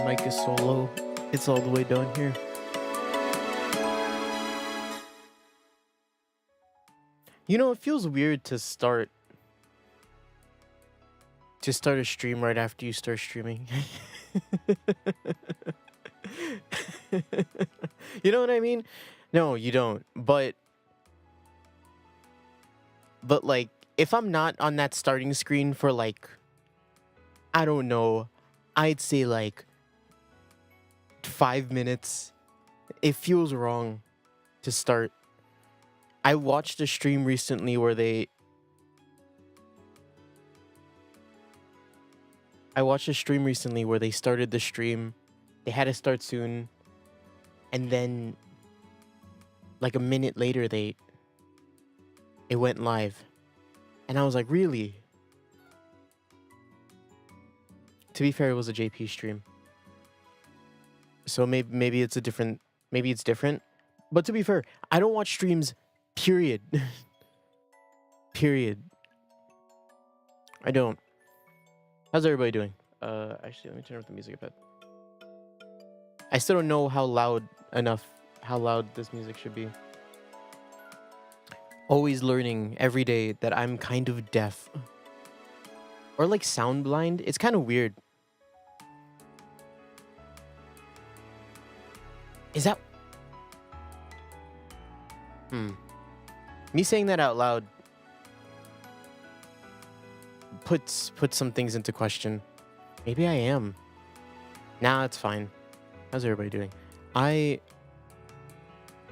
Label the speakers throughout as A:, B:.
A: mic is so low. It's all the way down here. You know, it feels weird to start a stream right after you start streaming. You know what I mean? No, you don't. But like, if I'm not on that starting screen for like, I don't know, I'd say like 5 minutes, it feels wrong to start. I watched a stream recently where they started the stream. They had to start soon. And then like a minute later it went live. And I was like, really? To be fair, it was a JP stream. So maybe it's different. But to be fair, I don't watch streams, period. Period. I don't. How's everybody doing? Actually, let me turn up the music a bit. I still don't know how loud this music should be. Always learning every day that I'm kind of deaf. Or like sound blind. It's kind of weird. Is that... Me saying that out loud puts some things into question. Maybe I am. Nah, it's fine. How's everybody doing?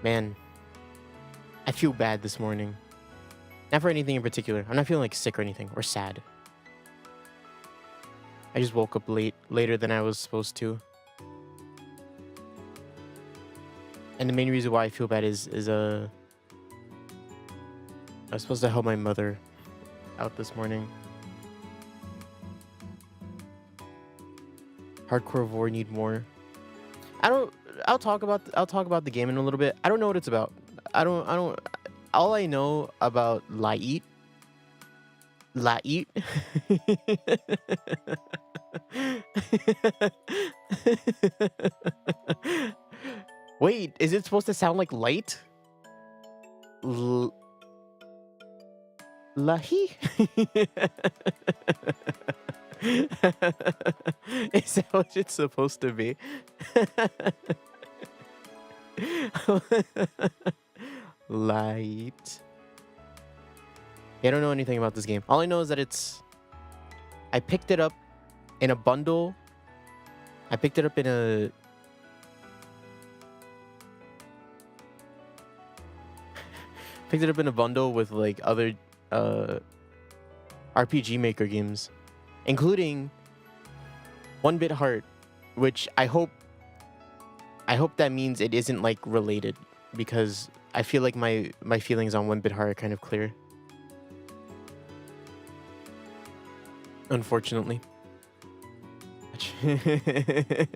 A: Man, I feel bad this morning. Not for anything in particular. I'm not feeling like sick or anything, or sad. I just woke up later than I was supposed to. And the main reason why I feel bad is I was supposed to help my mother out this morning. Hardcore vore need more. I'll talk about the game in a little bit. I don't know what it's about. I don't all I know about LiEat. Wait, is it supposed to sound like light? Lahi? Is that what it's supposed to be? Light. Yeah, I don't know anything about this game. All I know is that I picked it up in a bundle. I picked it up in a... picked it up in a bundle with like other RPG Maker games, including 1-Bit Heart, which I hope that means it isn't like related, because I feel like my feelings on 1-Bit Heart are kind of clear. Unfortunately. It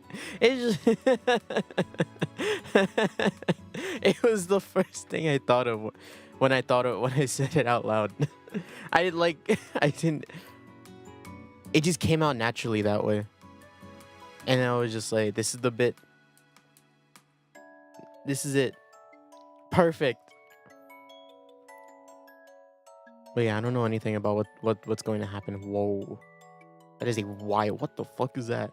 A: was the first thing I thought of when I said it out loud. It just came out naturally that way. And I was just like, this is the bit. This is it. Perfect. But yeah, I don't know anything about what's going to happen. Whoa. That is a wild... What the fuck is that?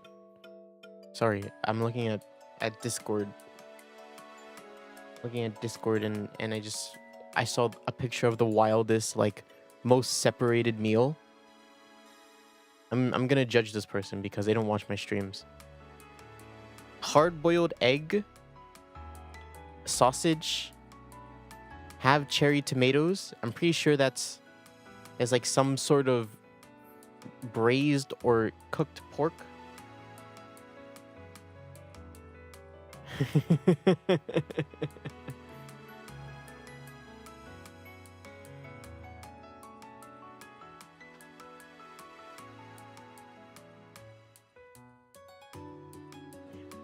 A: Sorry, I'm looking at Discord. Looking at Discord and I saw a picture of the wildest, like, most separated meal. I'm gonna judge this person because they don't watch my streams. Hard-boiled egg, sausage, have cherry tomatoes. I'm pretty sure that's like some sort of braised or cooked pork.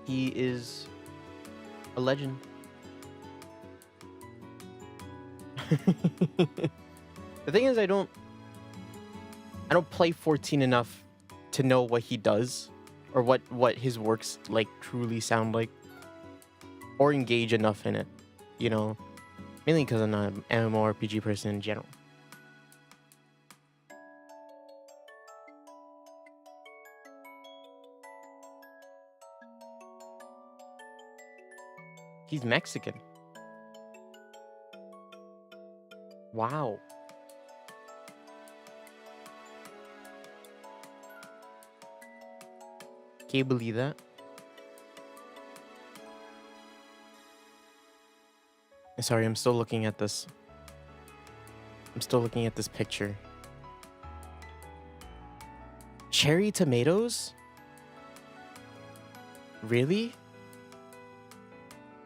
A: He is a legend. The thing is, I don't play 14 enough to know what he does. or what his works like truly sound like, or engage enough in it, you know. Mainly because I'm not an MMORPG person in general. He's Mexican. Wow. Can you believe that? Sorry, I'm still looking at this. I'm still looking at this picture. Cherry tomatoes? Really?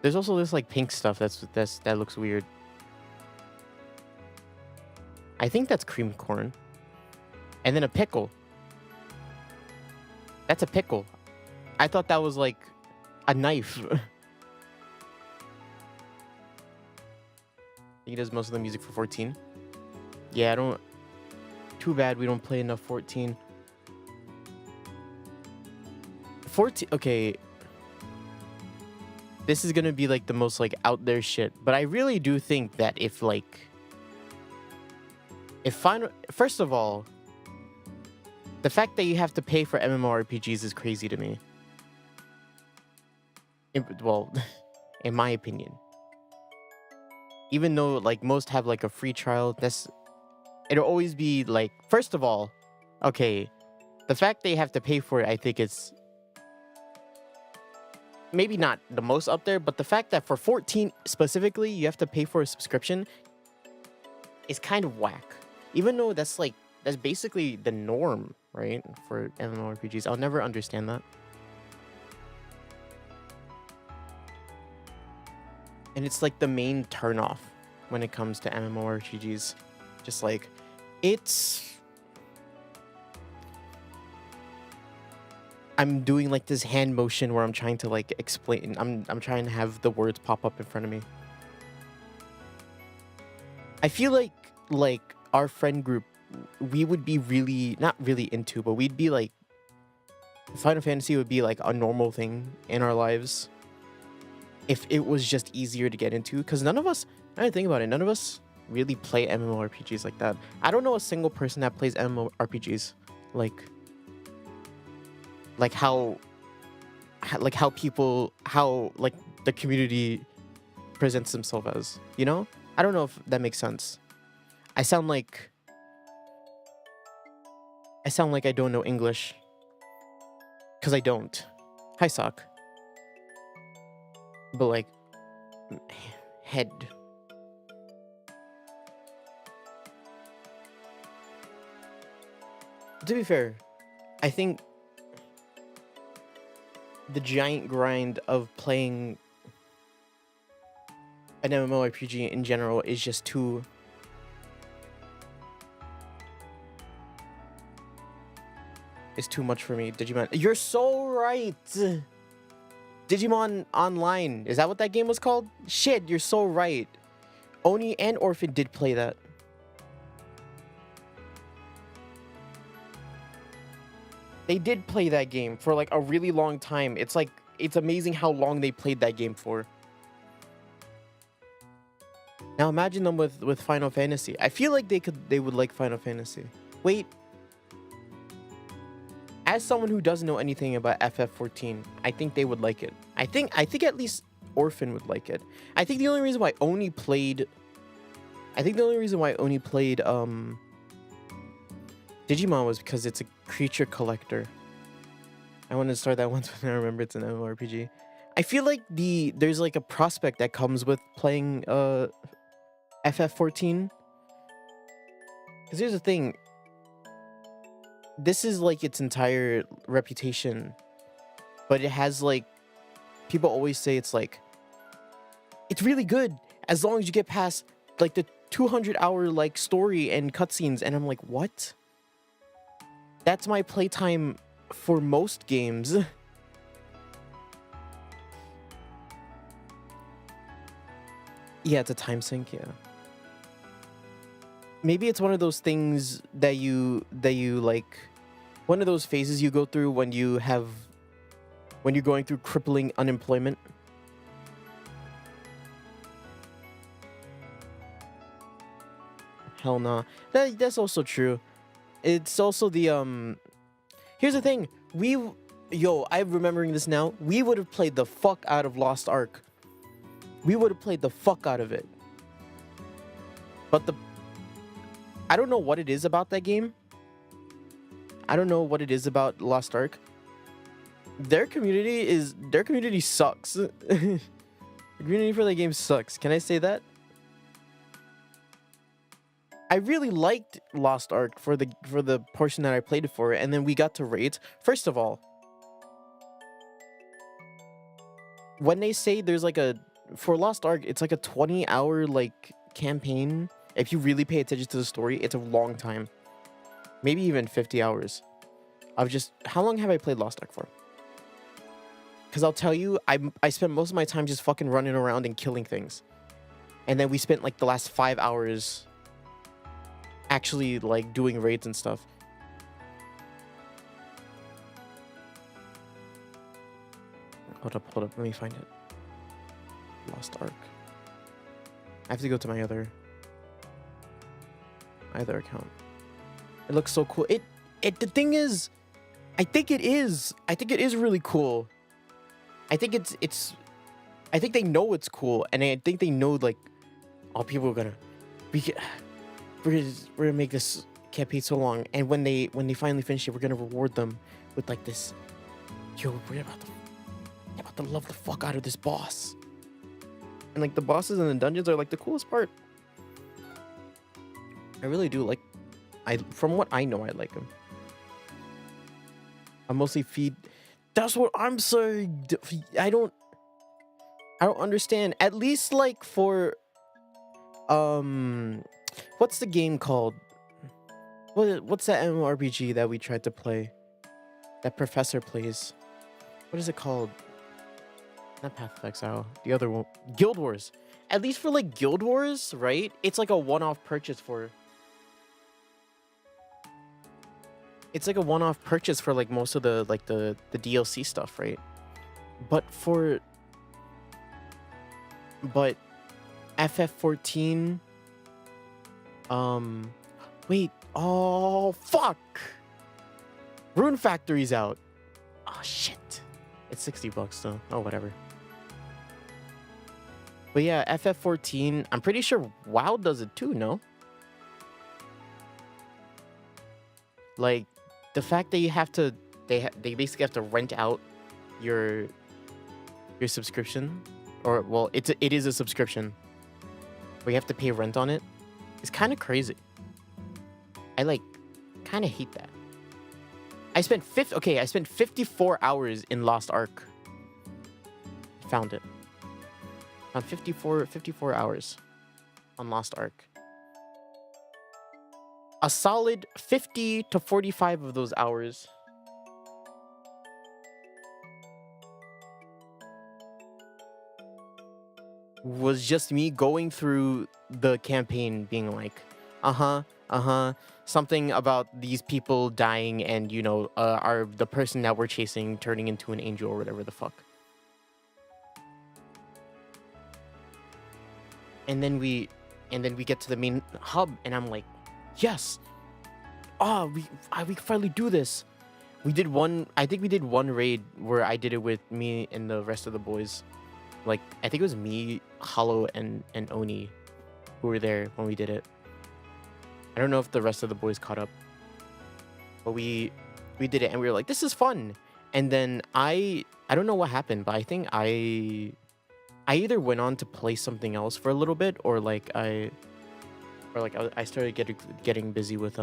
A: There's also this like pink stuff that looks weird. I think that's cream corn. And then a pickle. That's a pickle. I thought that was like a knife. He does most of the music for 14. Yeah, I don't... Too bad we don't play enough 14. 14... Okay. This is gonna be like the most like out there shit. But I really do think that if like... First of all, the fact that you have to pay for MMORPGs is crazy to me. Well, in my opinion. Even though like most have like a free trial, it'll always be like, first of all, okay, the fact that you have to pay for it, I think it's maybe not the most up there, but the fact that for 14 specifically, you have to pay for a subscription is kind of whack. Even though that's basically the norm, right? For MMORPGs. I'll never understand that. And it's like the main turnoff when it comes to MMORPGs. Just like, I'm doing like this hand motion where I'm trying to like explain. I'm trying to have the words pop up in front of me. I feel like our friend group, we would be really, not really into, but we'd be like, Final Fantasy would be like a normal thing in our lives if it was just easier to get into. Because none of us, I didn't think about it, none of us really play MMORPGs like that. I don't know a single person that plays MMORPGs like how the community presents themselves as, you know? I don't know if that makes sense. I sound like I don't know English. Because I don't. Hi, Sock. But like, head. To be fair, I think the giant grind of playing an MMORPG in general is just too... It's too much for me. Digimon. You're so right! Digimon Online. Is that what that game was called? Shit, you're so right. Oni and Orphan did play that. They did play that game for like a really long time. It's like, it's amazing how long they played that game for. Now imagine them with Final Fantasy. I feel like they would like Final Fantasy. Wait. As someone who doesn't know anything about FF14, I think they would like it. I think at least Orphan would like it. I think the only reason why Oni played Digimon was because it's a creature collector. I wanted to start that once when I remember it's an MMORPG. I feel like there's like a prospect that comes with playing FF14. Because here's the thing. This is like its entire reputation. But it has like... People always say it's like... It's really good as long as you get past like the 200-hour like story and cutscenes. And I'm like, what? That's my playtime for most games. Yeah, it's a time sink, yeah. Maybe it's one of those things that you like, one of those phases you go through when you have when you're going through crippling unemployment. Hell nah. That's also true. It's also the here's the thing. I'm remembering this now. We would have played the fuck out of Lost Ark. We would have played the fuck out of it. But I don't know what it is about that game. I don't know what it is about Lost Ark. Their community sucks. The community for that game sucks. Can I say that? I really liked Lost Ark for the portion that I played it for, and then we got to raids. First of all, when they say there's like for Lost Ark, it's like a 20-hour like campaign. If you really pay attention to the story, it's a long time. Maybe even 50 hours. How long have I played Lost Ark for? Because I'll tell you, I spent most of my time just fucking running around and killing things. And then we spent like the last 5 hours actually like doing raids and stuff. Hold up, let me find it. Lost Ark. I have to go to my other account. It looks so cool. The thing is, I think it is really cool. I think I think they know it's cool, and I think they know like, oh, people are gonna we're gonna make this campaign so long, and when they finally finish it, we're gonna reward them with like this. Yo, we're about to love the fuck out of this boss. And like the bosses in the dungeons are like the coolest part. I really do like. From what I know, I like them. I mostly feed. That's what I'm saying. I don't understand. At least like for what's the game called? What's that MMORPG that we tried to play? That Professor plays. What is it called? Not Path of Exile. The other one. Guild Wars. At least for like Guild Wars, right? It's like a one-off purchase for. It's like a one-off purchase for like most of the DLC stuff, right? But FF14 wait, oh fuck. Rune Factory's out. Oh shit. It's $60 though. Oh whatever. But yeah, FF14, I'm pretty sure WoW does it too, no? Like the fact that you have to they basically have to rent out your subscription, or well, it is a subscription where you have to pay rent on it. It's kind of crazy. I like kind of hate that. I spent 54 hours in Lost Ark. Found it. Found 54 hours on Lost Ark. A solid 50 to 45 of those hours was just me going through the campaign being like, something about these people dying and, you know, the person that we're chasing turning into an angel or whatever the fuck. And then we get to the main hub and I'm like, yes. We can finally do this. I think we did one raid where I did it with me and the rest of the boys. Like, I think it was me, Hollow, and Oni who were there when we did it. I don't know if the rest of the boys caught up. But we did it and we were like, this is fun. And then I don't know what happened, but I think I either went on to play something else for a little bit, or I started getting busy with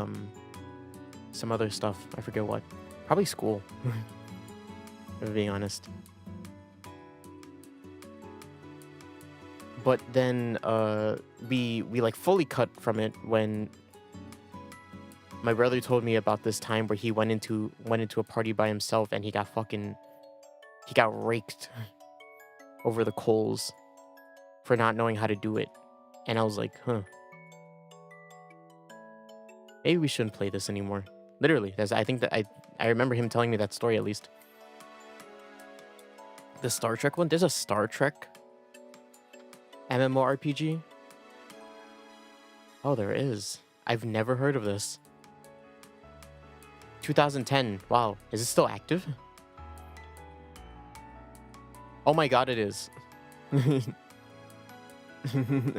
A: some other stuff. I forget what. Probably school. If I'm being honest. But then we like fully cut from it when my brother told me about this time where he went into a party by himself and he got raked over the coals for not knowing how to do it. And I was like, maybe we shouldn't play this anymore. Literally, I think that I remember him telling me that story at least. The Star Trek one? There's a Star Trek MMORPG? Oh, there is. I've never heard of this. 2010. Wow. Is it still active? Oh my god, it is.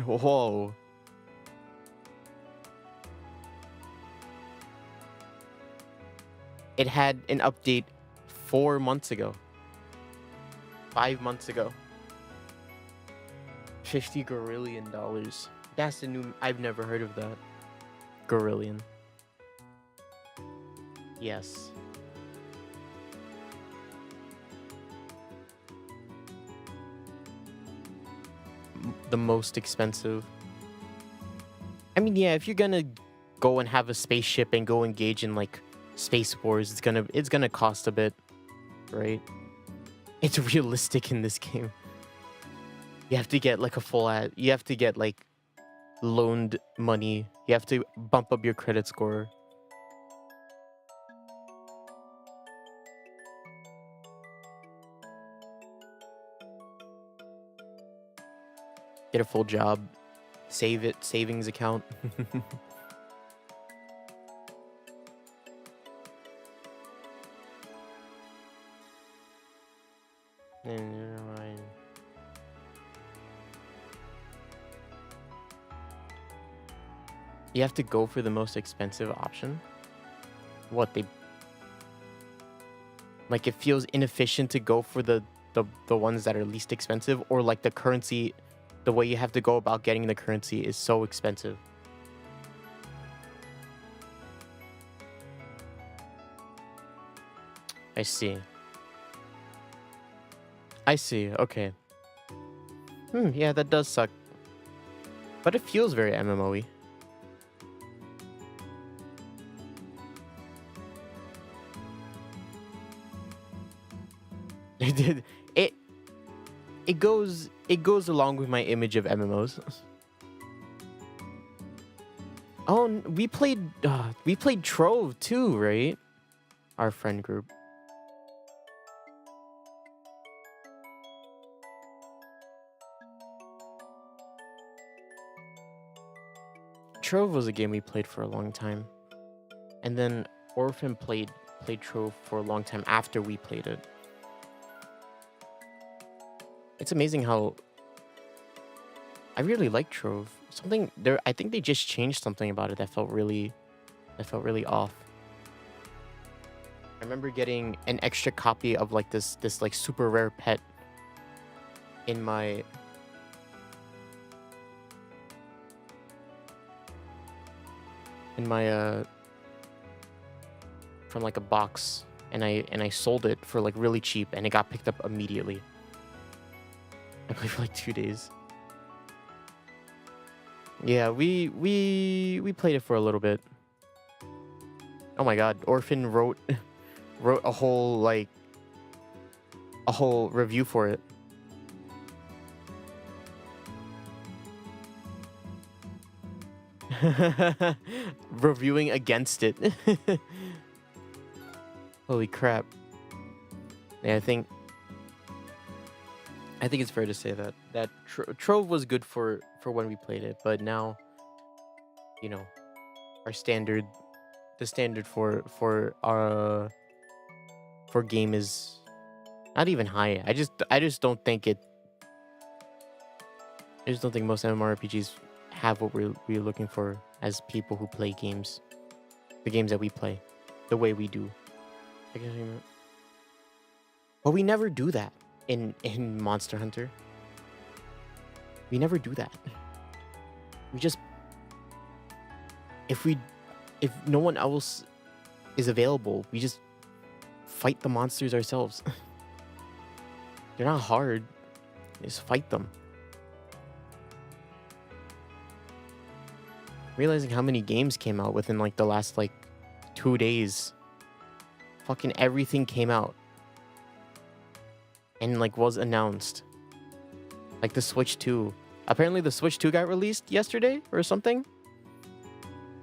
A: Whoa. It had an update 4 months ago. 5 months ago. $50 gorillion. That's the new... I've never heard of that. Gorillion. Yes. The most expensive. I mean, yeah, if you're gonna go and have a spaceship and go engage in like space wars, it's gonna cost a bit, right? It's realistic in this game. You have to get like a full ad. You have to get like loaned money. You have to bump up your credit score. Get a full job. Save it. Savings account. Never mind. You have to go for the most expensive option? What, they... Like, it feels inefficient to go for the ones that are least expensive, or like the currency, the way you have to go about getting the currency is so expensive. I see. I see, okay. Yeah, that does suck. But it feels very MMO-y. It did. It goes along with my image of MMOs. Oh, we played Trove too, right? Our friend group. Trove was a game we played for a long time. And then Orphan played Trove for a long time after we played it. It's amazing how I really like Trove. Something there, I think they just changed something about it that felt really off. I remember getting an extra copy of like this like super rare pet in my from like a box, and I sold it for like really cheap, and it got picked up immediately. I played for like 2 days. Yeah, we played it for a little bit. Oh my god, Orphan wrote a whole review for it. Reviewing against it. Holy crap. Yeah, I think it's fair to say that Trove was good for when we played it, but now, you know, the standard for game is not even high. I just don't think most MMORPGs have what we're looking for as people who play games, the games that we play, the way we do. But we never do that in Monster Hunter. We never do that. We just, if no one else is available, we just fight the monsters ourselves. They're not hard. Just fight them. Realizing how many games came out within like the last like 2 days. Fucking everything came out. And like was announced. Like the Switch 2. Apparently the Switch 2 got released yesterday or something.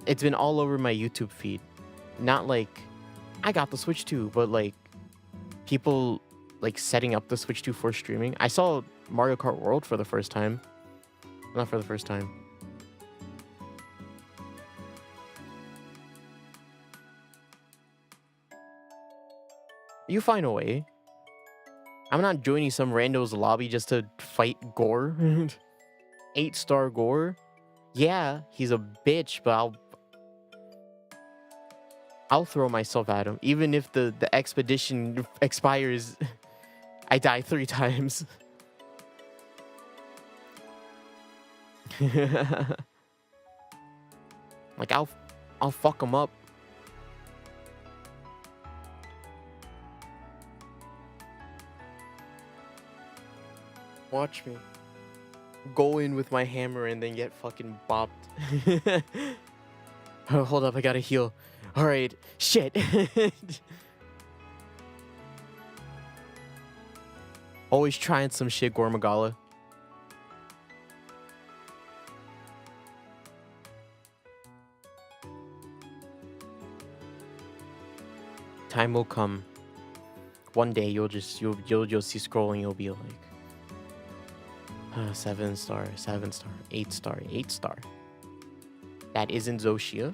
A: It's been all over my YouTube feed. Not like I got the Switch 2, but like people like setting up the Switch 2 for streaming. I saw Mario Kart World for the first time. Not for the first time. You find a way. I'm not joining some rando's lobby just to fight Gore. 8-star Gore. Yeah, he's a bitch, but I'll throw myself at him. Even if the expedition expires, I die 3 times. Like I'll fuck him up. Watch me go in with my hammer and then get fucking bopped. Oh, hold up, I gotta heal. All right, shit. Always trying some shit, Gormagala. Time will come. One day you'll see scrolling. You'll be like, 7-star, 7-star, 8-star, 8-star. That isn't Zoshia.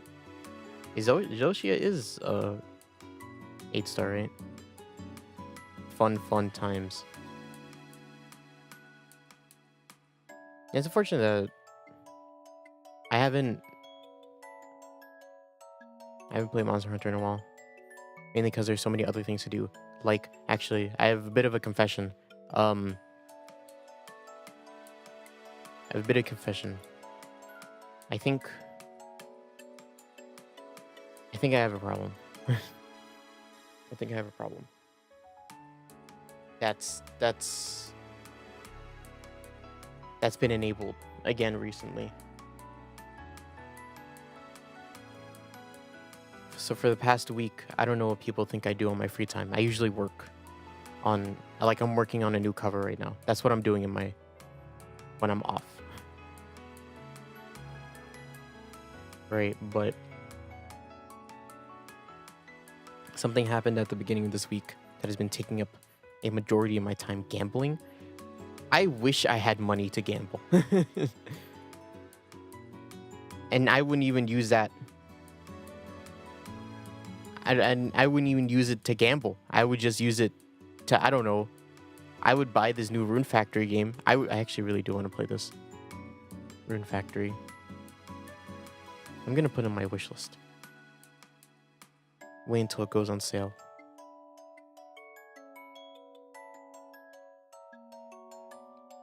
A: Zoshia is 8-star, right? Fun times. It's unfortunate that I haven't played Monster Hunter in a while. Mainly because there's so many other things to do. Like, actually, I have a bit of a confession. I have a bit of confession. I think I have a problem. I think I have a problem. That's been enabled again recently. So for the past week, I don't know what people think I do on my free time. I usually work on, like, I'm working on a new cover right now. That's what I'm doing when I'm off. Right, but something happened at the beginning of this week that has been taking up a majority of my time gambling. I wish I had money to gamble. And I wouldn't even use that. And I wouldn't even use it to gamble. I would just use it to, I don't know. I would buy this new Rune Factory game. I actually really do want to play this. Rune Factory. I'm going to put it on my wish list. Wait until it goes on sale.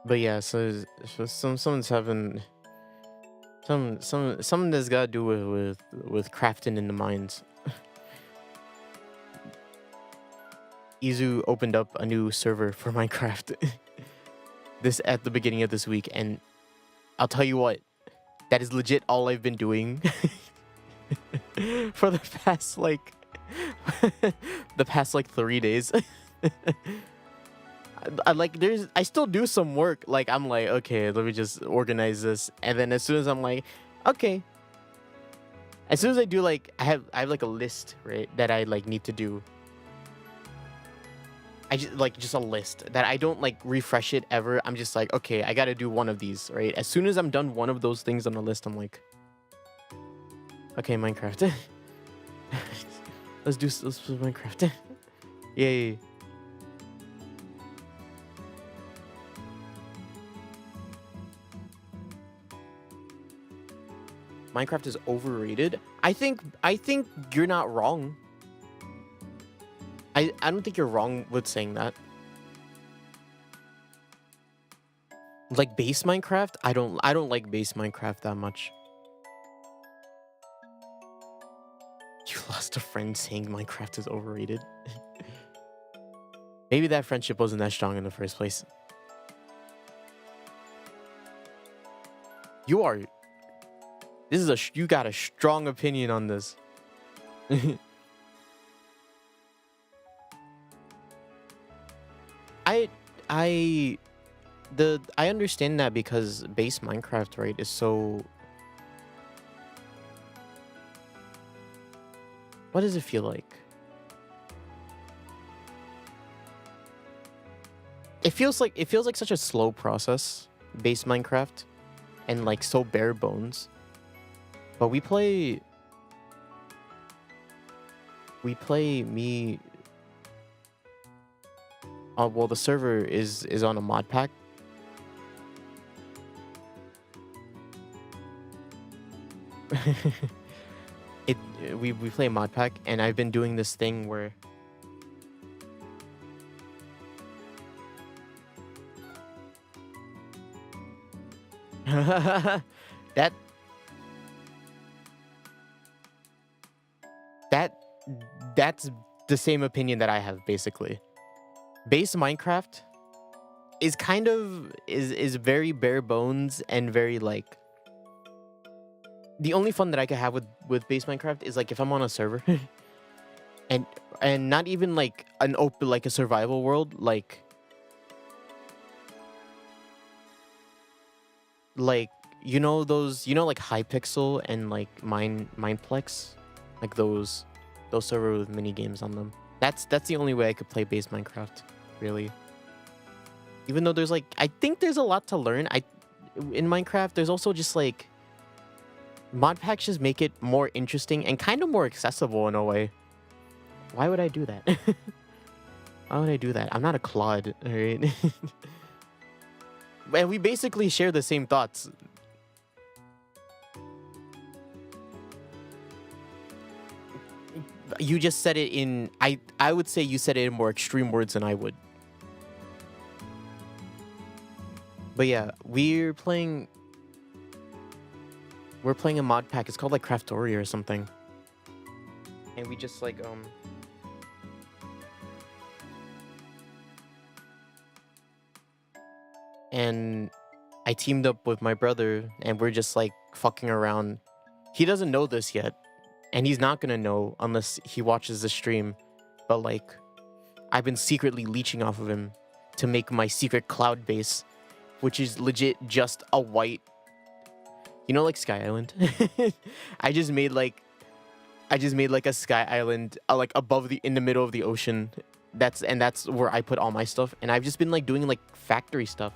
A: But yeah, so someone's having something that's got to do with crafting in the mines. Izu opened up a new server for Minecraft this at the beginning of this week, and I'll tell you what, that is legit all I've been doing for the past like 3 days. I still do some work. Like, I'm like, okay, let me just organize this, and then as soon as I'm like, okay, as soon as I do, like, I have like a list, right, that I like need to do. I just a list that I don't like refresh it ever. I'm just like, okay, I gotta do one of these, right? As soon as I'm done one of those things on the list, I'm like, okay, Minecraft. let's do Minecraft. Yay. Minecraft is overrated. I think you're not wrong. I don't think you're wrong with saying that. Like base Minecraft, I don't like base Minecraft that much. You lost a friend saying Minecraft is overrated. Maybe that friendship wasn't that strong in the first place. You got a strong opinion on this. I understand that because base Minecraft, right, is so... What does it feel like? it feels like such a slow process, base Minecraft, and like so bare bones. But we play me. Well, the server is on a mod pack. We play a mod pack, and I've been doing this thing where that that's the same opinion that I have. Basically, base Minecraft is kind of is very bare bones and very like, the only fun that I could have with base Minecraft is like if I'm on a server and not even like an open, like a survival world, like you know those, you know, like Hypixel and like Mineplex, like those servers with mini games on them. That's the only way I could play base Minecraft, really. Even though there's like, I think there's a lot to learn. In Minecraft, there's also just like, mod packs just make it more interesting and kind of more accessible in a way. Why would I do that? Why would I do that? I'm not a clod, all right? And we basically share the same thoughts. You just said it in, I would say you said it in more extreme words than I would. But yeah, we're playing a mod pack. It's called like Craftoria or something. And we just like and I teamed up with my brother, and we're just like fucking around. He doesn't know this yet, and he's not gonna know unless he watches the stream. But like, I've been secretly leeching off of him to make my secret cloud base, which is legit just a white, you know, like Sky Island. I just made like a Sky Island like above in the middle of the ocean. That's where I put all my stuff, and I've just been like doing like factory stuff.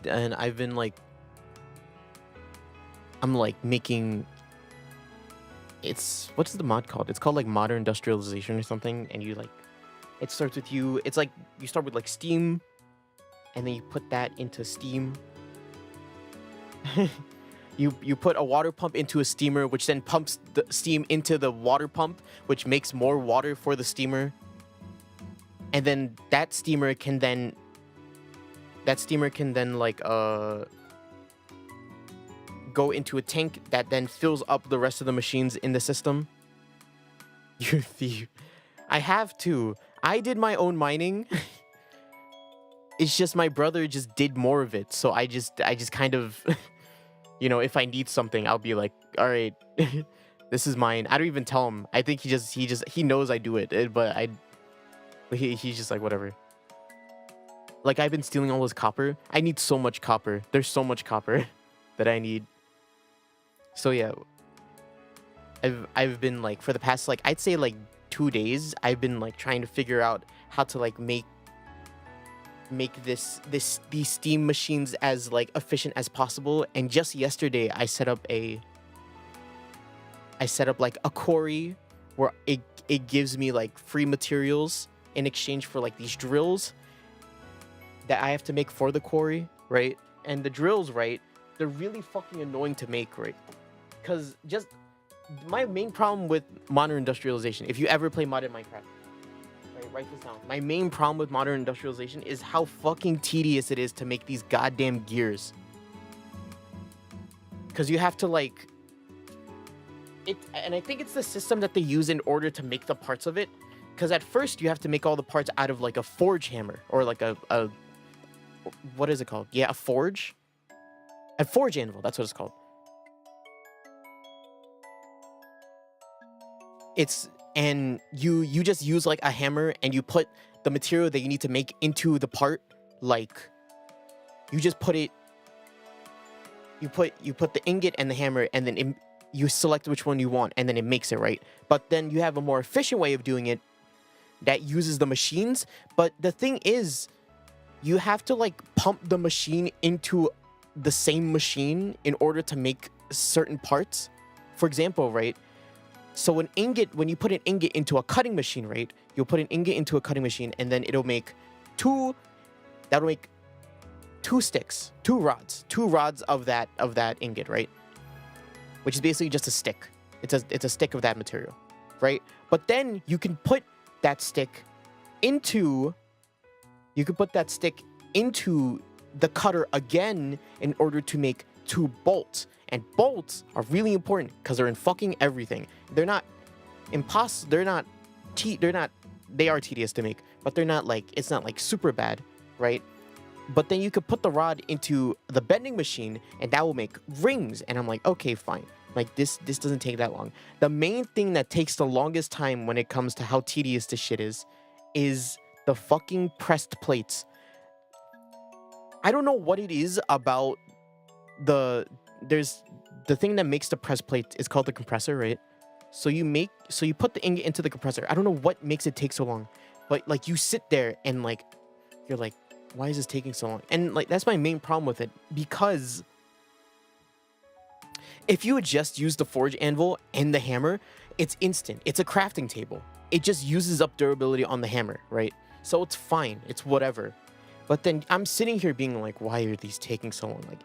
A: And I've been like, I'm like making, what's the mod called? It's called like modern industrialization or something. And you like, it starts with you. It's like you start with like steam, and then you put that into steam. you put a water pump into a steamer, which then pumps the steam into the water pump, which makes more water for the steamer. And then that steamer can then like go into a tank that then fills up the rest of the machines in the system. You're a thief. I have to. I did my own mining. It's just my brother just did more of it. So I just kind of, you know, if I need something, I'll be like, all right, this is mine. I don't even tell him. I think he knows I do it, but he's just like, whatever. Like, I've been stealing all this copper. I need so much copper. There's so much copper that I need. So yeah, I've been like, for the past like, I'd say like 2 days, I've been like trying to figure out how to like make these steam machines as like efficient as possible. And just yesterday, I set up like a quarry where it gives me like free materials in exchange for like these drills that I have to make for the quarry, right? And the drills, right, they're really fucking annoying to make, right? Because just my main problem with modern industrialization, if you ever play modded Minecraft, right, write this down. My main problem with modern industrialization is how fucking tedious it is to make these goddamn gears. Because you have to like, and I think it's the system that they use in order to make the parts of it. Because at first you have to make all the parts out of like a forge hammer, or like a what is it called? Yeah, a forge anvil. That's what it's called. And you just use like a hammer, and you put the material that you need to make into the part. Like, you just put it you put the ingot and the hammer, and then you select which one you want, and then it makes it, right? But then you have a more efficient way of doing it that uses the machines. But the thing is, you have to like pump the machine into the same machine in order to make certain parts. For example, right? So when you put an ingot into a cutting machine, right? You'll put an ingot into a cutting machine, and then it'll make two sticks, two rods of that ingot, right? Which is basically just a stick. It's a stick of that material, right? But then you can put that stick into the cutter again in order to make two bolts. And bolts are really important because they're in fucking everything. They're not impossible. They are tedious to make, but they're not like, it's not like super bad, right? But then you could put the rod into the bending machine and that will make rings. And I'm like, okay, fine. Like this doesn't take that long. The main thing that takes the longest time when it comes to how tedious this shit is the fucking pressed plates. I don't know what it is about there's the thing that makes the press plate is called the compressor, right? So you put the ingot into the compressor. I don't know what makes it take so long, but like you sit there and like you're like, why is this taking so long? And like that's my main problem with it, because if you would just use the forge anvil and the hammer, it's instant. It's a crafting table. It just uses up durability on the hammer, right? So it's fine. It's whatever. But then I'm sitting here being like, why are these taking so long? Like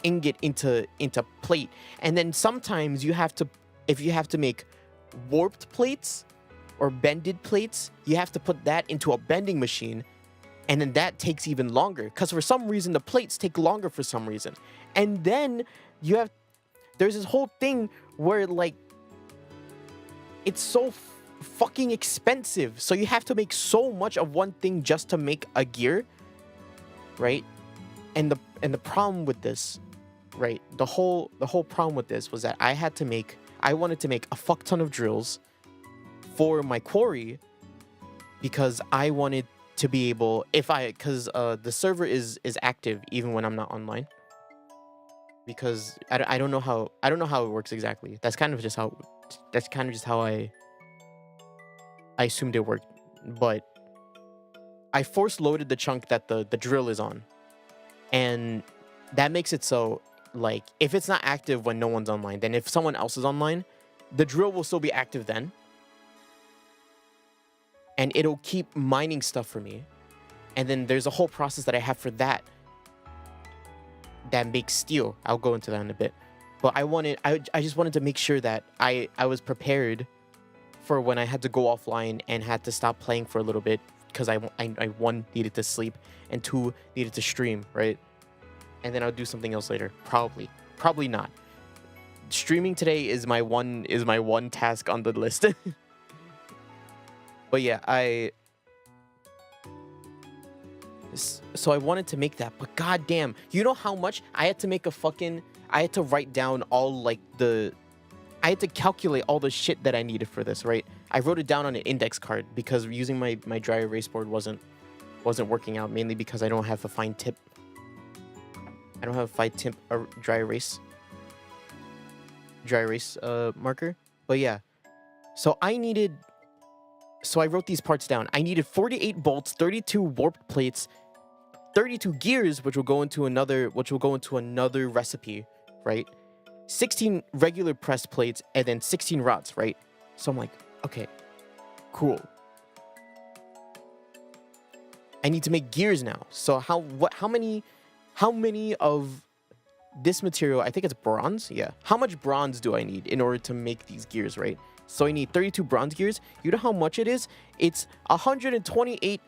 A: ingot into plate. And then sometimes if you have to make warped plates or bended plates, you have to put that into a bending machine. And then that takes even longer because for some reason the plates take longer for some reason. And then there's this whole thing where like it's so fucking expensive. So you have to make so much of one thing just to make a gear, right? And the problem with this, right? The whole problem with this was that I wanted to make a fuck ton of drills for my quarry because I wanted to be able, because the server is active even when I'm not online. Because I don't know how it works exactly. That's kind of just how I assumed it worked. But I force loaded the chunk that the drill is on, and that makes it so like if it's not active when no one's online, then if someone else is online, the drill will still be active then, and it'll keep mining stuff for me. And then there's a whole process that I have for that makes steel. I'll go into that in a bit. But I just wanted to make sure that I was prepared for when I had to go offline and had to stop playing for a little bit because I one, needed to sleep, and two, needed to stream, right? And then I'll do something else later. Probably not. Streaming today is my one task on the list. But yeah, so I wanted to make that, but goddamn, you know how much I had to make I had to write down all like I had to calculate all the shit that I needed for this, right? I wrote it down on an index card because using my dry erase board wasn't working out, mainly because I don't have a fine tip. I don't have a fine tip dry erase marker. But yeah, so I wrote these parts down. I needed 48 bolts, 32 warped plates, 32 gears, which will go into another recipe, right? 16 regular press plates, and then 16 rods, right? So I'm like, okay, cool. I need to make gears now. So how many of this material, I think it's bronze, yeah. How much bronze do I need in order to make these gears, right? So I need 32 bronze gears. You know how much it is? It's 128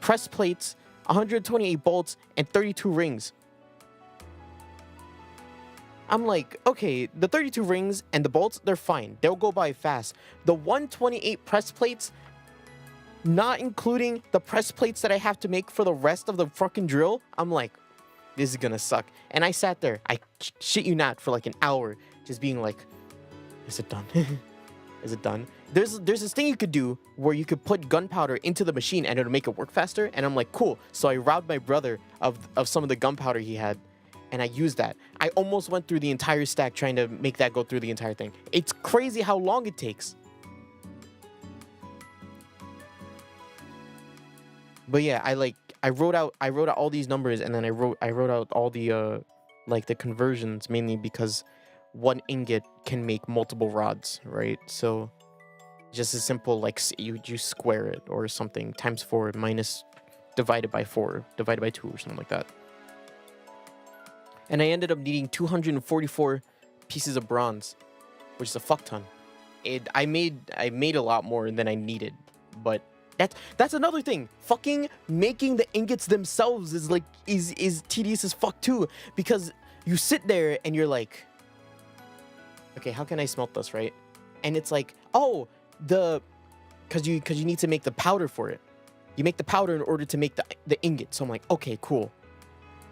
A: press plates, 128 bolts, and 32 rings. I'm like, okay, the 32 rings and the bolts, they're fine. They'll go by fast. The 128 press plates, not including the press plates that I have to make for the rest of the fucking drill, I'm like, this is gonna suck. And I sat there, I shit you not, for like an hour, just being like, is it done? Is it done? There's this thing you could do where you could put gunpowder into the machine and it'll make it work faster. And I'm like, cool. So I robbed my brother of some of the gunpowder he had. and I used that. I almost went through the entire stack trying to make that go through the entire thing. It's crazy how long it takes. But yeah, I wrote out all these numbers, and then I wrote out all the like the conversions, mainly because one ingot can make multiple rods, right? So just as simple, like you square it or something, times 4 minus divided by 4 divided by 2 or something like that. And I ended up needing 244 pieces of bronze, which is a fuck ton. I made a lot more than I needed, but that's another thing. Fucking making the ingots themselves is like is tedious as fuck too, because you sit there and you're like, okay, how can I smelt this, right? And it's like, oh, because you need to make the powder for it. You make the powder in order to make the ingot. So I'm like, okay, cool.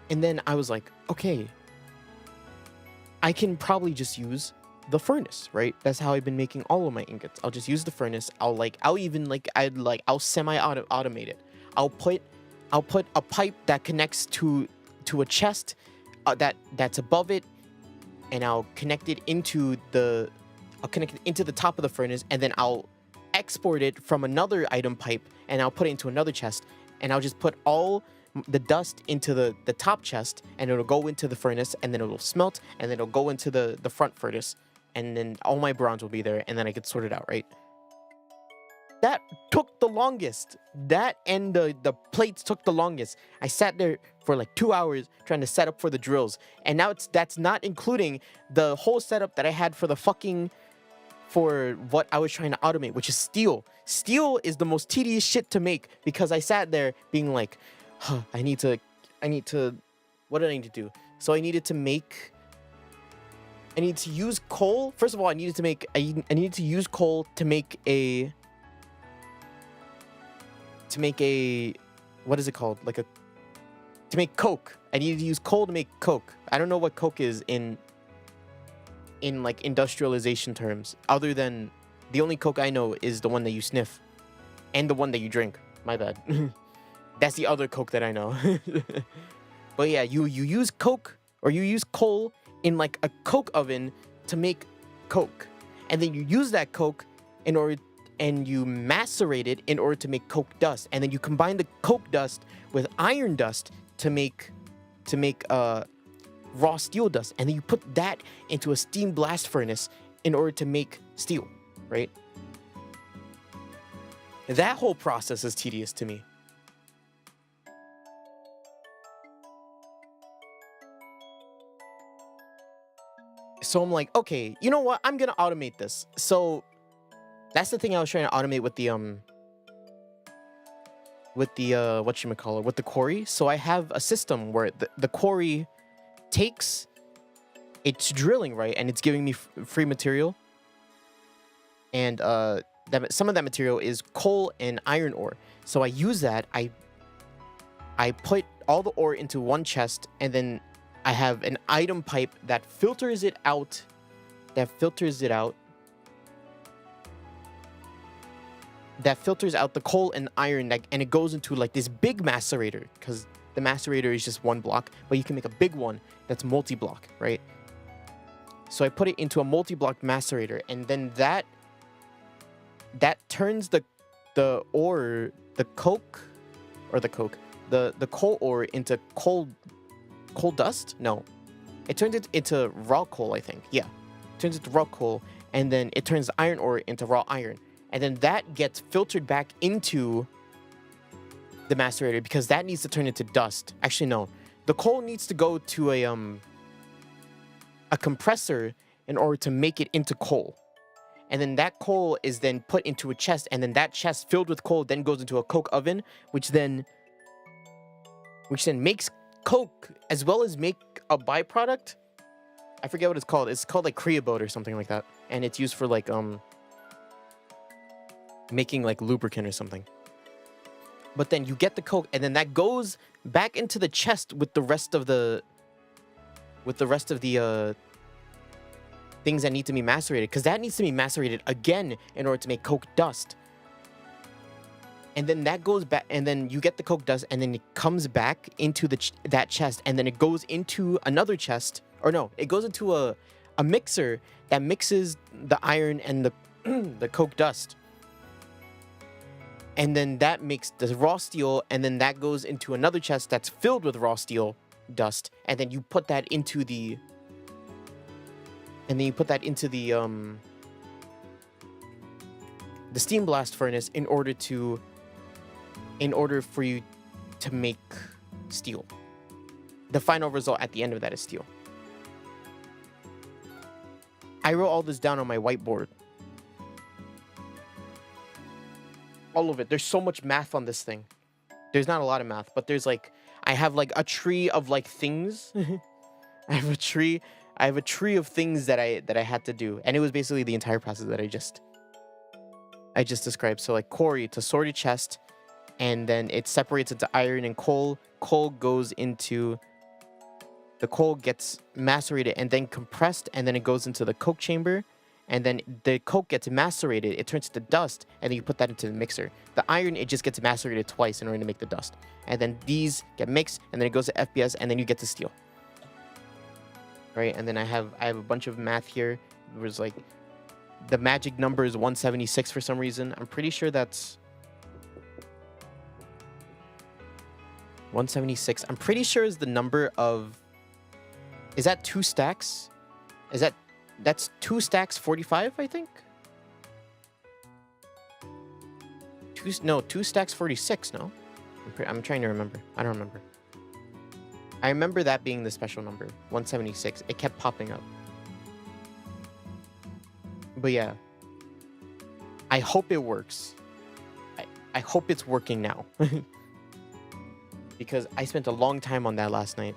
A: And then I was like, okay, I can probably just use the furnace, right? That's how I've been making all of my ingots. I'll just use the furnace. I'll semi-automate it. I'll put a pipe that connects to a chest that's above it, and I'll connect it into the top of the furnace, and then I'll export it from another item pipe, and I'll put it into another chest, and I'll just put all the dust into the top chest, and it'll go into the furnace, and then it'll smelt, and then it'll go into the front furnace, and then all my bronze will be there, and then I could sort it out, right? That took the longest. That and the plates took the longest. I sat there for like 2 hours trying to set up for the drills, and now that's not including the whole setup that I had for for what I was trying to automate, which is steel. Steel is the most tedious shit to make, because I sat there being like, I need to, what did I need to do? So I needed to use coal. First of all, I needed to use coal to make a, what is it called? To make coke. I needed to use coal to make coke. I don't know what coke is in like industrialization terms, other than the only coke I know is the one that you sniff and the one that you drink. My bad. That's the other coke that I know. But yeah, you use coke, or you use coal in like a coke oven to make coke, and then you use that coke and you macerate it in order to make coke dust, and then you combine the coke dust with iron dust to make raw steel dust, and then you put that into a steam blast furnace in order to make steel, right? That whole process is tedious to me. So I'm like, okay, you know what? I'm gonna automate this. So that's the thing I was trying to automate with the whatchamacallit, with the quarry. So I have a system where the quarry takes, it's drilling, right, and it's giving me free material, and some of that material is coal and iron ore. So I use that. I put all the ore into one chest, and then I have an item pipe that filters it out. That filters out the coal and iron, and it goes into like this big macerator, because the macerator is just one block, but you can make a big one that's multi-block, right? So I put it into a multi-block macerator, and then that turns the ore, the coal ore into coal dust? No. It turns it into raw coal, I think. Yeah. It turns it to raw coal, and then it turns the iron ore into raw iron. And then that gets filtered back into the macerator, because that needs to turn into dust. Actually, no. The coal needs to go to a compressor in order to make it into coal. And then that coal is then put into a chest, and then that chest filled with coal then goes into a coke oven, which then makes coke as well as make a byproduct. I forget what it's called. It's called like creosote or something like that, and it's used for like making like lubricant or something. But then you get the coke, and then that goes back into the chest with the rest of the things that need to be macerated, because that needs to be macerated again in order to make coke dust. and then that goes back, and then you get the coke dust, and then it comes back into that chest, and then it goes into another chest, or no, it goes into a mixer that mixes the iron and the the coke dust, and then that makes the raw steel, and then that goes into another chest that's filled with raw steel dust, and then you put that into the steam blast furnace in order for you to make steel. The final result at the end of that is steel. I wrote all this down on my whiteboard. All of it. There's so much math on this thing. There's not a lot of math, but there's like, I have like a tree of like things. I have a tree of things that I had to do, and it was basically the entire process that I just described. So like quarry to sorted chest, and then it separates into iron and coal. Coal gets macerated and then compressed, and then it goes into the coke chamber, and then the coke gets macerated, it turns to dust, and then you put that into the mixer. The iron, it just gets macerated twice in order to make the dust, and then these get mixed, and then it goes to FPS, and then you get to steel. Right, and then I have a bunch of math here. It was like, the magic number is 176 for some reason. I'm pretty sure that's 176. I'm pretty sure is the number of, is that 2 stacks? That's 2 stacks 45, I think? 2 stacks 46, no? I'm trying to remember. I don't remember. I remember that being the special number, 176. It kept popping up. But yeah. I hope it works. I hope it's working now. Because I spent a long time on that last night.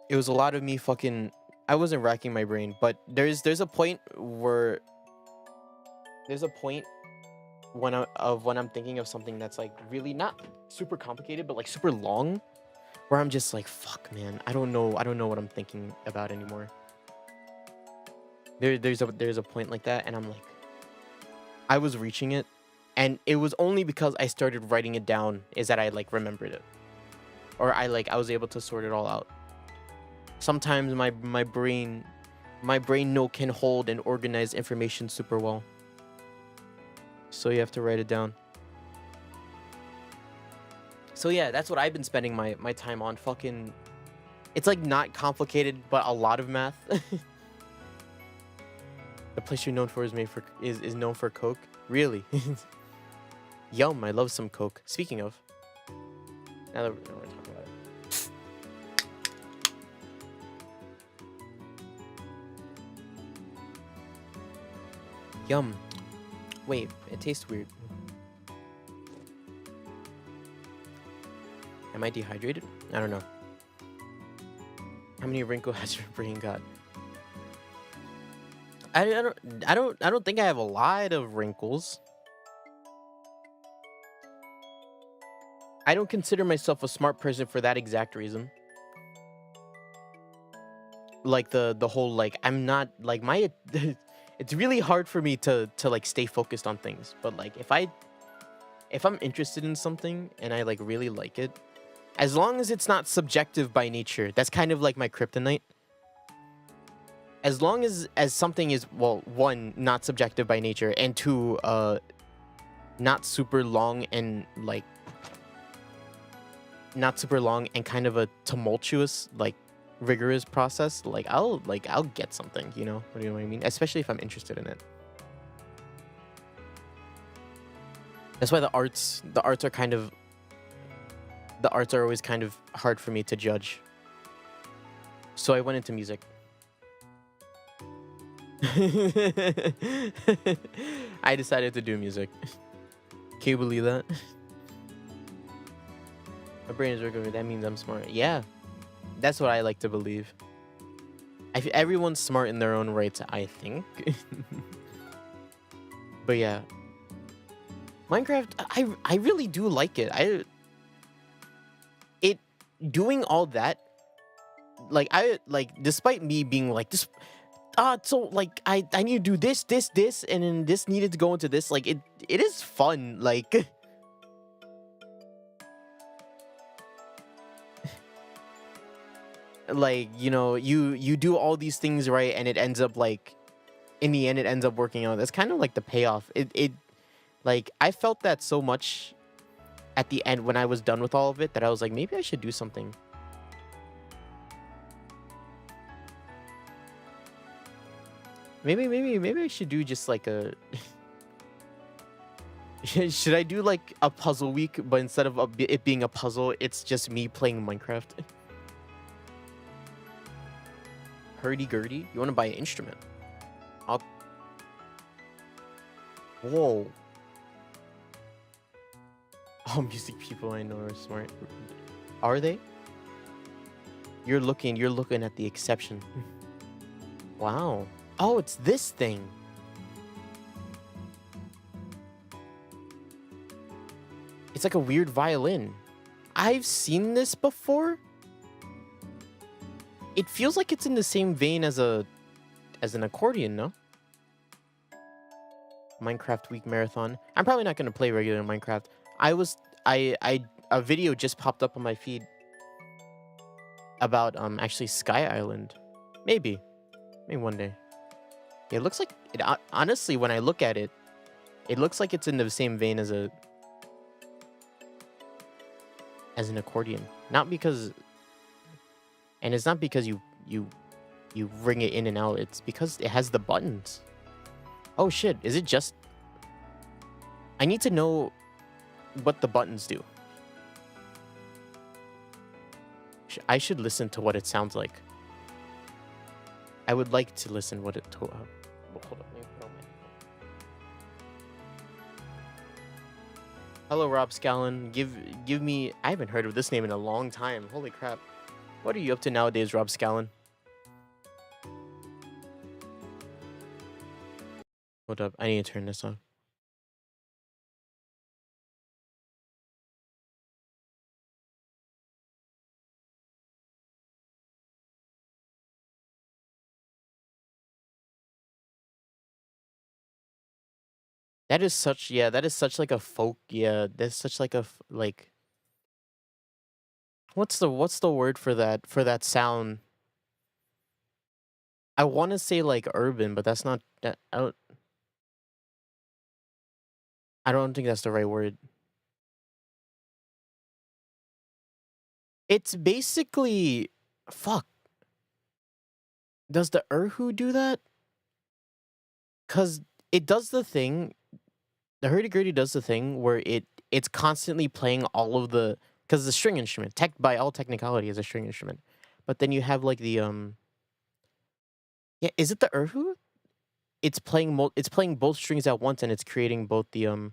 A: It was a lot of me fucking... I wasn't racking my brain, but there's a point where... There's a point when I'm thinking of something that's like really not super complicated, but like super long, where I'm just like, fuck, man, I don't know what I'm thinking about anymore. There's a point like that, and I'm like, I was reaching it, and it was only because I started writing it down is that I like remembered it, or I was able to sort it all out. Sometimes my brain can hold and organize information super well. So you have to write it down. So yeah, that's what I've been spending my time on. Fucking, it's like not complicated, but a lot of math. The place you're known for is known for coke. Really? Yum! I love some coke. Speaking of, now that we're talking about it. Yum. Wait, it tastes weird. Am I dehydrated? I don't know. How many wrinkles has your brain got? I don't think I have a lot of wrinkles. I don't consider myself a smart person for that exact reason. Like the whole like I'm not like my it's really hard for me to like stay focused on things, but like if I'm interested in something and I like really like it, as long as it's not subjective by nature, that's kind of like my kryptonite. As long as something is, well, 1, not subjective by nature, and 2, not super long and like not super long and kind of a tumultuous, like rigorous process, like I'll get something, you know what I mean? Especially if I'm interested in it. That's why the arts are always kind of hard for me to judge. So I went into music. I decided to do music. Can you believe that? My brain is working. That means I'm smart. Yeah, that's what I like to believe. Everyone's smart in their own rights, I think. But yeah, Minecraft, I really do like it. Doing all that, like despite me being like this, so like I need to do this, and then this needed to go into this. Like it is fun. Like like, you know, you do all these things right, and it ends up like, in the end, it ends up working out. That's kind of like the payoff. It like, I felt that so much at the end when I was done with all of it, that I was like, maybe I should do something. Maybe I should do just like a should I do like a puzzle week, but instead of it being a puzzle, it's just me playing Minecraft? Hurdy-gurdy? You want to buy an instrument? I'll... Whoa. All music people I know are smart. Are they? You're looking at the exception. Wow. Oh, it's this thing. It's like a weird violin. I've seen this before. It feels like it's in the same vein as an accordion, no? Minecraft Week Marathon. I'm probably not gonna play regular Minecraft. A video just popped up on my feed about actually Sky Island. Maybe one day. Yeah, it looks like it. Honestly, when I look at it, it looks like it's in the same vein as an accordion. Not because, and it's not because you ring it in and out. It's because it has the buttons. Oh shit! Is it just? I need to know what the buttons do. I should listen to what it sounds like. I would like to listen what it to. Hold up, let me put on my... Hello, Rob Scallon. Give me... I haven't heard of this name in a long time. Holy crap. What are you up to nowadays, Rob Scallon? Hold up. I need to turn this on. That is such... Yeah, that is such like a folk... Yeah, that's such like a... Like... What's the word for that sound? I want to say like urban, but that's not... I don't think that's the right word. It's basically... Fuck. Does the Erhu do that? Because it does the thing... The hurdy-gurdy does the thing where it's constantly playing all of the... Because it's a string instrument. By all technicality, is a string instrument. But then you have like the... Yeah, is it the Erhu? It's playing both strings at once, and it's creating both the...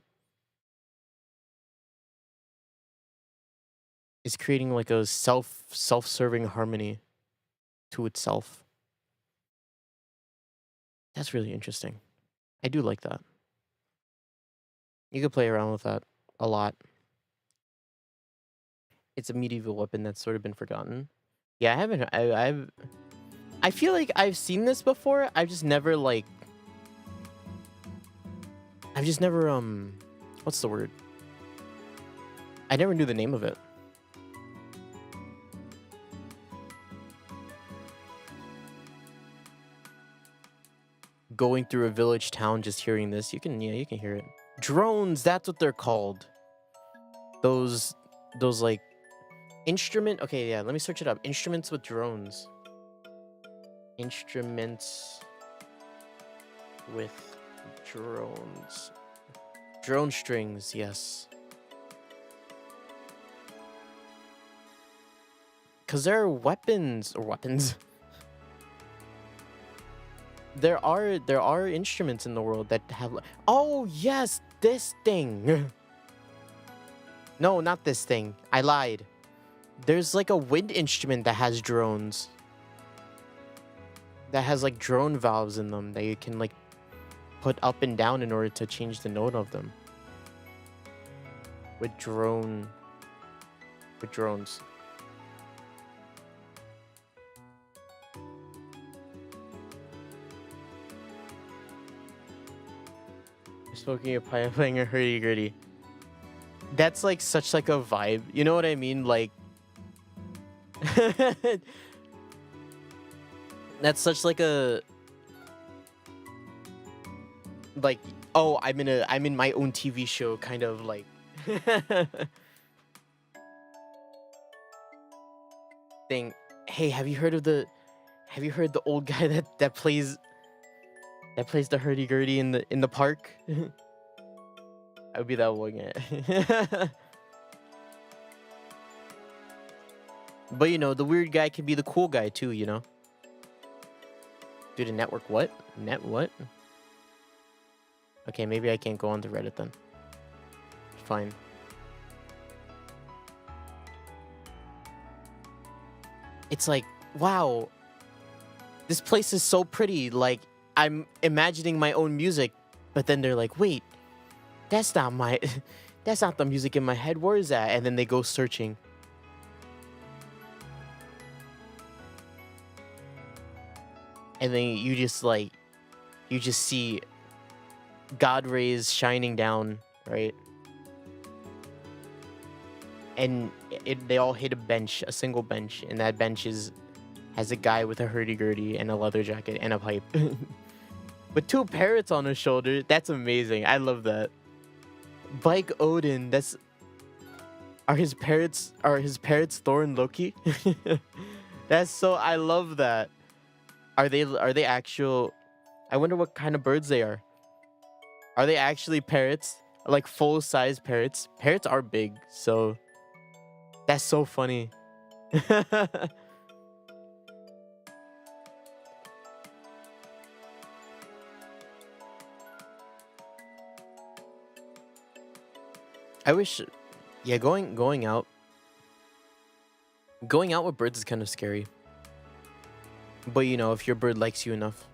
A: It's creating like a self-serving harmony to itself. That's really interesting. I do like that. You could play around with that a lot. It's a medieval weapon that's sort of been forgotten. Yeah, I haven't... I feel like I've seen this before. I've just never like... I've just never what's the word? I never knew the name of it. Going through a village town, just hearing this, you can hear it. Drones, that's what they're called. Those like instrument. Okay, yeah, let me search it up. Instruments with drones. Instruments with drones. Drone strings, yes. Cause there are weapons. There are instruments in the world that have... Oh, yes, this thing. No, not this thing. I lied. There's like a wind instrument that has drones. That has like drone valves in them that you can like put up and down in order to change the note of them. With drones. Smoking a pipe, playing a hurdy-gurdy. That's like such like a vibe. You know what I mean? Like that's such like a like, oh, I'm in my own TV show kind of like thing. Hey, have you heard the old guy that plays the hurdy-gurdy in the park? I would be that one guy. But you know, the weird guy can be the cool guy too, you know? Dude, a network what? Net what? Okay, maybe I can't go on to Reddit then. Fine. It's like, wow, this place is so pretty. Like, I'm imagining my own music, but then they're like, wait, that's not my, that's not the music in my head. Where is that? And then they go searching. And then you just see God rays shining down, right? And they all hit a single bench, and that bench has a guy with a hurdy-gurdy and a leather jacket and a pipe. With 2 parrots on his shoulder. That's amazing. I love that. Bike Odin, are his parrots Thor and Loki? That's so, I love that. Are they actual, I wonder what kind of birds they are. Are they actually parrots? Like full-size parrots? Parrots are big, so that's so funny. I wish, yeah, going out with birds is kind of scary. But you know, if your bird likes you enough.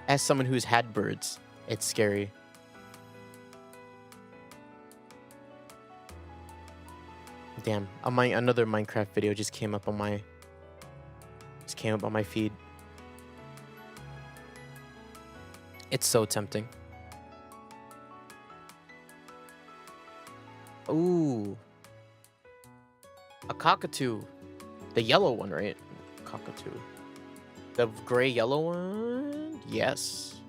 A: As someone who's had birds, it's scary. Damn, another Minecraft video just came up on my feed. It's so tempting. Ooh. A cockatoo. The yellow one, right? Cockatoo. The gray yellow one? Yes.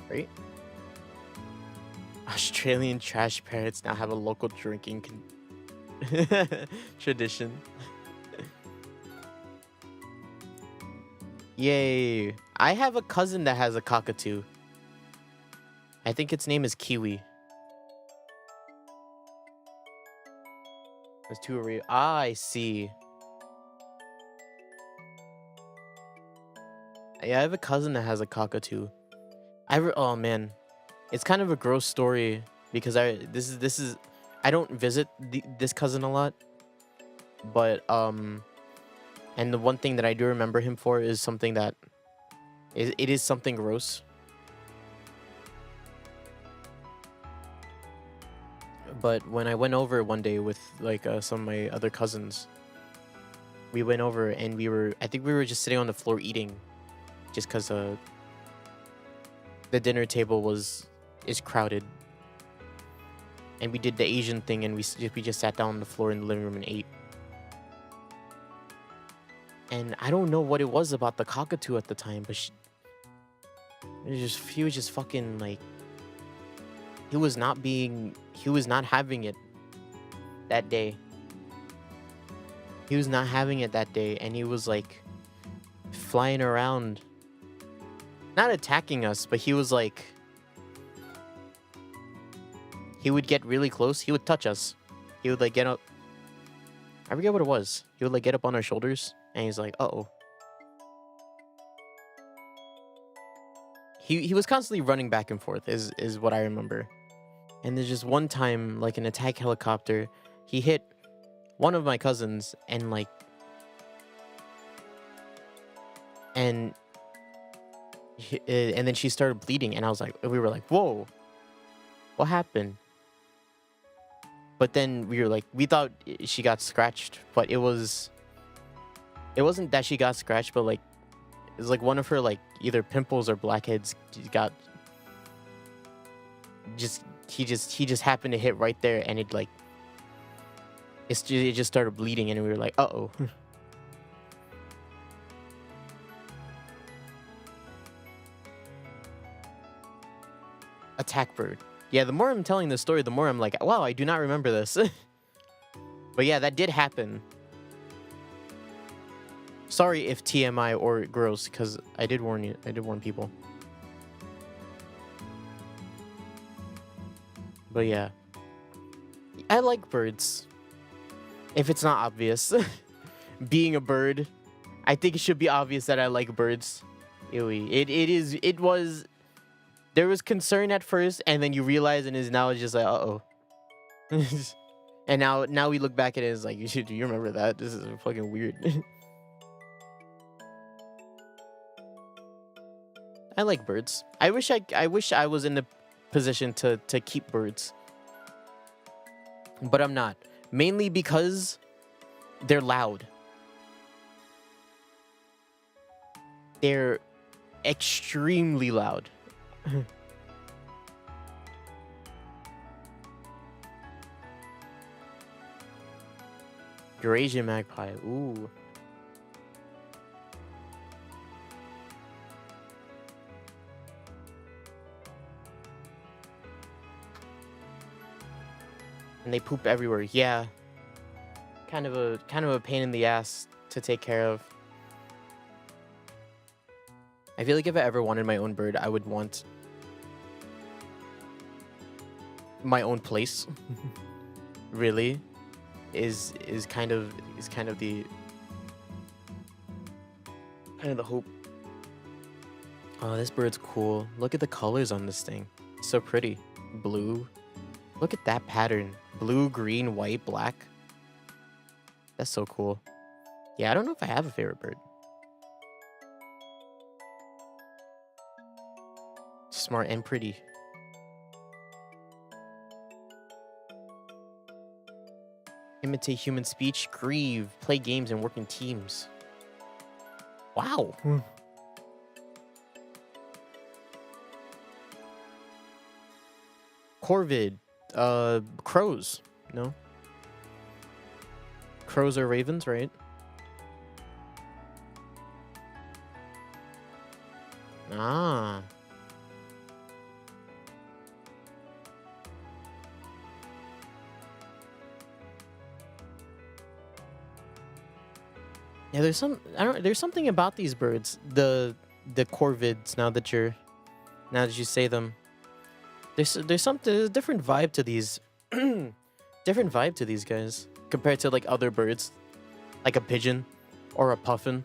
A: Right? Australian trash parrots now have a local drinking tradition. Yay. I have a cousin that has a cockatoo. I think its name is Kiwi. There's 2 real. Ah, I see. Yeah, I have a cousin that has a cockatoo. Oh man, it's kind of a gross story because this is I don't visit this cousin a lot, but and the one thing that I do remember him for is something that it is something gross. But when I went over one day with like some of my other cousins, we went over and I think we were just sitting on the floor eating, just because the dinner table is crowded, and we did the Asian thing and we just sat down on the floor in the living room and ate. And I don't know what it was about the cockatoo at the time, but he was just fucking like, he was not having it that day. He was not having it that day, and he was like flying around, not attacking us, but he was like, he would get really close. He would touch us. He would like get up. I forget what it was. He would like get up on our shoulders, and he's like, uh-oh. He was constantly running back and forth is what I remember. And there's just one time, like an attack helicopter, he hit one of my cousins and like, and then she started bleeding, and we were like, whoa, what happened? But then we thought she got scratched, but it wasn't that she got scratched, but like It's like one of her like either pimples or blackheads got he just happened to hit right there, and it like it just started bleeding, and we were like, uh-oh. Attack bird. Yeah, the more I'm telling this story, the more I'm like, wow, I do not remember this. But yeah, that did happen. Sorry if TMI or gross, because I did warn you. I did warn people. But yeah. I like birds. If it's not obvious. Being a bird, I think it should be obvious that I like birds. It was... There was concern at first, and then you realize, and now it's just like, uh-oh. And now we look back at it, it's like, do you remember that? This is fucking weird. I like birds. I wish I was in the position to keep birds. But I'm not. Mainly because they're loud. They're extremely loud. Eurasian magpie. Ooh. And they poop everywhere. Yeah. Kind of a pain in the ass to take care of. I feel like if I ever wanted my own bird, I would want my own place. Really is kind of the hope. Oh, this bird's cool. Look at the colors on this thing. It's so pretty. Blue. Look at that pattern. Blue, green, white, black. That's so cool. Yeah, I don't know if I have a favorite bird. Smart and pretty. Imitate human speech, grieve, play games, and work in teams. Wow. Corvid. Crows. No? Crows are ravens, right? Ah. Yeah, there's something about these birds, the corvids. Now that you say them, there's a different vibe to these, different vibe to these guys compared to like other birds, like a pigeon or a puffin.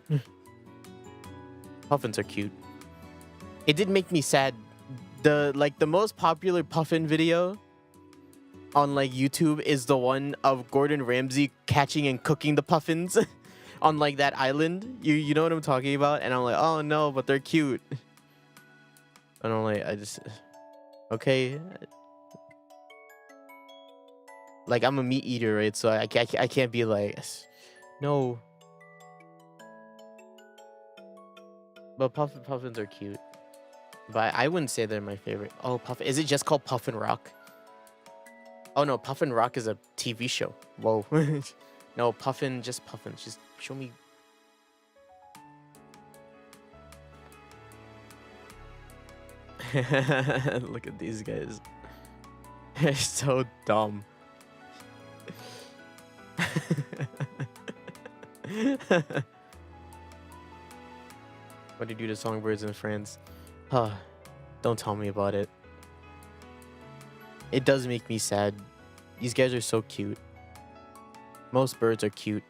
A: Puffins are cute. It did make me sad. The most popular puffin video on like YouTube is the one of Gordon Ramsay catching and cooking the puffins. On like that island, you know what I'm talking about, and I'm like, oh no, but they're cute. And I'm like, okay. Like I'm a meat eater, right? So I can't be like, no. But puffins are cute, but I wouldn't say they're my favorite. Oh, puffin, is it just called Puffin Rock? Oh no, Puffin Rock is a TV show. Whoa. No, Puffin, just Puffin. Just show me. Look at these guys. They're so dumb. What do you do to songbirds in France? Huh. Don't tell me about it. It does make me sad. These guys are so cute. Most birds are cute,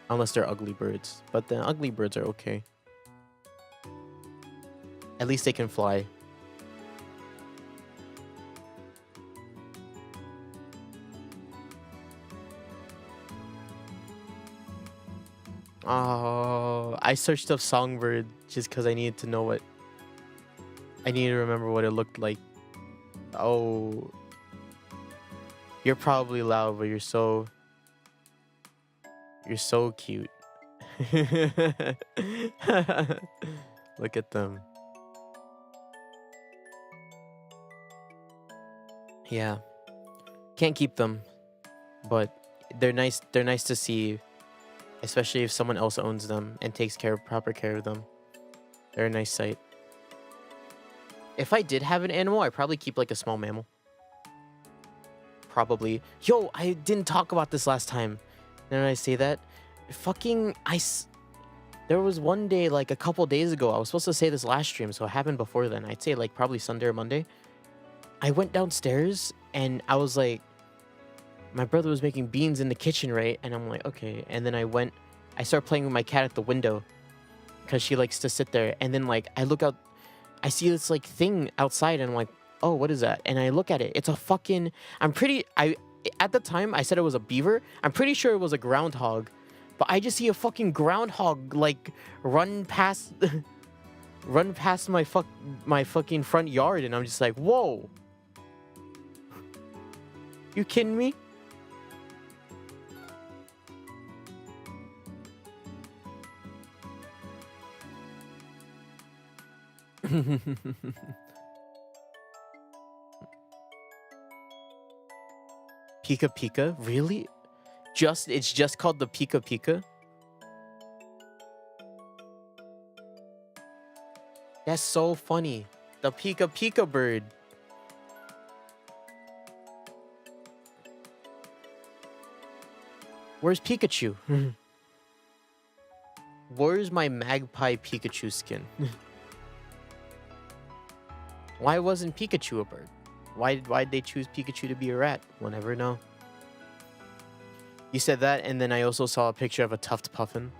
A: unless they're ugly birds. But the ugly birds are okay. At least they can fly. Oh, I searched up songbird just because I needed to know what... I needed to remember what it looked like. Oh. You're probably loud, but you're so cute. Look at them. Yeah. Can't keep them, but they're nice. They're nice to see, especially if someone else owns them and takes proper care of them. They're a nice sight. If I did have an animal, I'd probably keep like a small mammal. Probably. Yo, I didn't talk about this last time. Didn't I say that? Fucking, there was one day, like a couple days ago, I was supposed to say this last stream, so it happened before then. I'd say like probably Sunday or Monday. I went downstairs and I was like, my brother was making beans in the kitchen, right? And I'm like, okay. And then I started playing with my cat at the window because she likes to sit there. And then like, I look out, I see this like thing outside and I'm like, oh, what is that? And I look at it. It's a fucking, at the time I said it was a beaver. I'm pretty sure it was a groundhog, but I just see a fucking groundhog like run past my fucking front yard. And I'm just like, whoa. You kidding me? Pika Pika? Really? It's just called the Pika Pika? That's so funny. The Pika Pika bird. Where's Pikachu? Where's my magpie Pikachu skin? Why wasn't Pikachu a bird? Why'd they choose Pikachu to be a rat? We'll never know. You said that, and then I also saw a picture of a tuft puffin,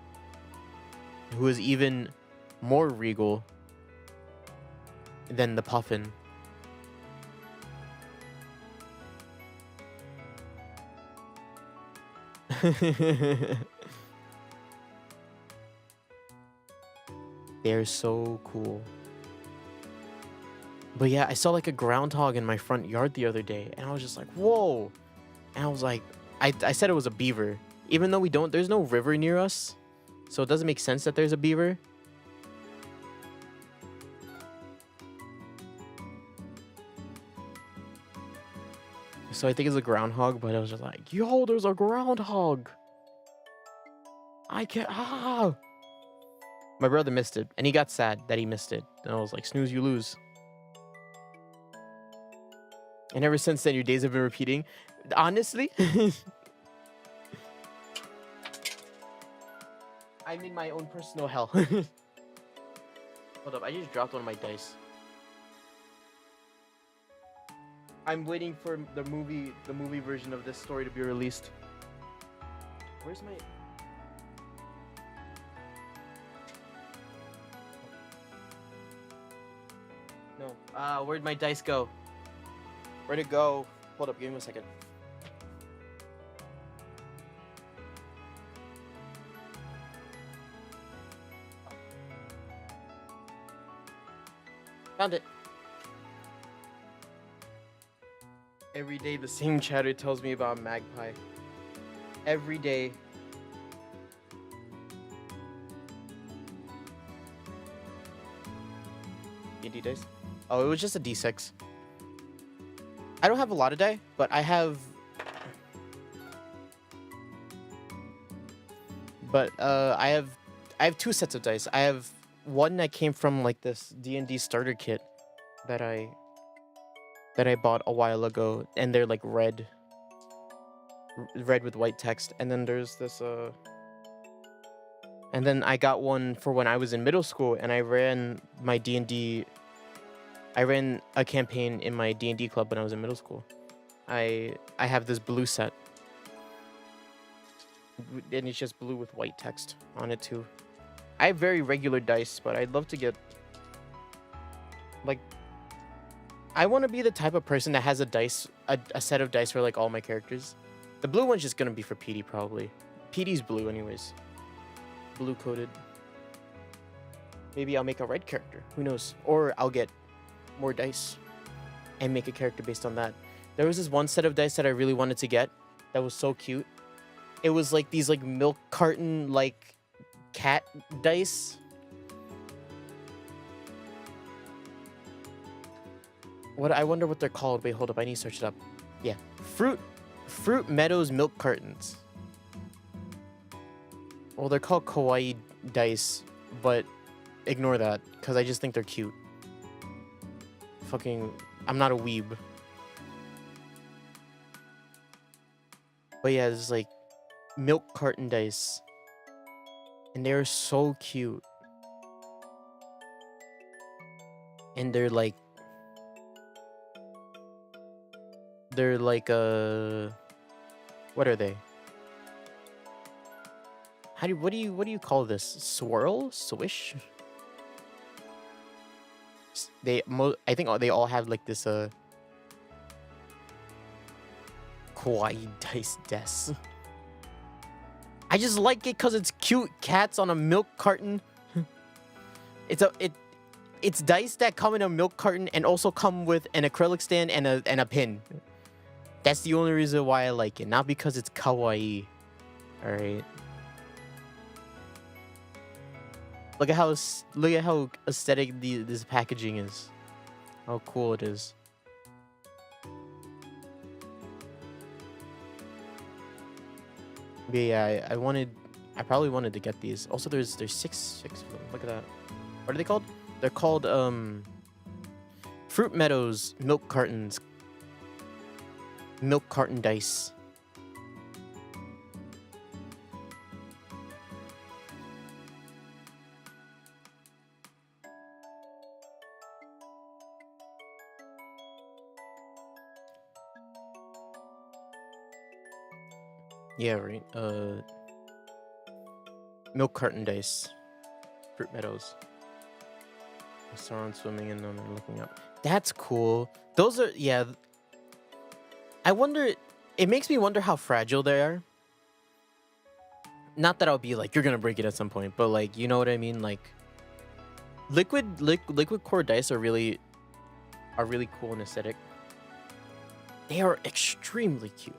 A: who is even more regal than the puffin. They're so cool. But yeah, I saw like a groundhog in my front yard the other day, and I was just like, whoa. And I was like, I said it was a beaver. Even though there's no river near us, so it doesn't make sense that there's a beaver. So I think it's a groundhog, but I was just like, yo, there's a groundhog. I can't, My brother missed it, and he got sad that he missed it. And I was like, snooze, you lose. And ever since then, your days have been repeating. Honestly, I'm in my own personal hell. Hold up, I just dropped one of my dice. I'm waiting for the movie version of this story to be released. Where's my... No. Where'd my dice go? Where'd it go? Hold up, give me a second. Found it. Every day the same chatter tells me about magpie. Every day. D&D dice? Oh, it was just a D6. I don't have a lot of die, but I have... I have two sets of dice. I have one that came from like this D&D starter kit that I bought a while ago, and they're like red with white text. And then there's this and then I got one for when I was in middle school, and I ran my D&D. I ran a campaign in my D&D club when I was in middle school. I have this blue set, and it's just blue with white text on it too. I have very regular dice, but I'd love to get like, I want to be the type of person that has a set of dice for like all my characters. The blue one's just gonna be for PD probably. PD's blue anyways. Blue coded. Maybe I'll make a red character. Who knows? Or I'll get more dice and make a character based on that. There was this one set of dice that I really wanted to get that was so cute. It was like these like milk carton like cat dice. What I wonder what they're called. Wait, hold up. I need to search it up. Yeah, Fruit Meadows milk cartons. Well, they're called kawaii dice, but ignore that because I just think they're cute. Fucking, I'm not a weeb. But yeah, it's like milk carton dice, and they're so cute. And they're like what are they? What do you call this? Swirl? Swish? I think they all have like this kawaii dice des. I just like it because it's cute cats on a milk carton. It's dice that come in a milk carton and also come with an acrylic stand and a pin. That's the only reason why I like it, not because it's kawaii. All right. Look at how aesthetic this packaging is. How cool it is. But yeah, I probably wanted to get these. Also, there's six of them. Look at that. What are they called? They're called Fruit Meadows milk cartons. Milk carton dice. Yeah, right. Milk carton dice. Fruit Meadows. I saw on swimming and then they're looking up. That's cool. Those are, yeah. I wonder, it makes me wonder how fragile they are. Not that I'll be like, you're gonna break it at some point, but like, you know what I mean? Like, liquid core dice are really cool and aesthetic. They are extremely cute.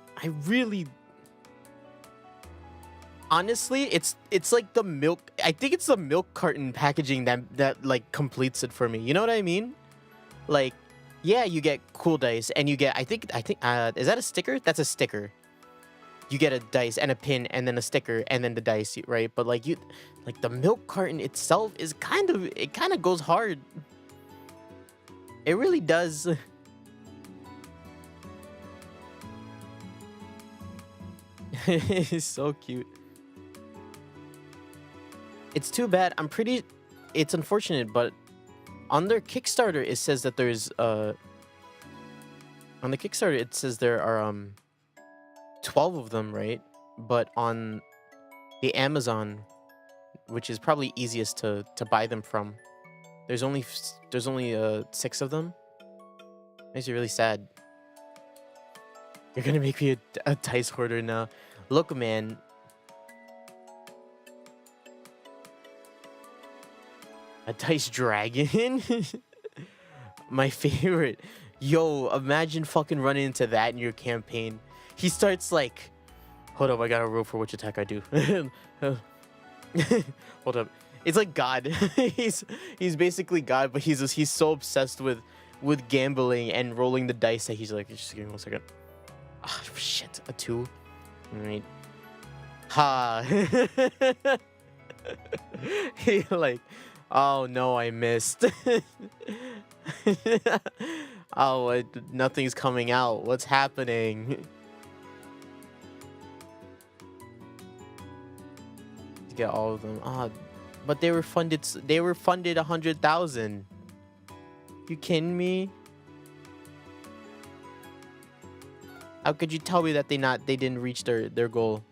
A: Honestly, it's like the milk. I think it's the milk carton packaging that like completes it for me. You know what I mean? Like, yeah, you get cool dice, and you get I think is that a sticker? That's a sticker. You get a dice and a pin, and then a sticker, and then the dice, right? But like the milk carton itself is kind of goes hard. It really does. It's so cute. It's too bad. It's unfortunate, but on their Kickstarter it says that there's on the Kickstarter it says there are 12 of them, right? But on the Amazon, which is probably easiest to buy them from, there's only 6 of them. Makes me really sad. You're gonna make me a dice hoarder now. Look, man. A dice dragon? My favorite. Yo, imagine fucking running into that in your campaign. He starts like, hold up, I gotta roll for which attack I do. Hold up. It's like God. he's basically God, but he's so obsessed with gambling and rolling the dice that he's like, just give me 1 second. Ah, oh, shit, a 2. Alright. Ha. He like, oh no, I missed. Oh, nothing's coming out. What's happening? To get all of them. Ah, but they were funded 100,000. You kidding me? How could you tell me that they didn't reach their goal?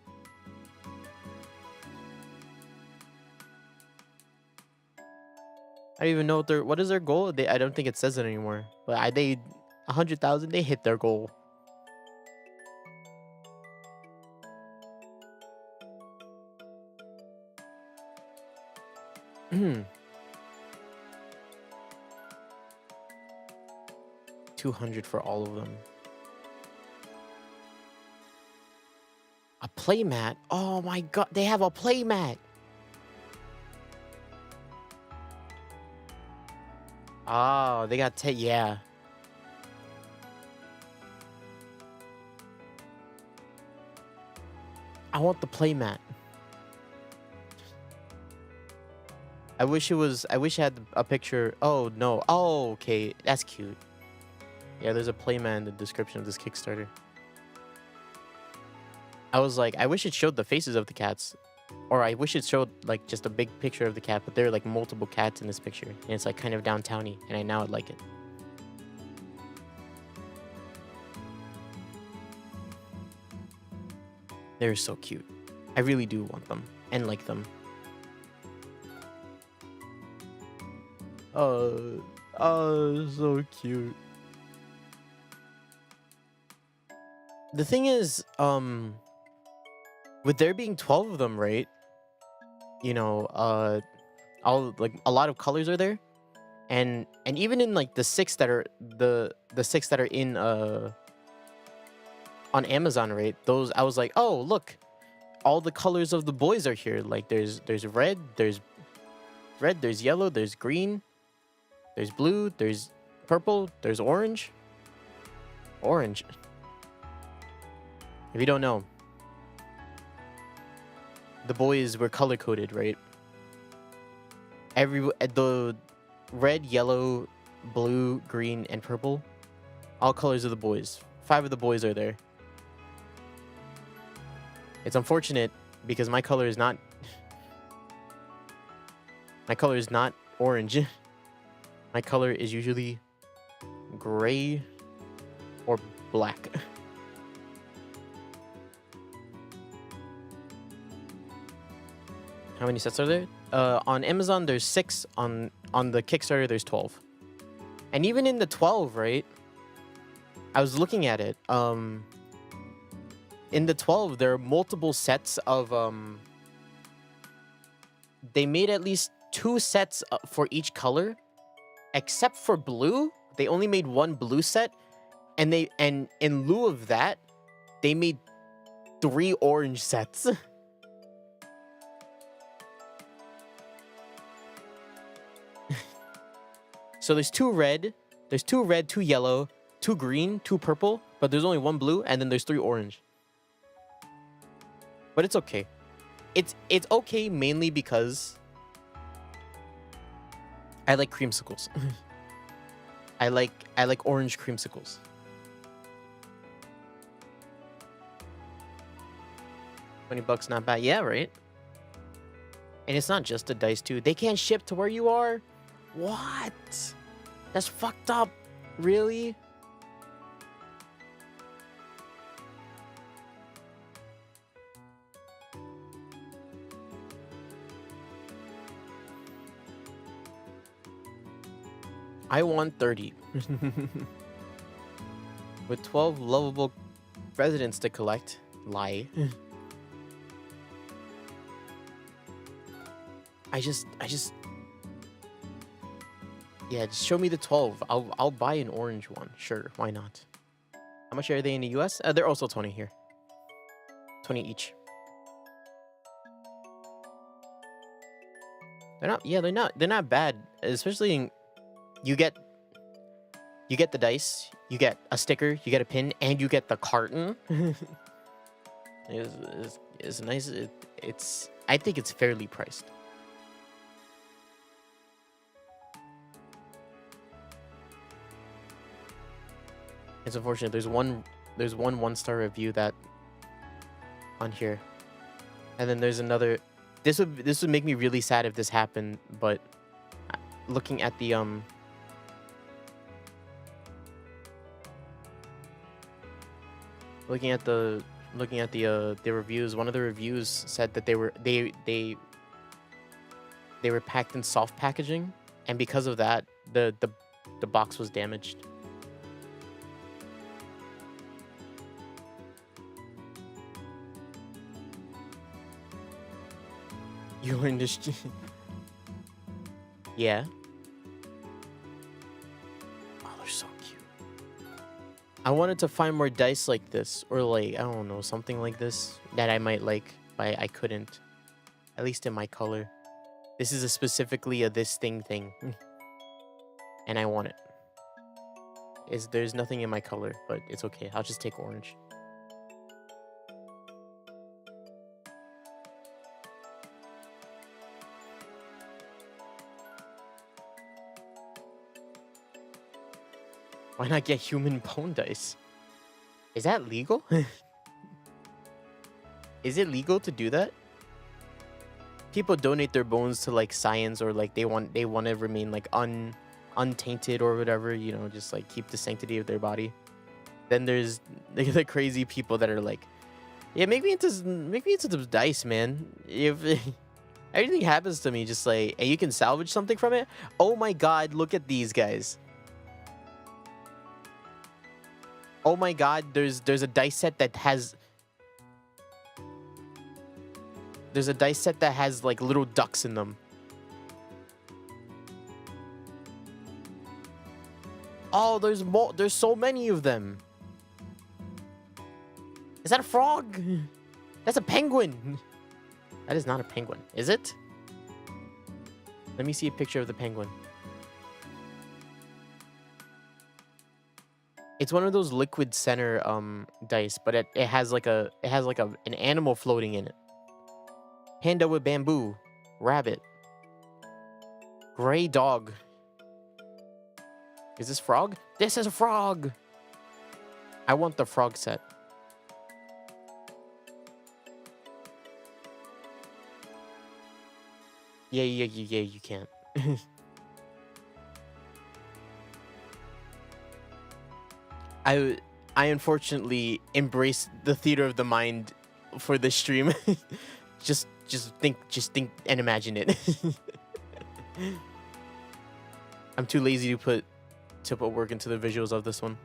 A: I don't even know what is their goal. I don't think it says it anymore. But they 100,000. They hit their goal. $200 for all of them. A playmat. Oh my god, they have a playmat. Oh, they got yeah. I want the playmat. I wish I had a picture. Oh, no. Oh, okay. That's cute. Yeah, there's a playmat in the description of this Kickstarter. I was like, I wish it showed the faces of the cats. Or I wish it showed, like, just a big picture of the cat. But there are, like, multiple cats in this picture. And it's, like, kind of downtowny. And I now like it. They're so cute. I really do want them. And like them. Oh, so cute. The thing is, with there being 12 of them, right? You know, all like a lot of colors are there, and even in like the six that are the six that are in on Amazon, right? Those I was like, oh look, all the colors of the boys are here. Like there's red, there's yellow, there's green, there's blue, there's purple, there's orange. Orange. If you don't know, the boys were color coded, right? The red, yellow, blue, green, and purple, all colors of the boys. 5 of the boys are there. It's unfortunate because my color is not orange. My color is usually gray or black. How many sets are there? On Amazon, there's 6. On the Kickstarter, there's 12. And even in the 12, right? I was looking at it. In the 12, there are multiple sets of... They made at least 2 sets for each color. Except for blue. They only made 1 blue set. And in lieu of that, they made 3 orange sets. So there's 2 red, 2 yellow, 2 green, 2 purple, but there's only 1 blue, and then there's 3 orange. But it's okay. It's okay mainly because I like creamsicles. I like orange creamsicles. $20 not bad. Yeah, right? And it's not just the dice too. They can't ship to where you are? What? That's fucked up. Really? I want 30. With 12 lovable residents to collect. Lie. I just yeah, just show me the 12. I'll buy an orange one. Sure, why not? How much are they in the US? They're also 20 here. 20 each. They're not bad. Especially in you get the dice, you get a sticker, you get a pin, and you get the carton. It's nice. I think it's fairly priced. It's unfortunate. There's one 1-star review that on here, and then there's another. This would make me really sad if this happened, but looking at the reviews, one of the reviews said that they were packed in soft packaging, and because of that, the box was damaged. Your industry. Yeah. Oh, they're so cute. I wanted to find more dice like this, or like, I don't know, something like this that I might like, but I couldn't. At least in my color. This is specifically a this thing. And I want it. There's nothing in my color, but it's okay. I'll just take orange. Why not get human bone dice? Is that legal? Is it legal to do that? People donate their bones to like science, or like they want to remain like untainted or whatever, you know, just like keep the sanctity of their body. Then there's the crazy people that are like, yeah, make me into the dice, man. If everything happens to me, just like, and you can salvage something from it. Oh my god, look at these guys. Oh my god, there's a dice set that has like little ducks in them. Oh, there's so many of them. Is that a frog? That's a penguin. That is not a penguin, is it? Let me see a picture of the penguin. It's one of those liquid center dice, but it has like an animal floating in it. Panda with bamboo, rabbit, gray dog. Is this frog? This is a frog. I want the frog set. Yeah, you can't. I unfortunately embrace the theater of the mind for this stream. just think and imagine it. I'm too lazy to put work into the visuals of this one.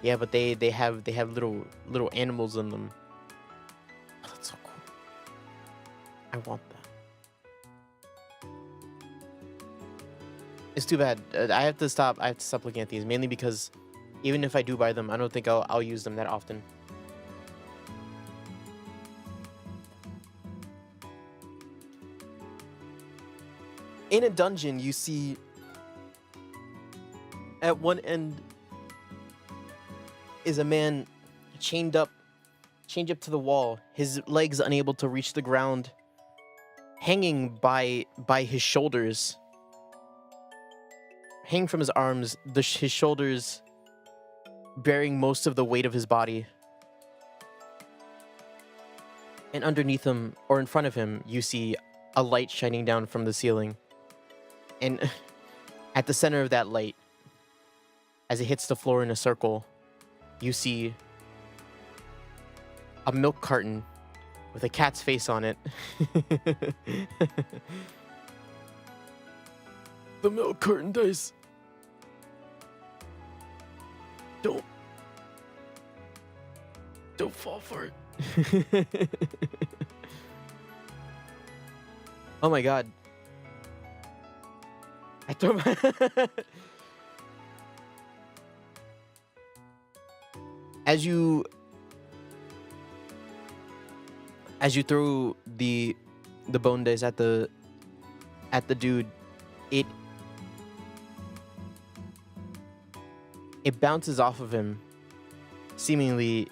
A: Yeah, but they have little animals in them. Oh, that's so cool. I want that. It's too bad. I have to stop looking at these, mainly because even if I do buy them, I don't think I'll use them that often. In a dungeon, you see at one end is a man chained up to the wall, his legs unable to reach the ground, hanging by his shoulders, hanging from his arms, his shoulders bearing most of the weight of his body. And underneath him, or in front of him, you see a light shining down from the ceiling. And at the center of that light, as it hits the floor in a circle, you see a milk carton with a cat's face on it. The milk carton dice. Don't fall for it. Oh my god. I throw my as you throw the bone dice at the dude, it bounces off of him, seemingly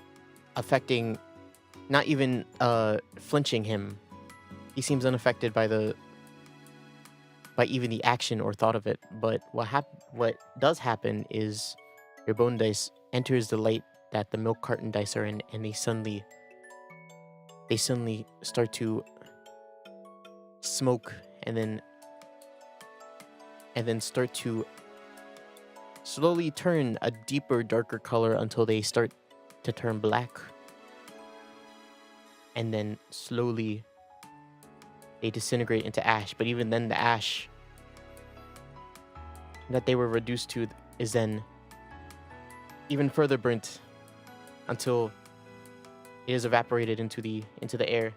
A: affecting, not even flinching him. He seems unaffected by even the action or thought of it. But what does happen is your bone dice enters the light that the milk carton dice are in, and they suddenly start to smoke, and then start to slowly turn a deeper, darker color until they start to turn black. And then slowly they disintegrate into ash. But even then, the ash that they were reduced to is then even further burnt until it is evaporated into the air.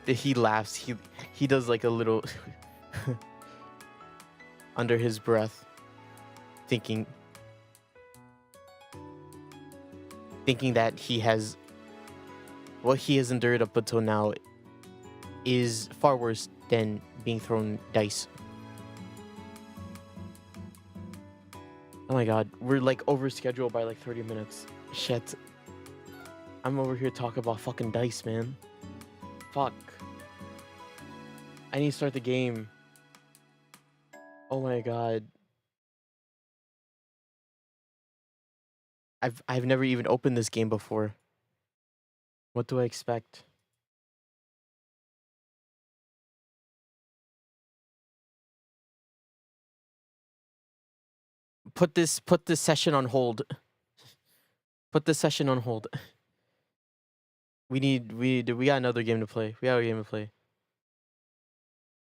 A: He laughs. He does like a little under his breath, thinking that what he has endured up until now is far worse than being thrown dice. Oh my god, we're like over schedule by like 30 minutes. Shit. I'm over here talking about fucking dice, man. Fuck. I need to start the game. Oh my god. I've never even opened this game before. What do I expect? Put this session on hold. Put this session on hold. We got another game to play. We got a game to play.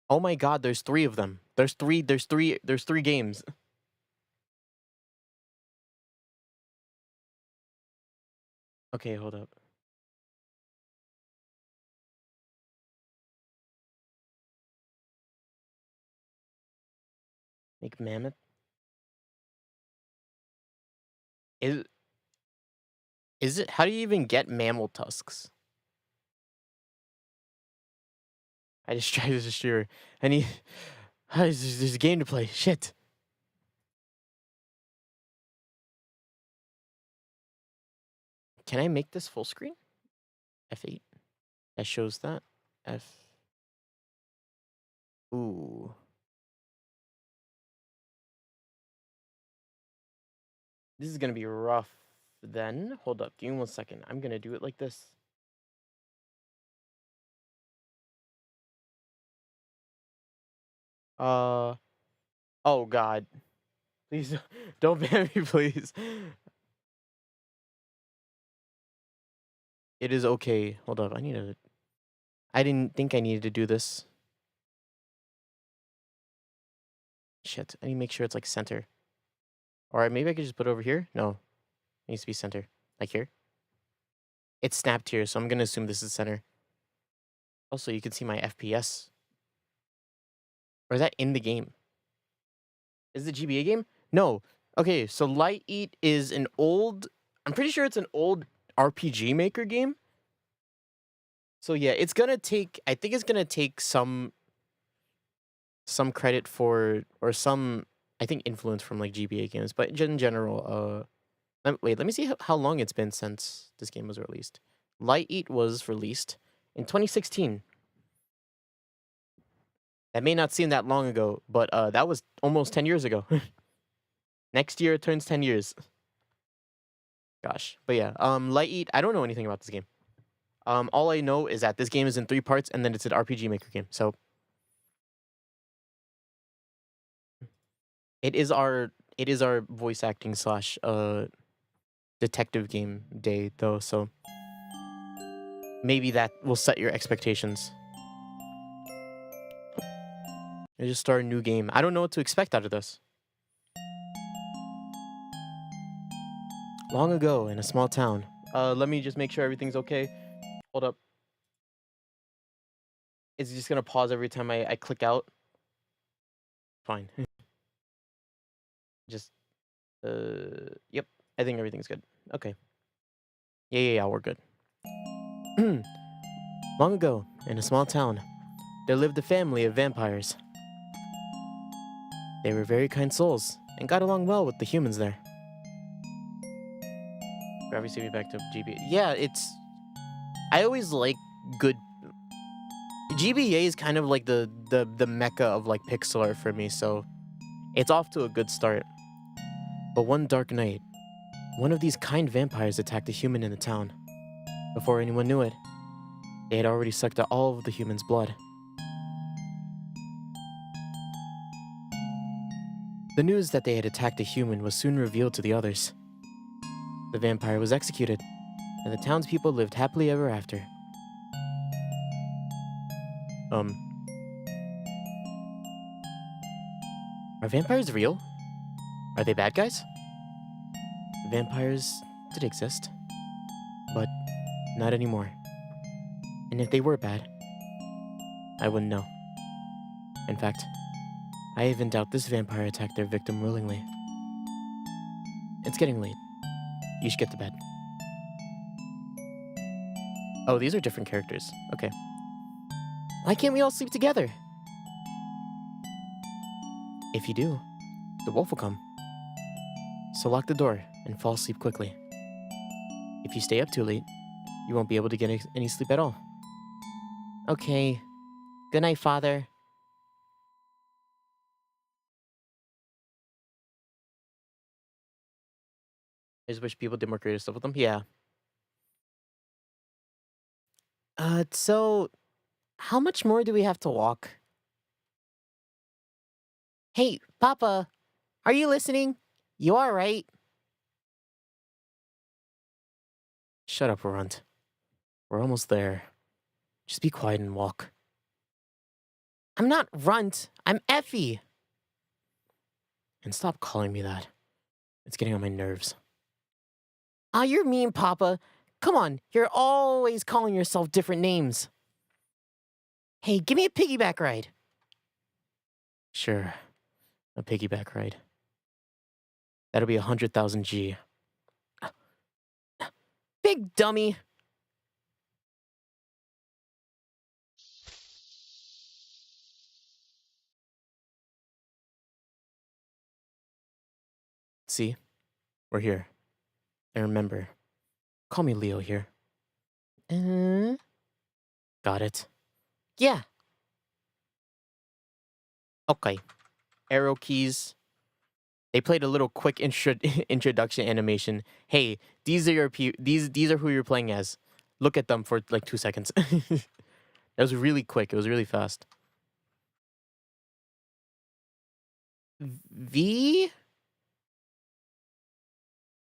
A: Oh my god, there's 3 of them. There's three games. Okay, hold up. Make mammoth. Is it, how do you even get mammal tusks? I just tried to destroy. I need there's a game to play. Shit. Can I make this full screen? F8. That shows that. F. Ooh. This is gonna be rough then. Hold up, give me 1 second. I'm gonna do it like this. Oh god. Please don't ban me, please. It is okay. Hold up, I didn't think I needed to do this. Shit, I need to make sure it's like center. Alright, maybe I could just put it over here? No. It needs to be center. Like here? It's snapped here, so I'm gonna assume this is center. Also, you can see my FPS. Or is that in the game? Is it a GBA game? No. Okay, so LiEat is an old... I'm pretty sure it's an old RPG Maker game. So yeah, it's gonna take... I think it's gonna take some credit for... Or some, I think, influence from, like, GBA games. But in general, wait, let me see how long it's been since this game was released. LiEat was released in 2016. That may not seem that long ago, but that was almost 10 years ago. Next year it turns 10 years. Gosh. But yeah, LiEat, I don't know anything about this game. All I know is that this game is in 3 parts and then it's an RPG Maker game. So it is our voice acting slash detective game day though, so maybe that will set your expectations. I just start a new game. I don't know what to expect out of this. Long ago in a small town. Let me just make sure everything's okay. Hold up. It's just gonna pause every time I click out. Fine. Just, yep. I think everything's good. Okay. Yeah, we're good. Long ago, in a small town, there lived a family of vampires. They were very kind souls and got along well with the humans there. Gravity save me back to GBA. Yeah, I always like good... GBA is kind of like the mecca of like pixel art for me, so it's off to a good start. But one dark night, one of these kind vampires attacked a human in the town. Before anyone knew it, they had already sucked out all of the human's blood. The news that they had attacked a human was soon revealed to the others. The vampire was executed, and the townspeople lived happily ever after. Are vampires real? Are they bad guys? Vampires did exist, but not anymore. And if they were bad, I wouldn't know. In fact, I even doubt this vampire attacked their victim willingly. It's getting late. You should get to bed. Oh, these are different characters. Okay. Why can't we all sleep together? If you do, the wolf will come. So lock the door and fall asleep quickly. If you stay up too late, you won't be able to get any sleep at all. Okay. Good night, Father. I just wish people did more creative stuff with them. Yeah. So how much more do we have to walk? Hey, Papa, are you listening? You are, right? Shut up, Runt. We're almost there. Just be quiet and walk. I'm not Runt. I'm Effie. And stop calling me that. It's getting on my nerves. Ah, you're mean, Papa. Come on, you're always calling yourself different names. Hey, give me a piggyback ride. Sure, a piggyback ride. That'll be 100,000 G. Big dummy. See, we're here. And remember, call me Leo here. Got it. Yeah. Okay. Arrow keys. They played a little quick introduction animation. Hey, these are these are who you're playing as. Look at them for like 2 seconds. That was really quick. It was really fast. V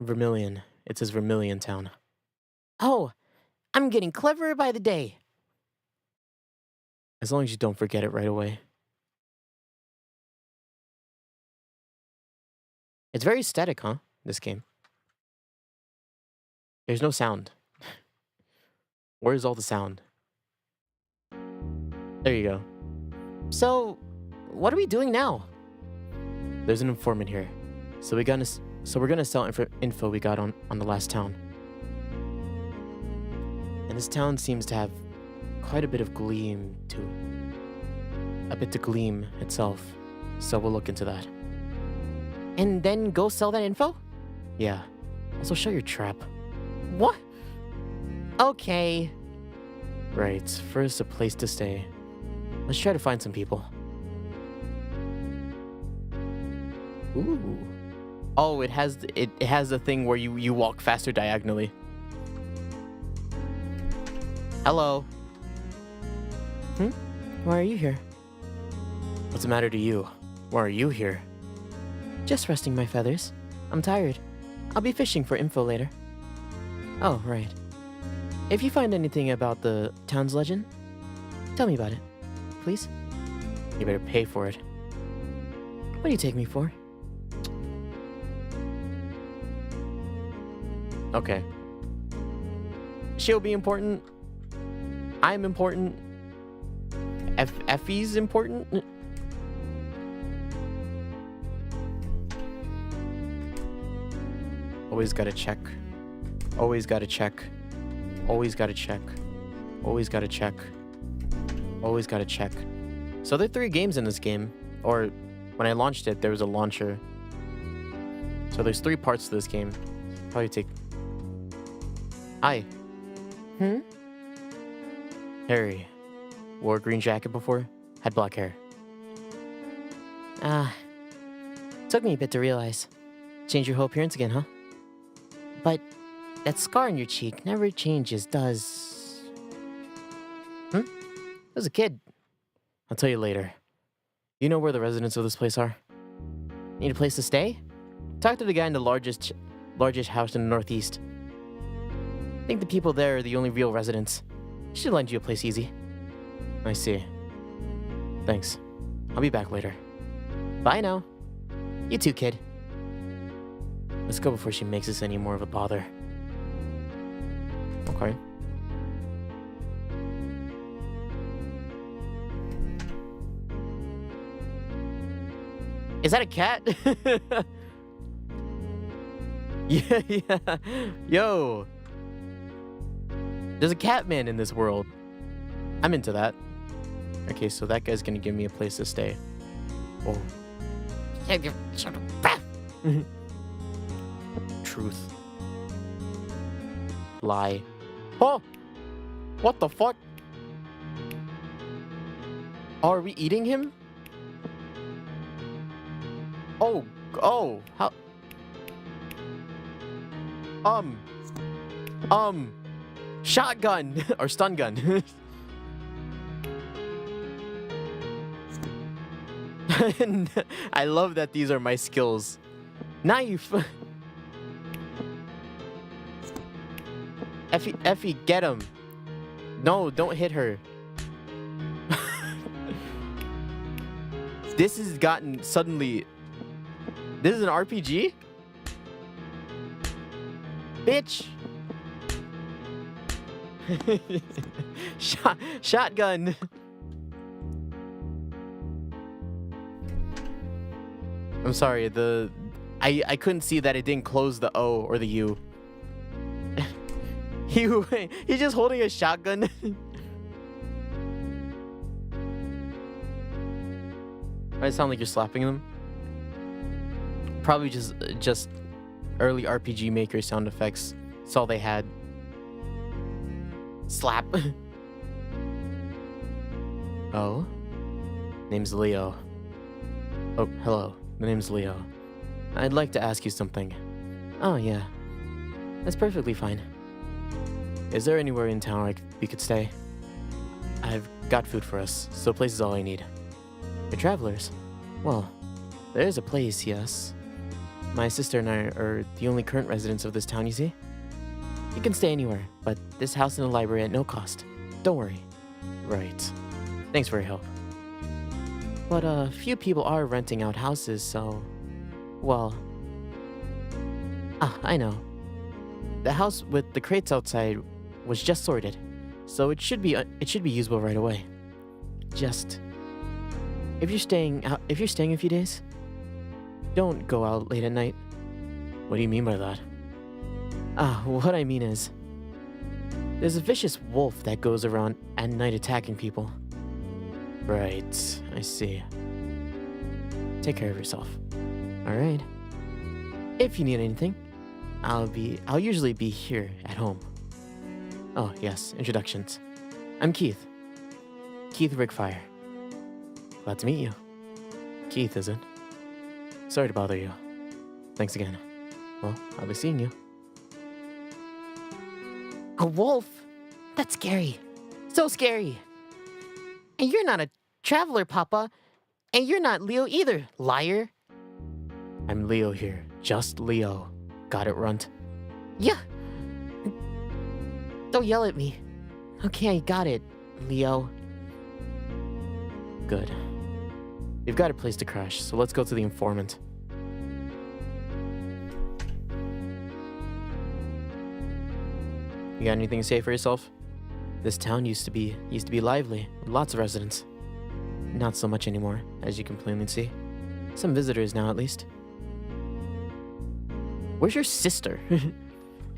A: Vermilion. It says Vermilion Town. Oh, I'm getting cleverer by the day. As long as you don't forget it right away. It's very static, huh? This game. There's no sound. Where's all the sound? There you go. So, what are we doing now? There's an informant here. So we're gonna sell info we got on the last town. And this town seems to have quite a bit of gleam to gleam itself. So we'll look into that. And then go sell that info? Yeah. Also show your trap. What? Okay. Right, first a place to stay. Let's try to find some people. Ooh. Oh, it has the thing where you walk faster diagonally. Hello. Why are you here? What's the matter to you? Why are you here? Just resting my feathers. I'm tired. I'll be fishing for info later. Oh, right. If you find anything about the town's legend, tell me about it, please. You better pay for it. What do you take me for? Okay. She'll be important. I'm important. Effie's important. Always gotta check. Always gotta check. Always gotta check. Always gotta check. Always gotta check. So there are 3 games in this game. Or when I launched it, there was a launcher. So there's 3 parts to this game. Probably take... Hi. Harry. Wore a green jacket before. Had black hair. Took me a bit to realize. Change your whole appearance again, huh? But that scar on your cheek never changes, does... I was a kid. I'll tell you later. You know where the residents of this place are? Need a place to stay? Talk to the guy in the largest house in the northeast. I think the people there are the only real residents. Should lend you a place easy. I see. Thanks. I'll be back later. Bye now. You too, kid. Let's go before she makes us any more of a bother. Okay. Is that a cat? Yeah. Yo. There's a cat man in this world. I'm into that. Okay, so that guy's gonna give me a place to stay. Oh. Truth. Lie. Oh! What the fuck? Oh, are we eating him? Oh, how? Shotgun or stun gun. I love that these are my skills. Knife. Effie, get him. No, don't hit her. This has gotten suddenly. This is an RPG? Bitch. Shotgun. I'm sorry, I couldn't see that it didn't close the O or the U. He's just holding a shotgun. Might sound like you're slapping them. Probably just early RPG Maker sound effects. That's all they had. Slap. Oh? Name's Leo. Oh, hello. My name's Leo. I'd like to ask you something. Oh, yeah. That's perfectly fine. Is there anywhere in town we could stay? I've got food for us, so place is all I need. You're travelers? Well, there is a place, yes. My sister and I are the only current residents of this town, you see? You can stay anywhere, but this house and the library at no cost. Don't worry. Right. Thanks for your help. But few people are renting out houses, so... Well... Ah, I know. The house with the crates outside was just sorted, so it should be usable right away. Just... If you're staying a few days, don't go out late at night. What do you mean by that? Ah, what I mean is... There's a vicious wolf that goes around at night attacking people. Right, I see. Take care of yourself. Alright. If you need anything, I'll usually be here at home. Oh, yes, introductions. I'm Keith. Keith Rickfire. Glad to meet you. Keith, is it? Sorry to bother you. Thanks again. Well, I'll be seeing you. A wolf? That's scary. So scary. And you're not a traveler, Papa. And you're not Leo either, liar. I'm Leo here. Just Leo. Got it, Runt? Yeah. Don't yell at me. Okay, I got it, Leo. Good. We've got a place to crash, so let's go to the informant. You got anything to say for yourself? This town used to be lively, with lots of residents. Not so much anymore, as you can plainly see. Some visitors now, at least. Where's your sister?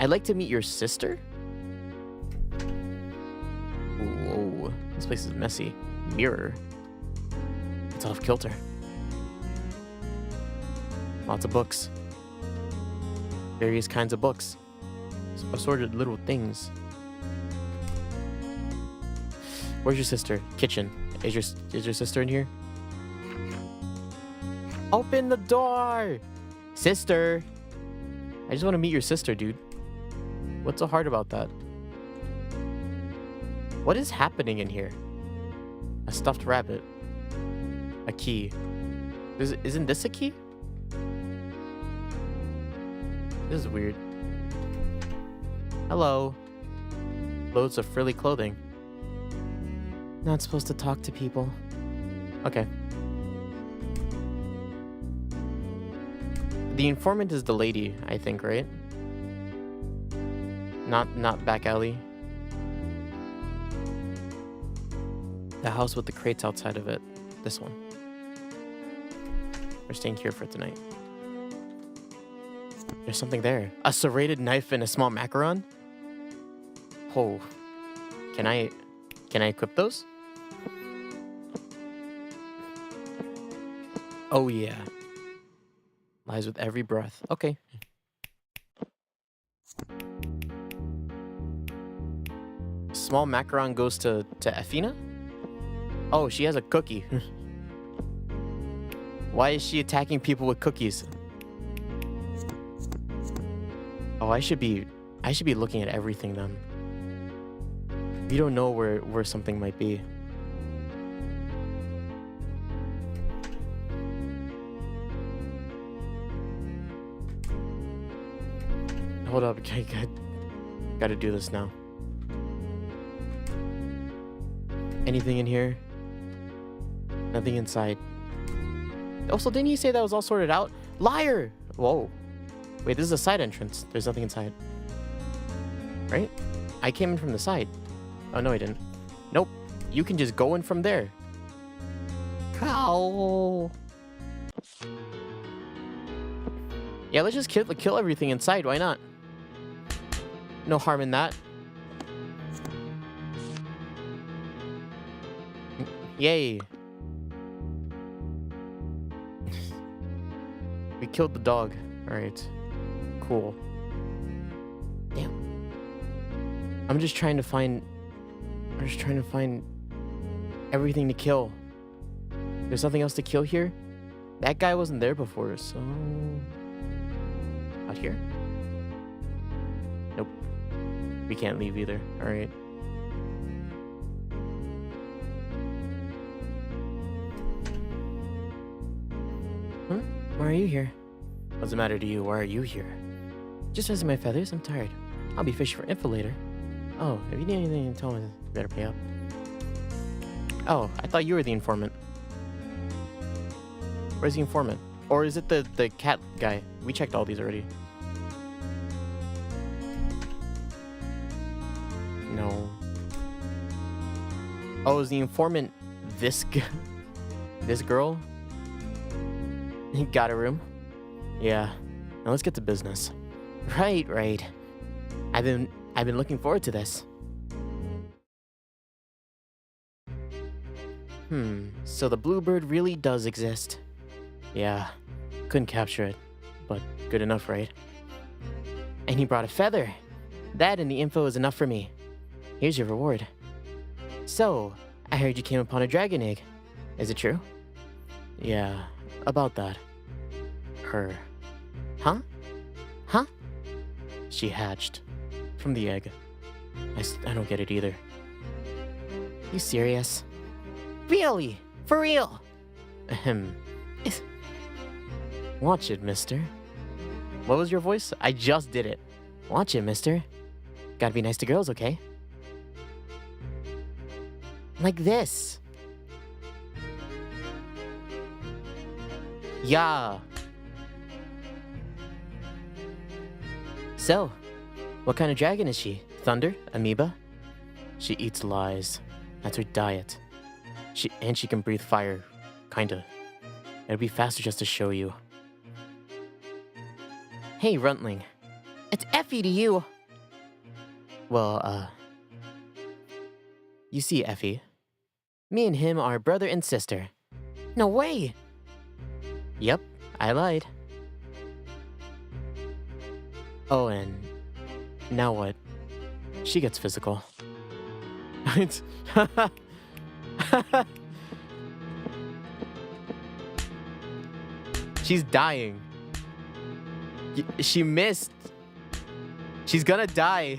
A: I'd like to meet your sister? Whoa, this place is messy. Mirror. It's off kilter. Lots of books. Various kinds of books. Assorted little things. Where's your sister? Kitchen. Is your sister in here? Open the door! Sister! I just want to meet your sister, dude. What's so hard about that? What is happening in here? A stuffed rabbit. A key. Isn't this a key? This is weird. Hello. Loads of frilly clothing. Not supposed to talk to people. Okay. The informant is the lady, I think, right? Not back alley. The house with the crates outside of it. This one. We're staying here for tonight. There's something there. A serrated knife and a small macaron? Oh. Can I equip those? Oh yeah. Lies with every breath. Okay. small macaron goes to Efina? Oh, she has a cookie. Why is she attacking people with cookies? Oh, I should be looking at everything then. You don't know where something might be. Hold up, okay, gotta do this now. Anything in here? Nothing inside. Also, didn't he say that was all sorted out? Liar! Whoa. Wait, this is a side entrance. There's nothing inside. Right? I came in from the side. Oh, no, I didn't. Nope. You can just go in from there. Cow. Yeah, let's just kill everything inside. Why not? No harm in that. Yay. We killed the dog. Alright. Cool. Damn. I'm just trying to find everything to kill. There's nothing else to kill here? That guy wasn't there before, so... Out here? Nope. We can't leave either. Alright. Huh? Why are you here? What's the matter to you? Why are you here? Just resting my feathers. I'm tired. I'll be fishing for info later. Oh, if you need anything to tell me, you better pay up. Oh, I thought you were the informant. Where's the informant? Or is it the cat guy? We checked all these already. No. Oh, is the informant this girl? He got a room? Yeah. Now let's get to business. Right. I've been looking forward to this. So the bluebird really does exist. Yeah. Couldn't capture it, but good enough, right? And he brought a feather. That and the info is enough for me. Here's your reward. So, I heard you came upon a dragon egg. Is it true? Yeah, about that. Her. Huh? She hatched. From the egg. I don't get it either. You serious? Really? For real? Ahem. Watch it, mister. What was your voice? I just did it. Watch it, mister. Gotta be nice to girls, okay? Like this. Yeah. So, what kind of dragon is she? Thunder? Amoeba? She eats lies. That's her diet. She can breathe fire. Kinda. It'll be faster just to show you. Hey, Runtling. It's Effie to you. Well, you see, Effie. Me and him are brother and sister. No way! Yep, I lied. Oh, and now what? She gets physical. She's dying. She missed. She's gonna die.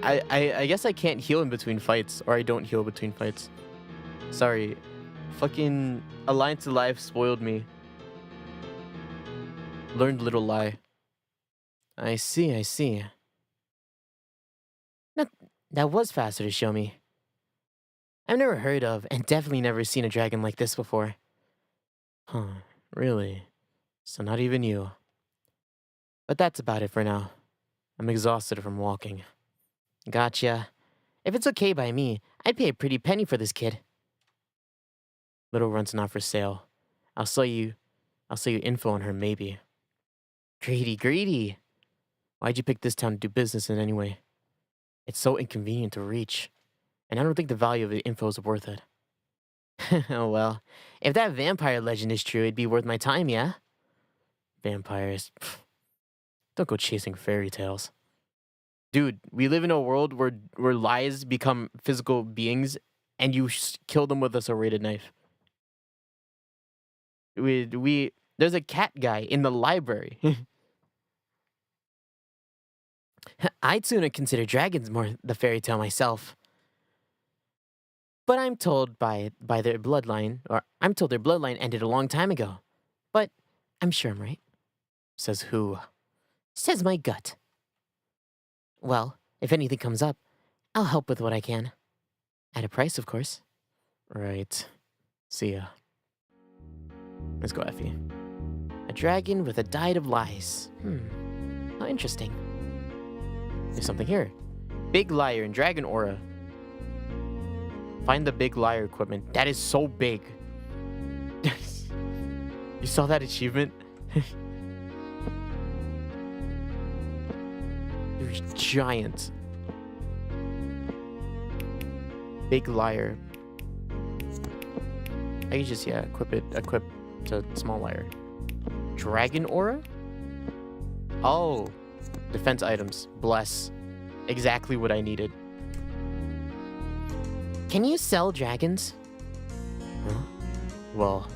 A: I guess I can't heal in between fights, or I don't heal between fights. Sorry. Fucking Alliance Alive spoiled me. Learned little lie. I see. That was faster to show me. I've never heard of, and definitely never seen a dragon like this before. Huh, really? So not even you. But that's about it for now. I'm exhausted from walking. Gotcha. If it's okay by me, I'd pay a pretty penny for this kid. Little Runt's not for sale. I'll sell you info on her, maybe. Greedy. Why'd you pick this town to do business in anyway? It's so inconvenient to reach. And I don't think the value of the info is worth it. Oh well, if that vampire legend is true, it'd be worth my time, yeah? Vampires. Pfft. Don't go chasing fairy tales. Dude, we live in a world where lies become physical beings and you kill them with a serrated knife. There's a cat guy in the library. I'd sooner consider dragons more the fairy tale myself. But I'm told by their bloodline, or I'm told their bloodline ended a long time ago. But I'm sure I'm right. Says who? Says my gut. Well, if anything comes up, I'll help with what I can. At a price, of course. Right. See ya. Let's go, Effie. A dragon with a diet of lies. How interesting. There's something here. Big liar and dragon aura. Find the big liar equipment. That is so big. You saw that achievement? There's giant. Big liar. I can just, equip to small liar. Dragon aura? Oh. Defense items. Bless. Exactly what I needed. Can you sell dragons? Huh? Well,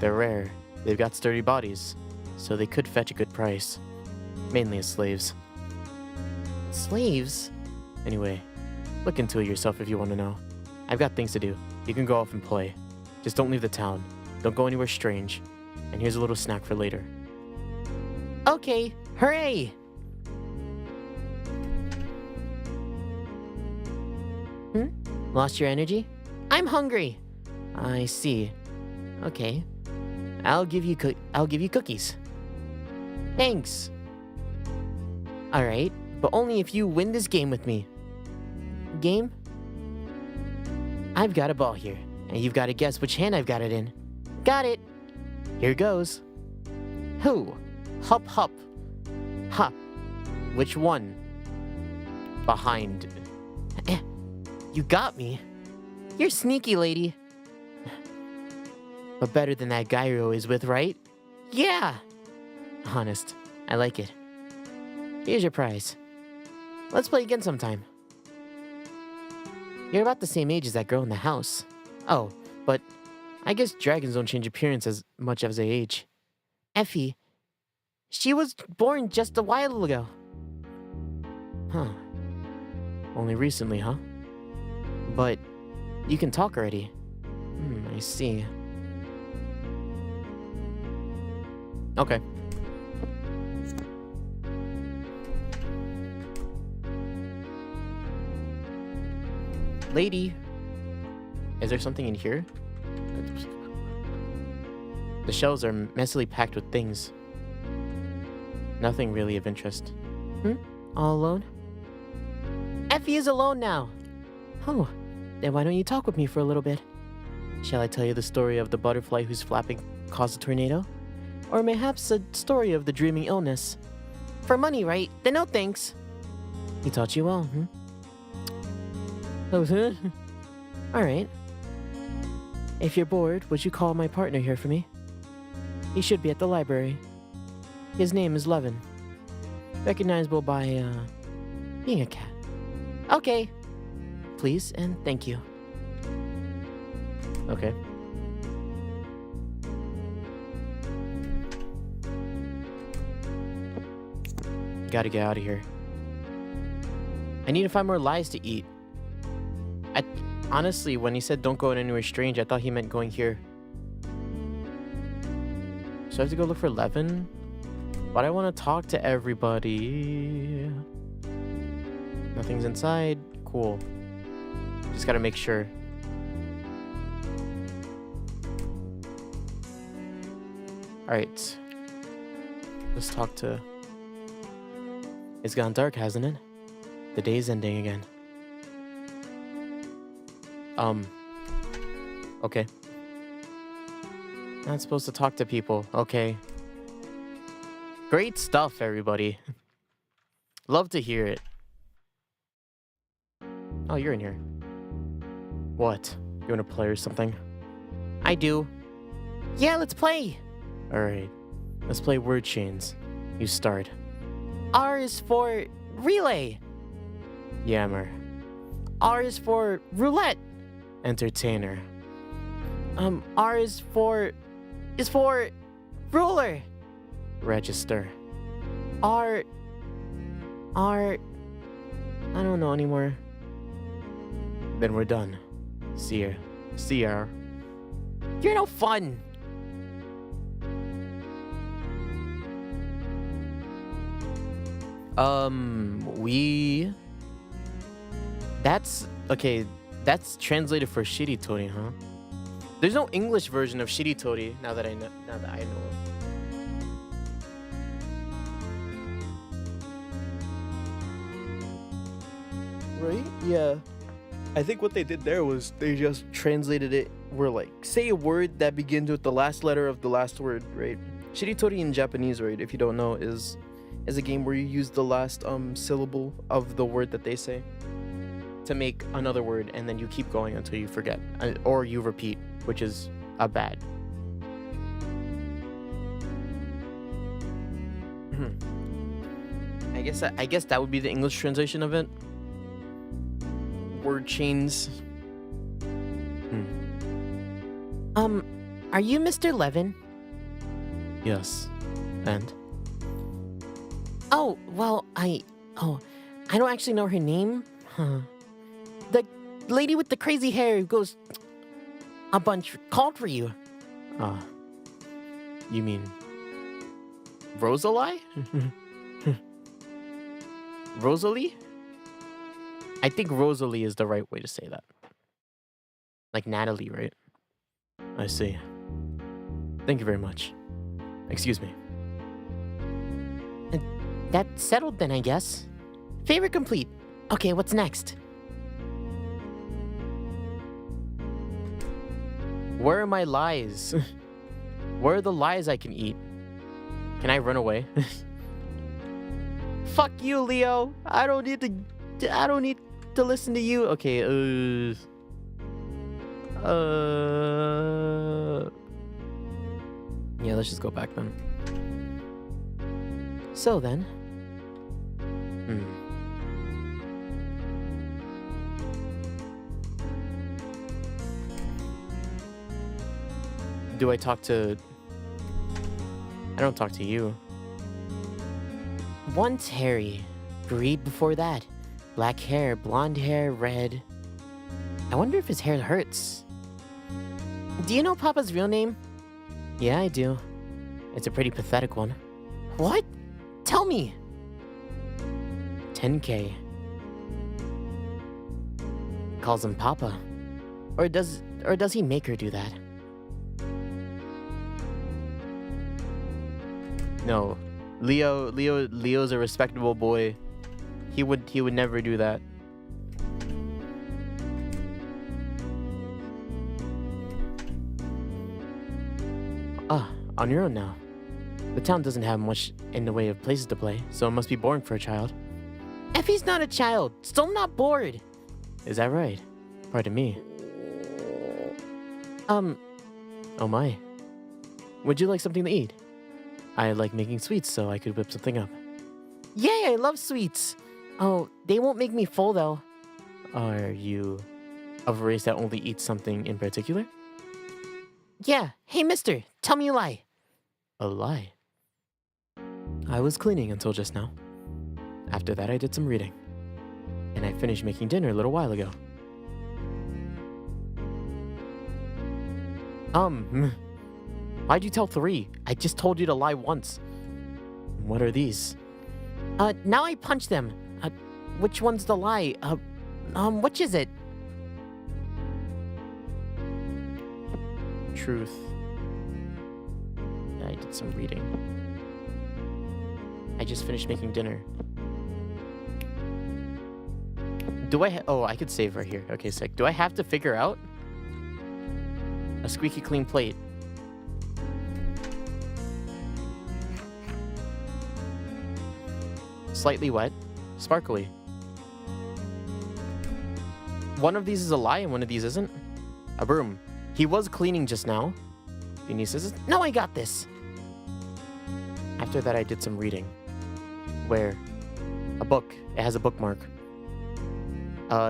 A: they're rare. They've got sturdy bodies, so they could fetch a good price. Mainly as slaves. Slaves? Anyway, look into it yourself if you want to know. I've got things to do. You can go off and play. Just don't leave the town. Don't go anywhere strange. And here's a little snack for later. Okay, hooray! Lost your energy? I'm hungry. I see. Okay. I'll give you cookies. Thanks. All right, but only if you win this game with me. Game? I've got a ball here, and you've got to guess which hand I've got it in. Got it. Here goes. Who? Hup hup. Ha. Which one? Behind. You got me. You're sneaky, lady. But better than that guy you're always with, right? Yeah. Honest, I like it. Here's your prize. Let's play again sometime. You're about the same age as that girl in the house. Oh, but I guess dragons don't change appearance as much as they age. Effie, she was born just a while ago. Huh. Only recently, huh? But you can talk already. I see. Okay. Lady, is there something in here? The shelves are messily packed with things. Nothing really of interest. All alone? Effie is alone now. Oh, then why don't you talk with me for a little bit? Shall I tell you the story of the butterfly whose flapping caused a tornado? Or perhaps a story of the dreaming illness? For money, right? Then no thanks. He taught you well, Oh, Alright. If you're bored, would you call my partner here for me? He should be at the library. His name is Levin. Recognizable by, being a cat. Okay. Please and thank you. Okay. Gotta get out of here. I need to find more lies to eat. Honestly, when he said don't go anywhere strange, I thought he meant going here. So I have to go look for Levin? But I want to talk to everybody. Nothing's inside. Cool. Just gotta make sure. Alright. Let's talk to... It's gone dark, hasn't it? The day's ending again. Okay. Not supposed to talk to people. Okay. Great stuff, everybody. Love to hear it. Oh, you're in here. What? You wanna play or something? I do. Yeah, let's play! Alright. Let's play word chains. You start. R is for relay. Yammer. R is for roulette. Entertainer. R is for ruler. Register. I don't know anymore. Then we're done. See ya. You're no fun. That's okay. That's translated for shitty Tori, huh? There's no English version of shitty Tori now that I know it. Right? Yeah. I think what they did there was they just translated it where, like, say a word that begins with the last letter of the last word, right? Shiritori in Japanese, right, if you don't know, is a game where you use the last syllable of the word that they say to make another word, and then you keep going until you forget, or you repeat, which is a bad. I guess that would be the English translation of it. Word chains. Are you Mr. Levin? Yes. And? Oh, well, I don't actually know her name. The lady with the crazy hair who goes a bunch called for you. You mean Rosalie? Rosalie? I think Rosalie is the right way to say that. Like Natalie, right? I see. Thank you very much. Excuse me. That's settled then, I guess. Favor complete. Okay, what's next? Where are my lies? Where are the lies I can eat? Can I run away? Fuck you, Leo. I don't need to listen to you. Okay, yeah, let's just go back then. So then. Do I talk to... I don't talk to you. Once Harry. Greed before that. Black hair, blonde hair, red. I wonder if his hair hurts. Do you know Papa's real name? Yeah, I do. It's a pretty pathetic one. What? Tell me! 10K. Calls him Papa. Or does he make her do that? No. Leo's a respectable boy. He would never do that. On your own now. The town doesn't have much in the way of places to play, so it must be boring for a child. Effie's not a child, still not bored. Is that right? Pardon me. Oh my. Would you like something to eat? I like making sweets, so I could whip something up. Yay, I love sweets! Oh, they won't make me full, though. Are you of a race that only eats something in particular? Yeah. Hey, mister, tell me a lie. A lie? I was cleaning until just now. After that, I did some reading. And I finished making dinner a little while ago. Why'd you tell 3? I just told you to lie once. What are these? Now I punch them. Which one's the lie? Which is it? Truth. I did some reading. I just finished making dinner. Do I oh, I could save right here. Okay, sick. Do I have to figure out? A squeaky clean plate. Slightly wet. Sparkly. One of these is a lie and one of these isn't. A broom. He was cleaning just now. Denise says, no, I got this. after that I did some reading. Where? A book. It has a bookmark.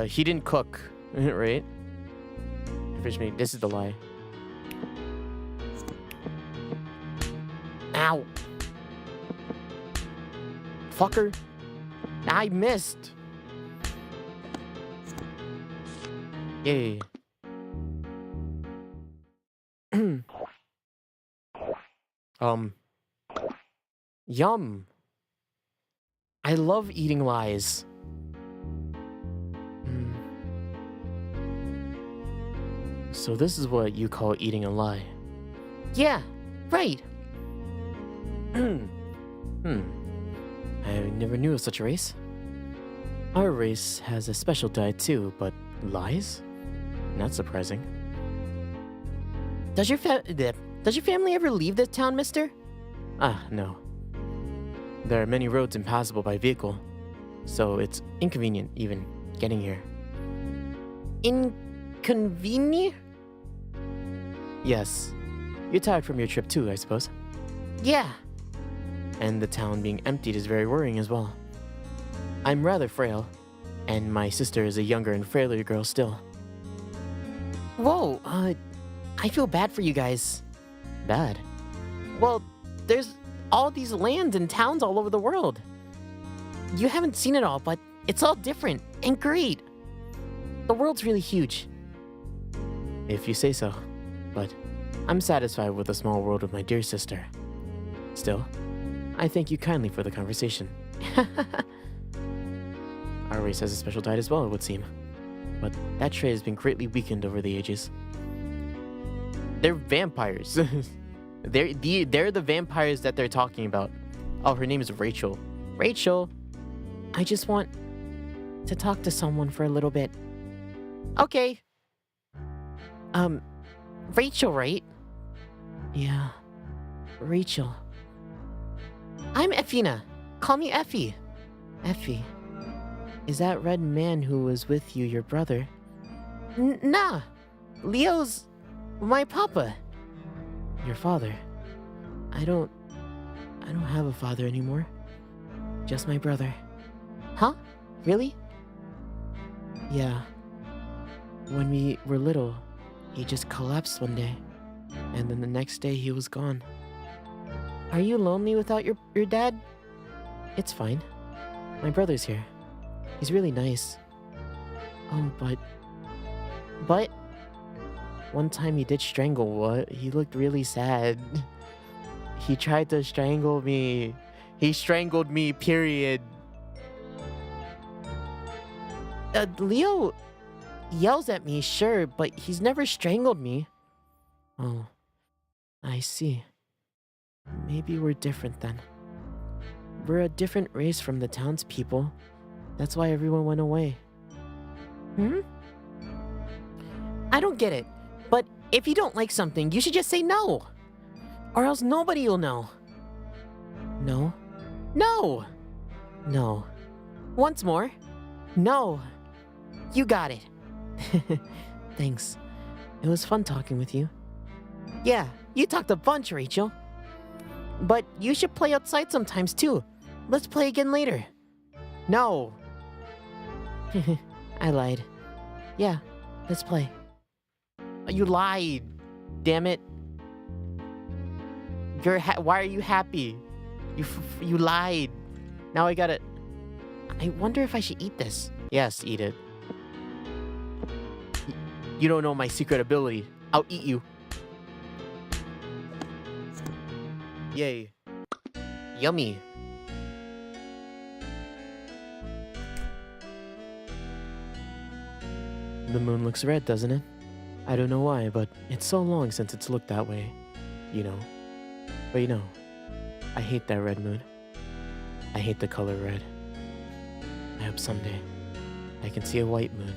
A: He didn't cook, right? Fish meat. This is the lie. Ow. Fucker. I missed. Yay. Yum. I love eating lies. So this is what you call eating a lie. Yeah, right. I never knew of such a race. Our race has a special diet too, but lies? Not surprising. Does your family ever leave this town, mister? Ah, no. There are many roads impassable by vehicle, so it's inconvenient even getting here. Inconvenient? Yes. You're tired from your trip too, I suppose. Yeah. And the town being emptied is very worrying as well. I'm rather frail, and my sister is a younger and frailer girl still. Whoa, I feel bad for you guys. Bad? Well, there's all these lands and towns all over the world. You haven't seen it all, but it's all different and great. The world's really huge. If you say so, but I'm satisfied with the small world of my dear sister. Still, I thank you kindly for the conversation. Our race has a special diet as well, it would seem. But that trait has been greatly weakened over the ages. They're vampires. They're the vampires that they're talking about. Oh, her name is Rachel. Rachel, I just want to talk to someone for a little bit. Okay. Rachel, right? Yeah, Rachel. I'm Effina. Call me Effie. Effie. Is that red man who was with you your brother? Nah. Leo's my papa. Your father? I don't have a father anymore. Just my brother. Huh? Really? Yeah. When we were little, he just collapsed one day. And then the next day he was gone. Are you lonely without your dad? It's fine. My brother's here. He's really nice. Oh, but... One time he did strangle what? He looked really sad. He tried to strangle me. He strangled me, period. Leo yells at me, sure, but he's never strangled me. Oh, I see. Maybe we're different then. We're a different race from the townspeople. That's why everyone went away. I don't get it. But if you don't like something, you should just say no. Or else nobody will know. No. No. No. Once more. No. You got it. Thanks. It was fun talking with you. Yeah, you talked a bunch, Rachel. But you should play outside sometimes too. Let's play again later. No. I lied. Yeah, let's play. You lied. Damn it. Why are you happy? You lied. Now I gotta... I wonder if I should eat this. Yes, eat it. You don't know my secret ability. I'll eat you. Yay. Yummy. The moon looks red, doesn't it? I don't know why, but it's so long since it's looked that way. You know. But you know, I hate that red moon. I hate the color red. I hope someday I can see a white moon.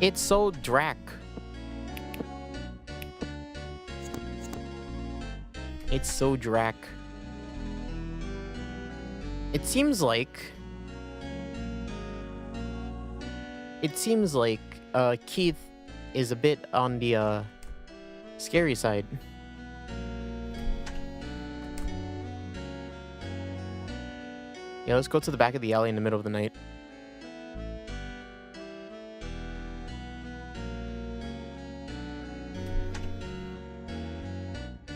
A: It's so drac. It's so drac. It seems like Keith is a bit on the scary side. Yeah, let's go to the back of the alley in the middle of the night.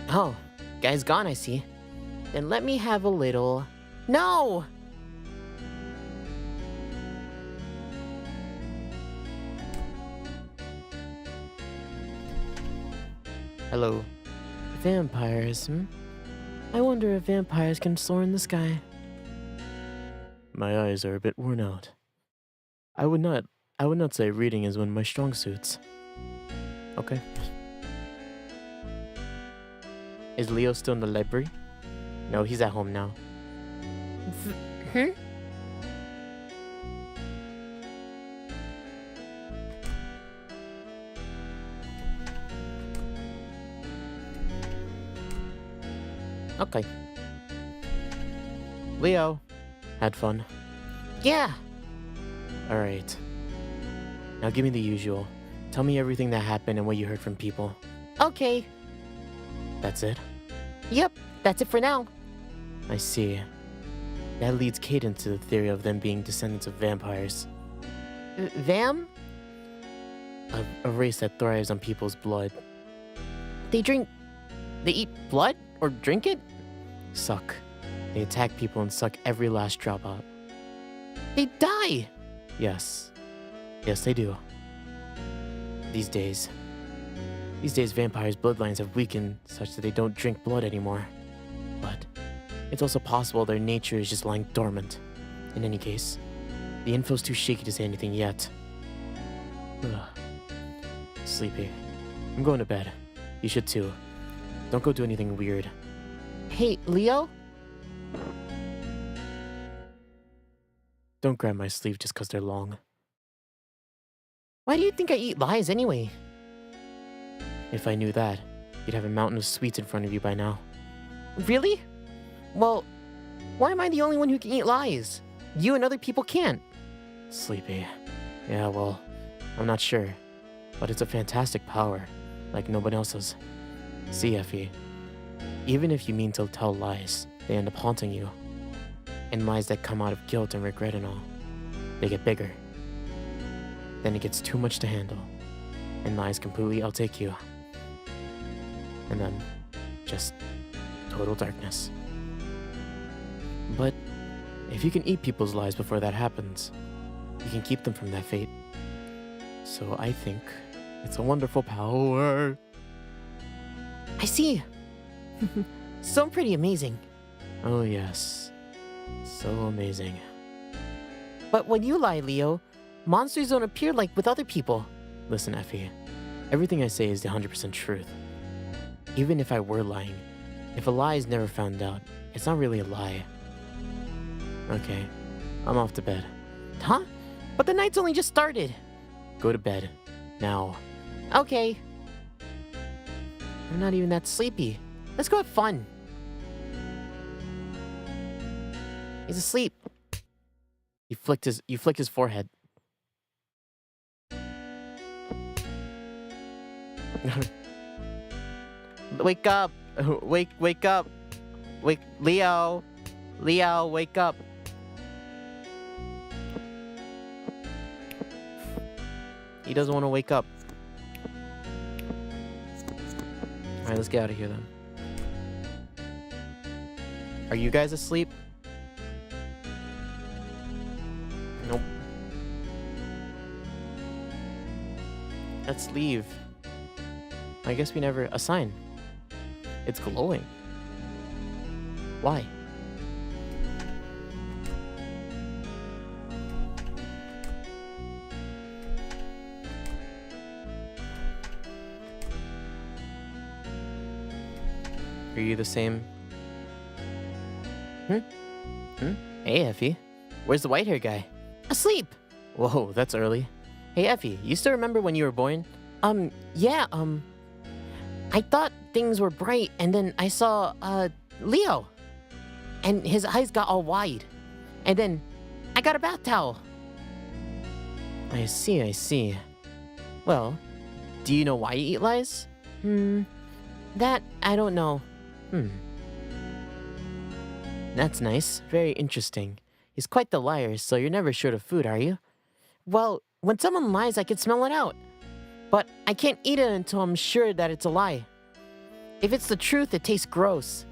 A: Oh, guy's gone, I see. Then let me have a little... No! Hello. Vampires, I wonder if vampires can soar in the sky. My eyes are a bit worn out. I would not say reading is one of my strong suits. Okay. Is Leo still in the library? No, he's at home now. Okay. Leo, had fun? Yeah. Alright. Now give me the usual. Tell me everything that happened and what you heard from people. Okay. That's it? Yep, that's it for now. I see. That leads Kate into the theory of them being descendants of vampires. Vam? A race that thrives on people's blood. They eat blood? Or drink it? Suck. They attack people and suck every last drop out. They die! Yes. Yes, they do. These days, vampires' bloodlines have weakened such that they don't drink blood anymore. But it's also possible their nature is just lying dormant. In any case, the info's too shaky to say anything yet. Ugh. Sleepy. I'm going to bed. You should too. Don't go do anything weird. Hey, Leo? Don't grab my sleeve just 'cause they're long. Why do you think I eat lies anyway? If I knew that, you'd have a mountain of sweets in front of you by now. Really? Well, why am I the only one who can eat lies? You and other people can't. Sleepy. Yeah, well, I'm not sure. But it's a fantastic power, like nobody else's. See, Effie, even if you mean to tell lies, they end up haunting you. And lies that come out of guilt and regret and all, they get bigger. Then it gets too much to handle, and lies completely outtake you. And then, just total darkness. But if you can eat people's lies before that happens, you can keep them from that fate. So I think it's a wonderful power. I see. So pretty amazing. Oh yes, so amazing. But when you lie, Leo, monsters don't appear like with other people. Listen, Effie, everything I say is the 100% truth. Even if I were lying, if a lie is never found out, it's not really a lie. Okay, I'm off to bed. Huh? But the night's only just started. Go to bed, now. Okay. I'm not even that sleepy. Let's go have fun. He's asleep. You flicked his forehead. Wake up. Wake up. Wake Leo. Leo, wake up. He doesn't want to wake up. Alright, let's get out of here then. Are you guys asleep? Nope. Let's leave. I guess we never... A sign. It's glowing. Why? Are you the same? Hey, Effie. Where's the white hair guy? Asleep! Whoa, that's early. Hey, Effie, you still remember when you were born? Yeah, I thought things were bright, and then I saw, Leo. And his eyes got all wide. And then I got a bath towel. I see. Well, Do you know why you eat lies?
B: That I don't know.
A: That's nice. Very interesting. He's quite the liar, so you're never short of food, are you?
B: Well, when someone lies, I can smell it out. But I can't eat it until I'm sure that it's a lie. If it's the truth, it tastes gross.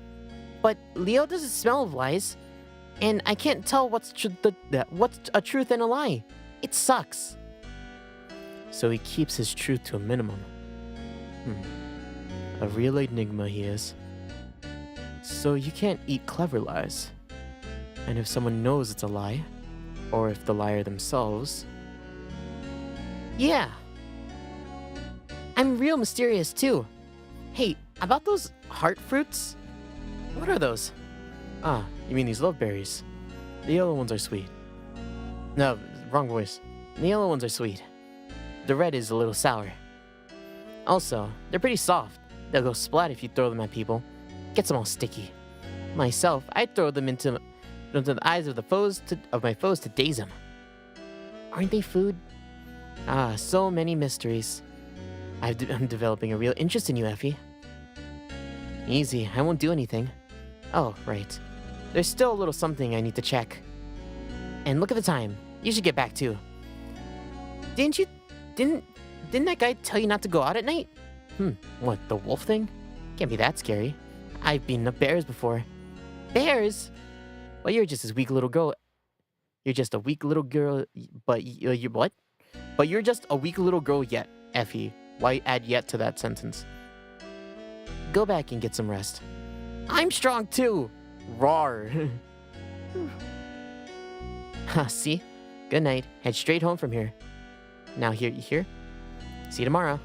B: But Leo doesn't smell of lies, and I can't tell what's a truth and a lie. It sucks.
A: So he keeps his truth to a minimum. A real enigma he is. So you can't eat clever lies. And if someone knows it's a lie, or if the liar themselves...
B: Yeah. I'm real mysterious too. Hey, about those heart fruits? What are those?
A: Ah, you mean these love berries. The yellow ones are sweet. No, wrong voice. The yellow ones are sweet. The red is a little sour. Also, they're pretty soft. They'll go splat if you throw them at people. Gets them all sticky. Myself, I'd throw them into the eyes of my foes to daze them.
B: Aren't they food?
A: Ah, so many mysteries. I'm developing a real interest in you, Effie. Easy, I won't do anything. Oh, right. There's still a little something I need to check. And look at the time. You should get back too.
B: Didn't that guy tell you not to go out at night?
A: What, the wolf thing? Can't be that scary. I've beaten up bears before.
B: Bears?
A: Well, you're just this weak little girl. You're just a weak little girl, but you what? But you're just a weak little girl yet, Effie. Why add yet to that sentence? Go back and get some rest.
B: I'm strong too.
A: Roar. See? Good night. Head straight home from here. Now here, you hear? See you tomorrow.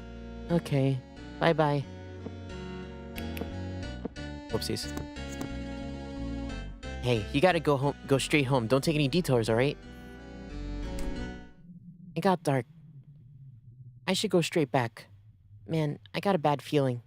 B: Okay. Bye-bye.
A: Whoopsies. Hey, you gotta go home. Go straight home. Don't take any detours, alright?
B: It got dark. I should go straight back. Man, I got a bad feeling.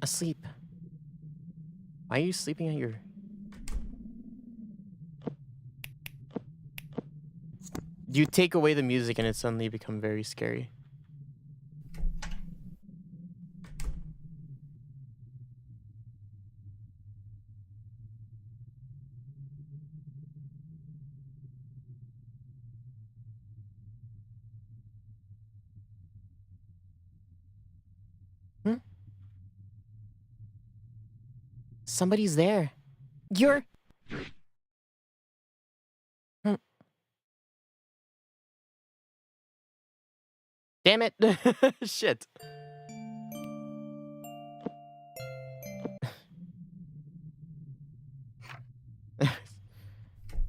A: Asleep. Why are you sleeping at your... You take away the music and it suddenly becomes very scary.
B: Somebody's there. You're...
A: Damn it. Shit.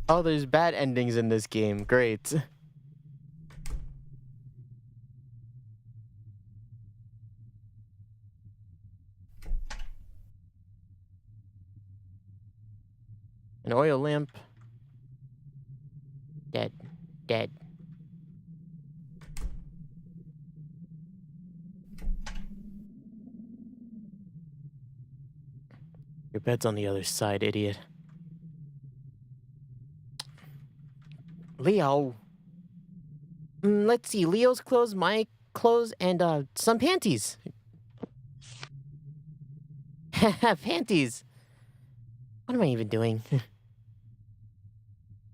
A: Oh, there's bad endings in this game. Great. An oil lamp. Dead. Dead. Your bed's on the other side, idiot.
B: Leo. Let's see. Leo's clothes, my clothes, and some panties.
A: Panties.
B: What am I even doing?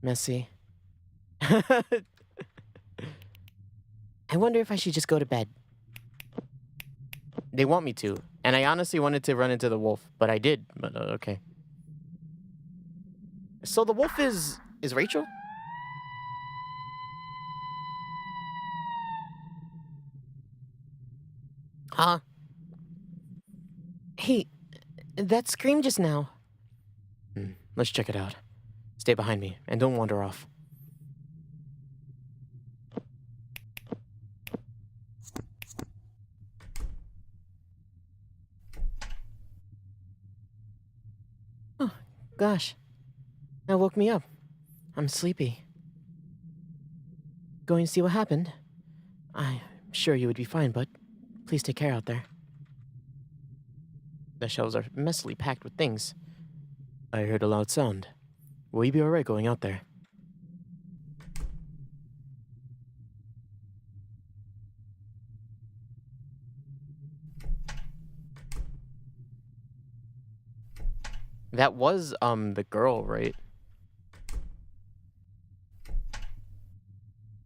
A: Messy.
B: I wonder if I should just go to bed.
A: They want me to. And I honestly wanted to run into the wolf, but I did. But okay. So the wolf is Rachel?
B: Huh? Hey, that scream just now.
A: Let's check it out. Stay behind me and don't wander off.
B: Oh, gosh. That woke me up. I'm sleepy. Going to see what happened? I'm sure you would be fine, but please take care out there.
A: The shelves are messily packed with things. I heard a loud sound. Will you be alright going out there? That was, the girl, right?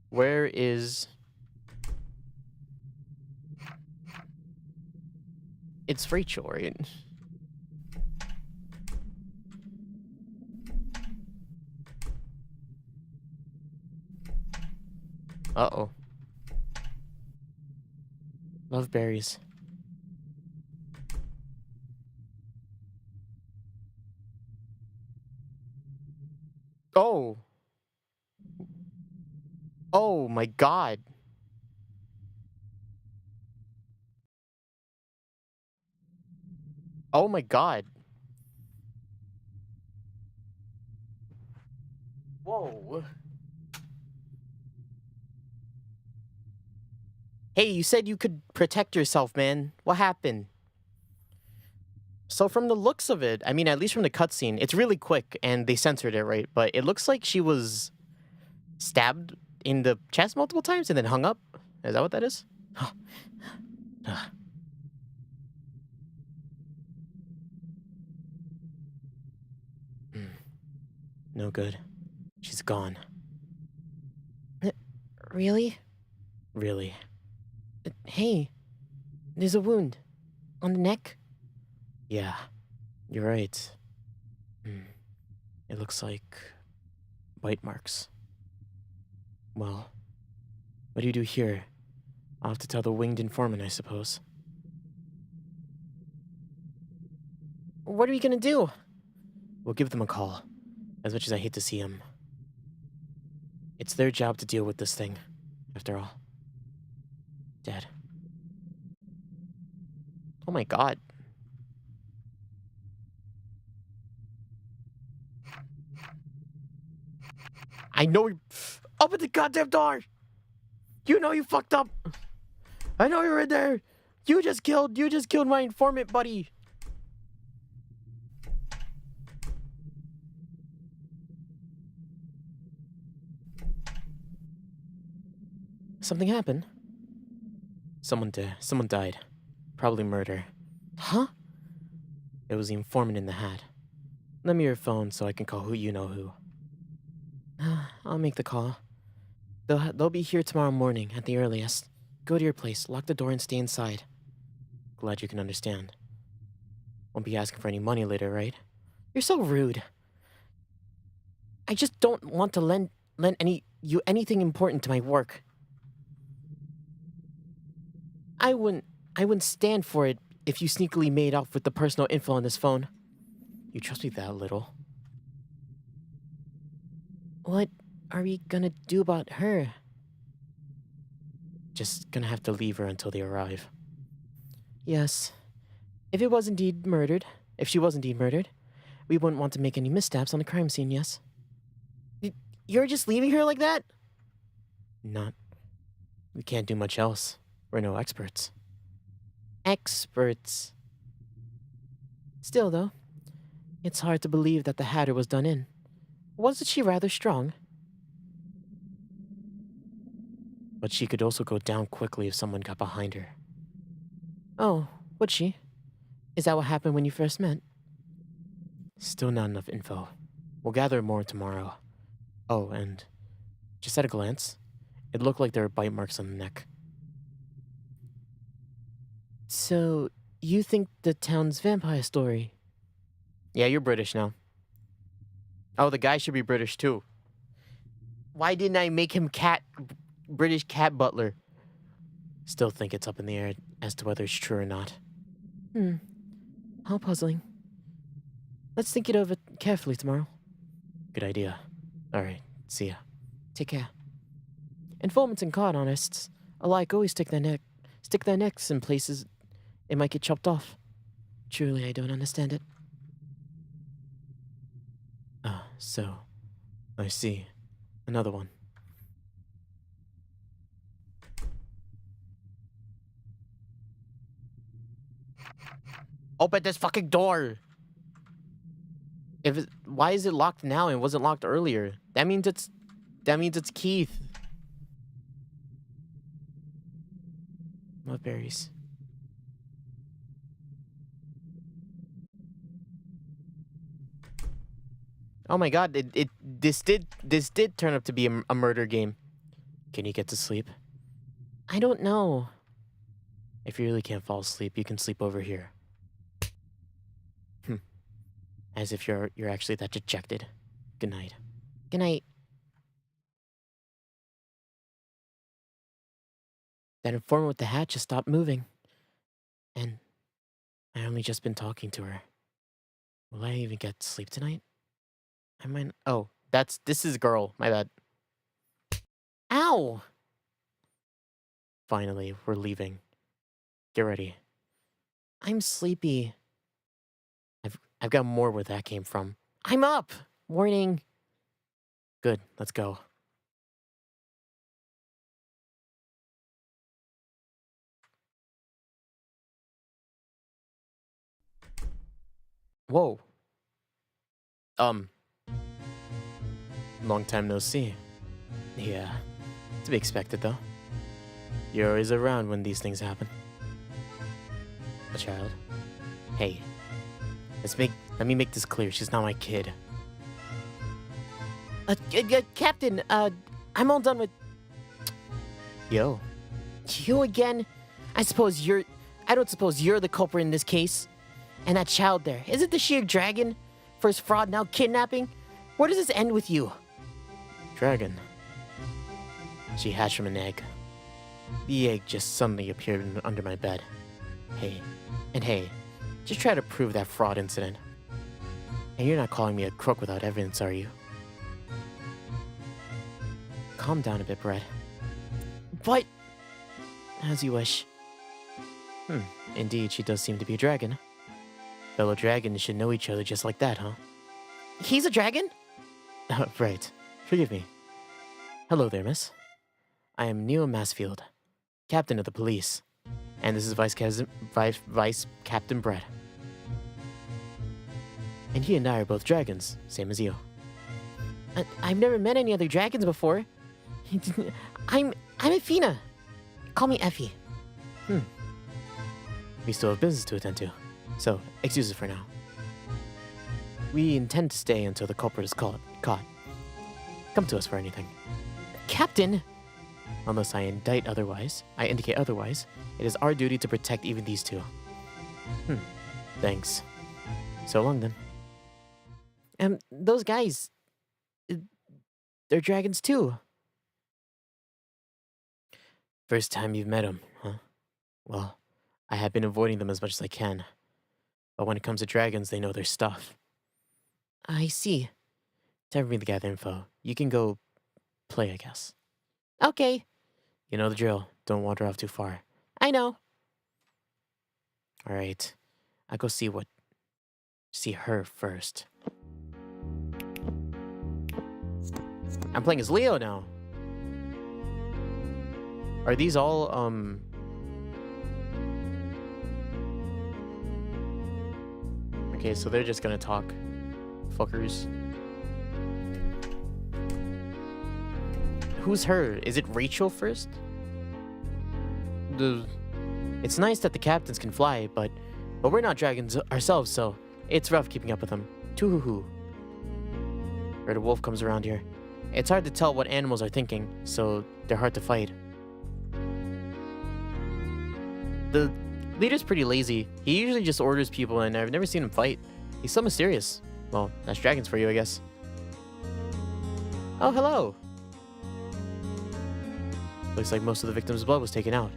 A: Where is... It's Rachel, right? Uh-oh. Love berries. Oh! Oh my god. Oh my god. Whoa. Hey, you said you could protect yourself, man. What happened? So from the looks of it, I mean, at least from the cutscene, it's really quick and they censored it, right? But it looks like she was stabbed in the chest multiple times and then hung up. Is that what that is? No good. She's gone.
B: Really?
A: Really.
B: Hey, there's a wound on the neck.
A: Yeah, you're right. It looks like bite marks. Well, what do you do here? I'll have to tell the winged informant, I suppose.
B: What are we gonna do?
A: We'll give them a call, as much as I hate to see them. It's their job to deal with this thing, after all. Dead. Oh my god. I know you... Open the goddamn door! You know you fucked up! I know you're in there! You just killed my informant buddy!
B: Something happened?
A: Someone died. Probably murder.
B: Huh?
A: It was the informant in the hat. Lend me your phone so I can call who you know who.
B: I'll make the call. They'll be here tomorrow morning at the earliest. Go to your place, lock the door, and stay inside.
A: Glad you can understand. Won't be asking for any money later, right?
B: You're so rude. I just don't want to lend you anything important to my work. I wouldn't stand for it if you sneakily made off with the personal info on this phone.
A: You trust me that little?
B: What are we gonna do about her?
A: Just gonna have to leave her until they arrive.
B: Yes. If she was indeed murdered, we wouldn't want to make any missteps on the crime scene, yes? You're just leaving her like that?
A: Not. We can't do much else. We're no experts.
B: Experts. Still, though, it's hard to believe that the Hatter was done in. Wasn't she rather strong?
A: But she could also go down quickly if someone got behind her.
B: Oh, would she? Is that what happened when you first met?
A: Still not enough info. We'll gather more tomorrow. Oh, and just at a glance, it looked like there were bite marks on the neck.
B: So, you think the town's vampire story?
A: Yeah, you're British now. Oh, the guy should be British too. Why didn't I make him British cat butler? Still think it's up in the air as to whether it's true or not.
B: How puzzling. Let's think it over carefully tomorrow.
A: Good idea. Alright, see ya.
B: Take care. Informants and con artists alike always stick their necks in places it might get chopped off. Truly, I don't understand it.
A: So, I see. Another one. Open this fucking door! Why is it locked now and wasn't locked earlier? That means it's Keith. What berries? Oh my god, this did turn up to be a murder game. Can you get to sleep?
B: I don't know.
A: If you really can't fall asleep, you can sleep over here. As if you're actually that dejected. Good night.
B: Good night.
A: That informant with the hat just stopped moving. And I only just been talking to her. Will I even get to sleep tonight? I might. Oh, this is girl. My bad.
B: Ow!
A: Finally, we're leaving. Get ready.
B: I'm sleepy.
A: I've got more where that came from.
B: I'm up! Warning.
A: Good, let's go. Whoa. Long time no see. Yeah, to be expected though. You're always around when these things happen. A child? Hey, let me make this clear. She's not my kid.
B: Captain, I'm all done with
A: Yo.
B: you again. I don't suppose you're the culprit in this case. And that child there, is it the sheer dragon? First fraud, now kidnapping? Where does this end with you?
A: Dragon. She hatched from an egg. The egg just suddenly appeared under my bed. Hey, just try to prove that fraud incident. And you're not calling me a crook without evidence, are you? Calm down a bit, Brett.
B: But
A: As you wish. Indeed, she does seem to be a dragon. Fellow dragons should know each other just like that, huh?
B: he's a dragon?
A: Right. Forgive me. Hello there, miss. I am Neil Massfield, captain of the police. And this is Vice Captain Brett. And he and I are both dragons, same as you.
B: I've never met any other dragons before. I'm Efina. Call me Effie.
A: We still have business to attend to, so excuse us for now. We intend to stay until the culprit is caught. Come to us for anything.
B: Captain?
A: Unless I indicate otherwise, it is our duty to protect even these two. Thanks. So long then.
B: Those guys, they're dragons too.
A: First time you've met them, huh? Well, I have been avoiding them as much as I can. But when it comes to dragons, they know their stuff.
B: I see.
A: Time for me to gather info. You can go play, I guess.
B: Okay.
A: You know the drill. Don't wander off too far.
B: I know.
A: All right. I'll go see her first. I'm playing as Leo now. Are these all, Okay, so they're just gonna talk. Fuckers. Who's her? Is it Rachel first? It's nice that the captains can fly, but we're not dragons ourselves, so it's rough keeping up with them. Too-hoo-hoo. Heard a wolf comes around here. It's hard to tell what animals are thinking, so they're hard to fight. The leader's pretty lazy. He usually just orders people, and I've never seen him fight. He's so mysterious. Well, that's dragons for you, I guess. Oh, hello. Looks like most of the victim's blood was taken out.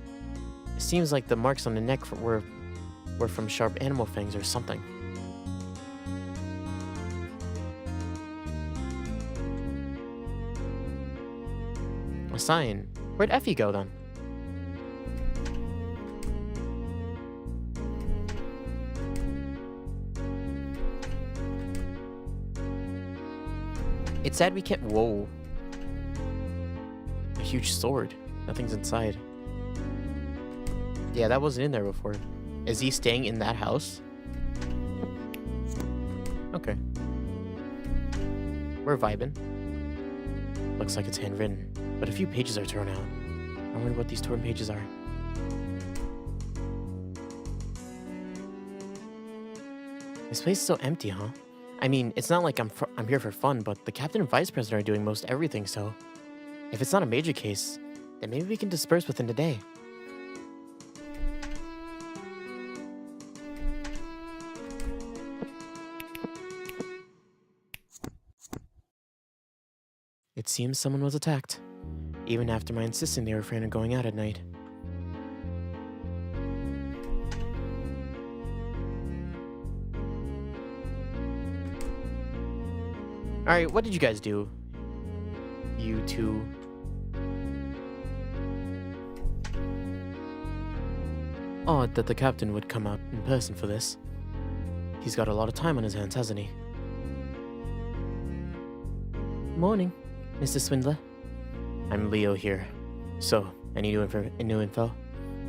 A: It seems like the marks on the neck were from sharp animal fangs or something. A sign. Where'd Effie go then? It said we can't. Whoa. huge sword. Nothing's inside. Yeah, that wasn't in there before. Is he staying in that house? Okay. We're vibing. Looks like it's handwritten, but a few pages are torn out. I wonder what these torn pages are. This place is so empty, huh? I mean, it's not like I'm here for fun, but the captain and vice president are doing most everything, so if it's not a major case, then maybe we can disperse within the day. It seems someone was attacked, even after my insisting they refrained from going out at night. Alright, what did you guys do? You two. Odd that the captain would come out in person for this. He's got a lot of time on his hands, hasn't he? Morning, Mr. Swindler. I'm Leo here. So, any new info?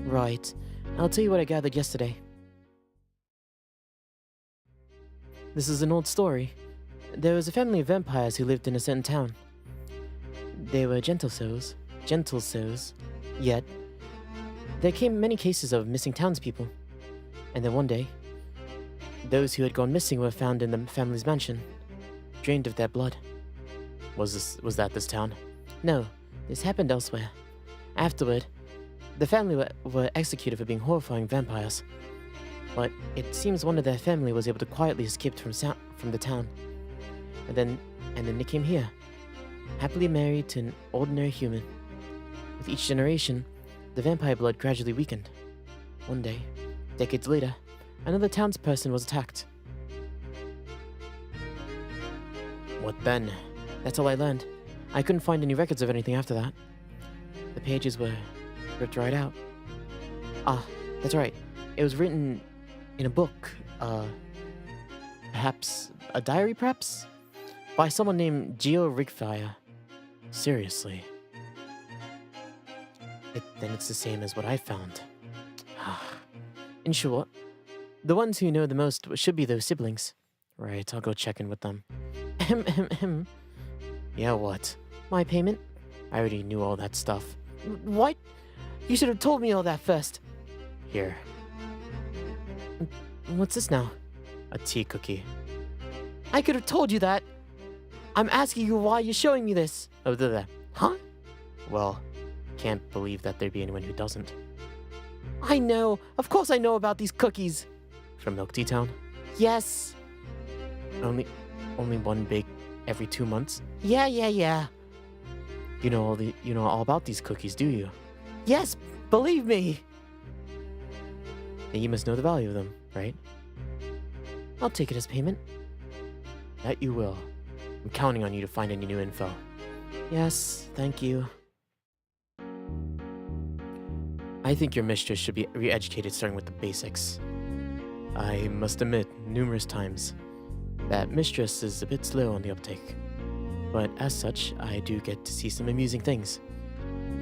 A: Right. I'll tell you what I gathered yesterday. This is an old story. There was a family of vampires who lived in a certain town. They were gentle souls, yet there came many cases of missing townspeople. And then one day, those who had gone missing were found in the family's mansion, drained of their blood. Was that this town? No, this happened elsewhere. Afterward, the family were executed for being horrifying vampires. But it seems one of their family was able to quietly escape from the town. And then they came here, happily married to an ordinary human. With each generation, the vampire blood gradually weakened. One day, decades later, another townsperson was attacked. What then? That's all I learned. I couldn't find any records of anything after that. The pages were ripped right out. Ah, that's right. It was written in a book. Perhaps a diary, perhaps? By someone named Geo Rigfire. Seriously. Then it's the same as what I found. In short, the ones who know the most should be those siblings. Right, I'll go check in with them. Yeah, what? My payment? I already knew all that stuff. What? You should have told me all that first. Here. What's this now? A tea cookie. I could have told you that. I'm asking you why you're showing me this. Oh, huh? Well, can't believe that there'd be anyone who doesn't. I know. Of course I know about these cookies. From Milk Tea Town? Yes. Only one bake every 2 months? Yeah. You know all about these cookies, do you? Yes, believe me. Then you must know the value of them, right? I'll take it as payment. That you will. I'm counting on you to find any new info. Yes, thank you. I think your mistress should be re-educated starting with the basics. I must admit, numerous times, that mistress is a bit slow on the uptake. But as such, I do get to see some amusing things.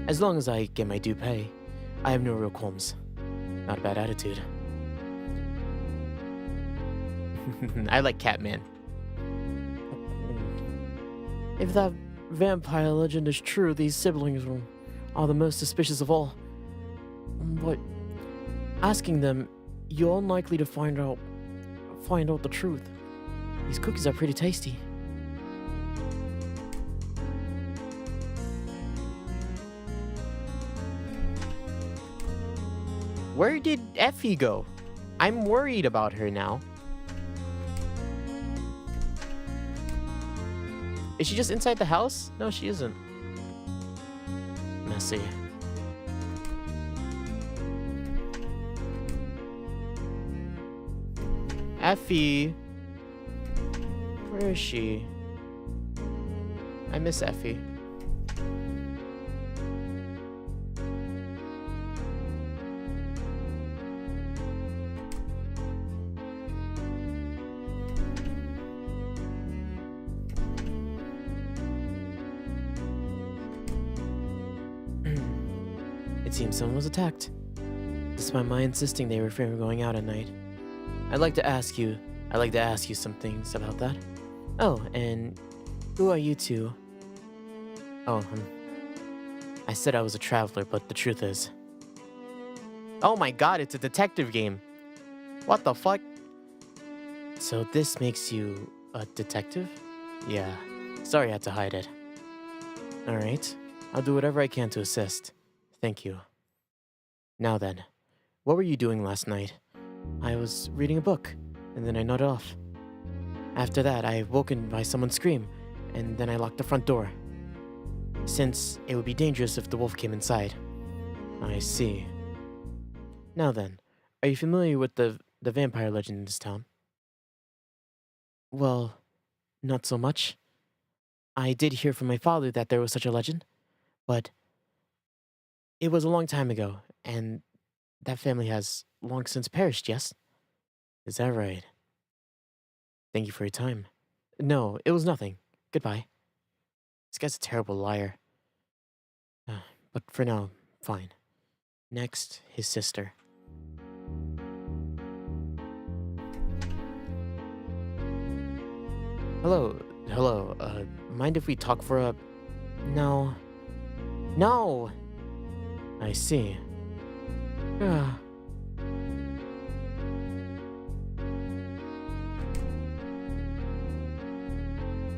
A: As long as I get my due pay, I have no real qualms. Not a bad attitude. I like Catman. If that vampire legend is true, these siblings are the most suspicious of all. But asking them, you're unlikely to find out the truth. These cookies are pretty tasty. Where did Effie go? I'm worried about her now. Is she just inside the house? No, she isn't. Messy. Effie. Where is she? I miss Effie. It seems someone was attacked. The
B: despite my insisting they refrain from going out at night. I'd like to ask you some things about that. Oh, and who are you two? Oh, I said I was a traveler, but the truth is... Oh my god, it's a detective game. What the fuck? So this makes you a detective? Yeah. Sorry I had to hide it. Alright. I'll do whatever I can to assist. Thank you. Now then, what were you doing last night? I was reading a book, and then I nodded off. After that, I woken by someone's scream, and then I locked the front door, since it would be dangerous if the wolf came inside. I see. Now then, are you familiar with the vampire legend in this town? Well, not so much. I did hear from my father that there was such a legend, but it was a long time ago, and that family has long since perished, yes? Is that right? Thank you for your time. No, it was nothing. Goodbye. This guy's a terrible liar. But for now, fine. Next, his sister. Hello. Mind if we talk for a... No. No! I see.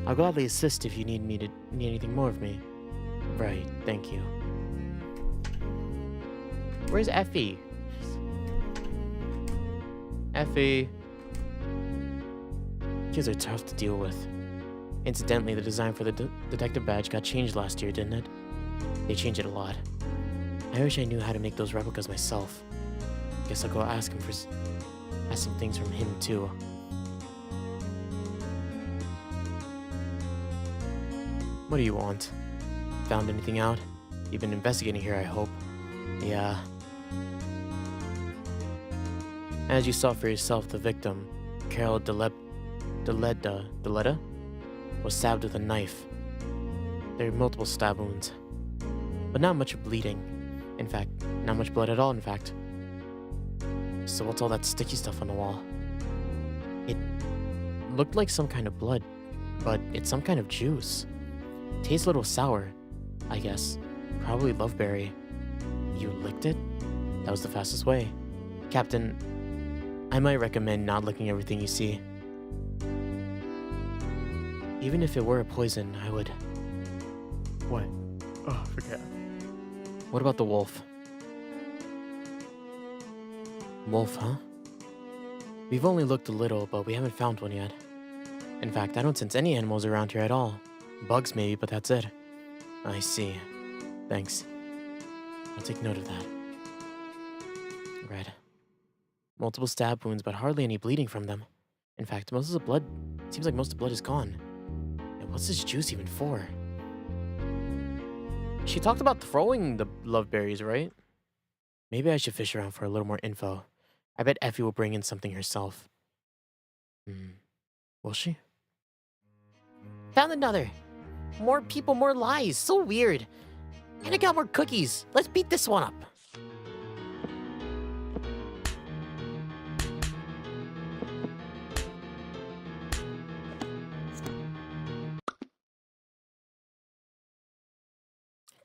B: I'll gladly assist if you need anything more of me. Right, thank you. Where's Effie? Effie. Kids are tough to deal with. Incidentally, the design for the detective badge got changed last year, didn't it? They changed it a lot. I wish I knew how to make those replicas myself. Guess I'll go ask some things from him too. What do you want? Found anything out? You've been investigating here, I hope. Yeah. As you saw for yourself, the victim, Carol Deletta, was stabbed with a knife. There are multiple stab wounds, but not much bleeding. In fact, not much blood at all, in fact. So what's all that sticky stuff on the wall? It looked like some kind of blood, but it's some kind of juice. Tastes a little sour, I guess. Probably loveberry. You licked it? That was the fastest way. Captain, I might recommend not licking everything you see. Even if it were a poison, I would... What? Oh, forget. What about the wolf? Wolf, huh? We've only looked a little, but we haven't found one yet. In fact, I don't sense any animals around here at all. Bugs maybe, but that's it. I see. Thanks. I'll take note of that. Red. Multiple stab wounds, but hardly any bleeding from them. In fact, most of the blood... Seems like most of the blood is gone. And what's this juice even for? She talked about throwing the love berries, right? Maybe I should fish around for a little more info. I bet Effie will bring in something herself. Will she? Found another! More people, more lies. So weird. And I got more cookies. Let's beat this one up.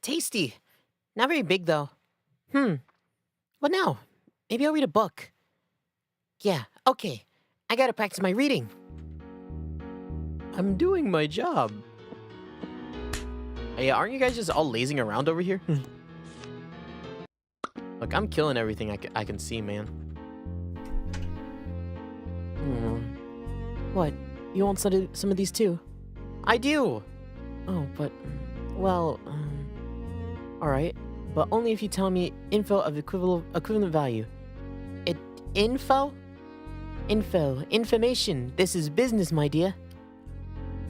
B: Tasty. Not very big, though. What now? Maybe I'll read a book. Yeah, okay. I gotta practice my reading. I'm doing my job. Hey, aren't you guys just all lazing around over here? Look, I'm killing everything I can see, man. What? You want some of these too? I do! Oh, but... Well, alright. But only if you tell me info of equivalent value. Info? Information. This is business, my dear.